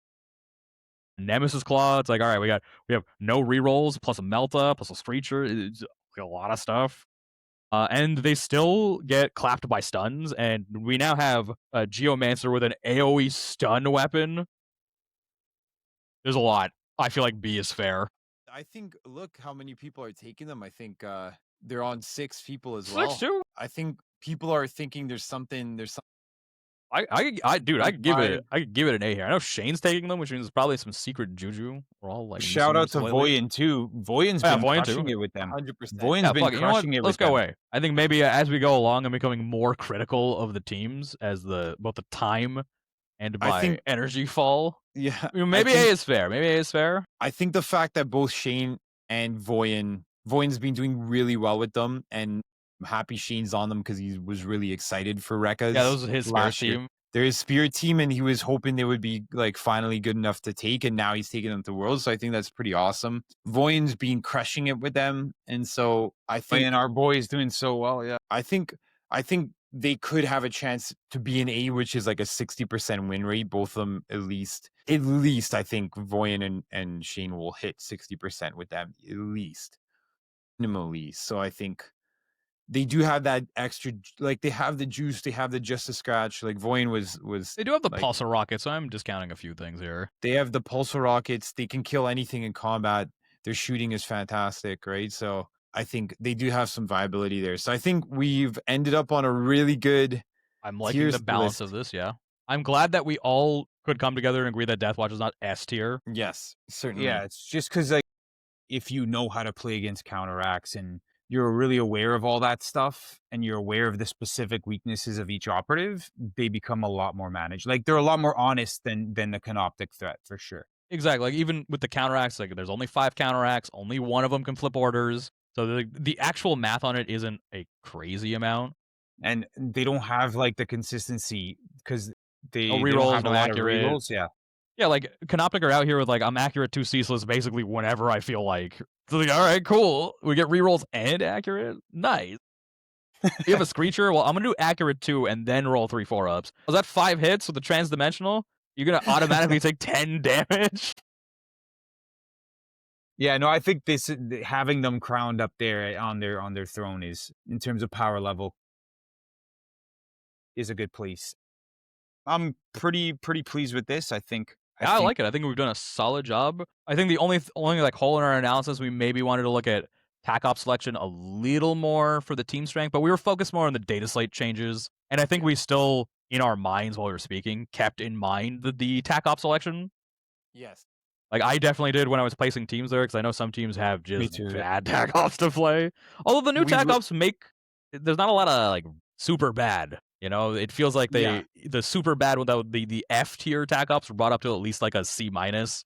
Nemesis Claw, it's all right, we have no rerolls, plus a Melta, plus a Screecher. It's a lot of stuff. And they still get clapped by stuns, and we now have a Geomancer with an AoE stun weapon. There's a lot. I feel like B is fair. I think, look how many people are taking them. I think they're on 6 people as well. 6 too? I think people are thinking there's something Dude, I could give five. it an A here. I know Shane's taking them, which means there's probably some secret juju. We're all like Shout out to lately. Voyen too. Voyen's Yeah, been Voyen crushing too. it with them. 100%. Voyen's Yeah, been fuck it. You know what? crushing it Let's with go them. away. I think maybe as we go along, I'm becoming more critical of the teams as both the time and I my think- energy fall. Yeah. I mean, maybe A is fair. Maybe A is fair. I think the fact that both Shane and Voyen's been doing really well with them, and I'm happy Shane's on them because he was really excited for Wreckas. Yeah, those are his spirit last year. team. They're his spirit team, and he was hoping they would be like finally good enough to take, and now he's taking them to Worlds. So I think that's pretty awesome. Voyen's been crushing it with them, and so I think And our boy is doing so well. Yeah. I think they could have a chance to be an A, which is like a 60% win rate. Both of them, at least I think Voyen and Shane will hit 60% with them, at least, minimally. So I think they do have that extra, like they have the juice, they have the just a scratch. Like Voyen was They do have the like, pulsar rockets, so I'm discounting a few things here. they have the pulsar rockets. They can kill anything in combat. Their shooting is fantastic, right? So I think they do have some viability there. So I think we've ended up on a really good. I'm liking Tiers the balance list. of this, yeah. I'm glad that we all could come together and agree that Deathwatch is not S tier. Yes, certainly. Yeah, it's just because like if you know how to play against counteracts and you're really aware of all that stuff and you're aware of the specific weaknesses of each operative, they become a lot more managed. Like they're a lot more honest than the Canoptek threat for sure. Exactly. Like even with the counteracts, like there's only 5 counteracts, only one of them can flip orders. So the actual math on it isn't a crazy amount. And they don't have like the consistency because they No they don't rerolls, have no a lot accurate. of rerolls. Yeah. Yeah, like Canoptek are out here with like I'm accurate 2 ceaseless basically whenever I feel like. So like, all right, cool. We get rerolls and accurate. Nice. You have a Screecher? Well, I'm gonna do accurate 2 and then roll 3 4-ups. Was that 5 hits with the transdimensional? You're gonna automatically take 10 damage. Yeah, no, I think this having them crowned up there on their throne is, in terms of power level, is a good place. I'm pretty pleased with this. I think. I like it. I think we've done a solid job. I think the only like hole in our analysis, we maybe wanted to look at tac op selection a little more for the team strength, but we were focused more on the data slate changes. And I think we still, in our minds while we were speaking, kept in mind the tac op selection. Yes. Like I definitely did when I was placing teams there, because I know some teams have just too. bad tac ops to play. Although the new tac ops there's not a lot of like super bad. You know, it feels like the super bad without the F tier tac ops were brought up to at least like a C-, where it's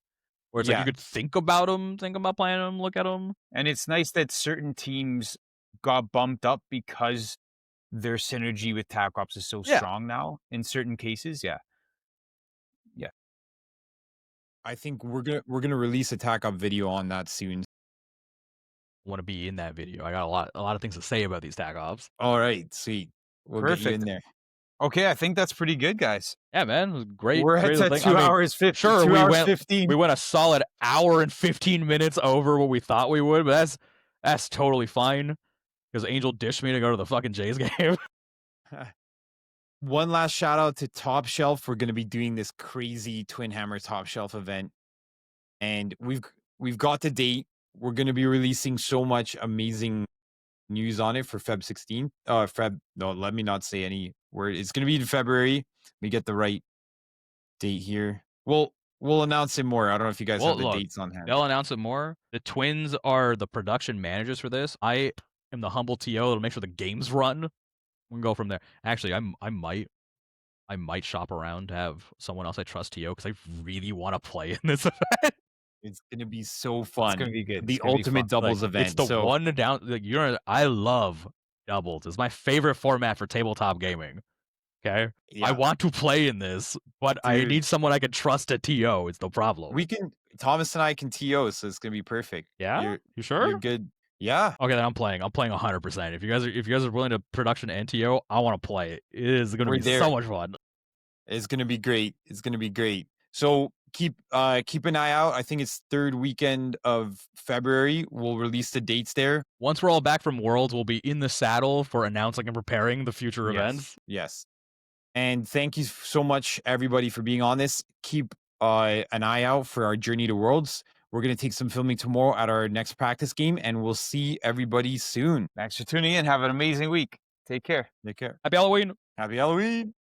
like you could think about playing them, look at them. And it's nice that certain teams got bumped up because their synergy with tac ops is so strong now. In certain cases, yeah. I think we're gonna release a tac op video on that soon. Want to be in that video? I got a lot of things to say about these tac ops. All right, sweet. We'll get you in there. Okay, I think that's pretty good, guys. Yeah, man, it was great. We're great at thing. 2 hours 50. Sure, 2 hours 15. We went a solid hour and 15 minutes over what we thought we would, but that's totally fine because Angel dished me to go to the fucking Jays game. One last shout out to Top Shelf. We're going to be doing this crazy Twinhammer Top Shelf event, and we've got the date. We're going to be releasing so much amazing news on it for Feb 16th. No, let me not say any word. It's going to be in February. Let me get the right date here. We'll announce it more. I don't know if you guys have the dates on hand. They'll announce it more. The Twins are the production managers for this. I am the humble TO that'll make sure the games run. We can go from there. Actually, I might shop around to have someone else I trust TO because I really want to play in this event. It's gonna be so fun. It's gonna be good. The ultimate doubles event. It's the one down. Like, I love doubles. It's my favorite format for tabletop gaming. Okay, I want to play in this, but I need someone I can trust at TO. It's the problem. Thomas and I can TO, so it's gonna be perfect. Yeah, you sure? You're good. Yeah. Okay, then I'm playing 100%. If you guys are willing to production and TO, I want to play. It is going to be so much fun. It's going to be great. It's going to be great. So keep an eye out. I think it's 3rd weekend of February. We'll release the dates there. Once we're all back from Worlds, we'll be in the saddle for announcing and preparing the future events. Yes. And thank you so much, everybody, for being on this. Keep an eye out for our Journey to Worlds. We're going to take some filming tomorrow at our next practice game, and we'll see everybody soon. Thanks for tuning in. Have an amazing week. Take care. Take care. Happy Halloween. Happy Halloween.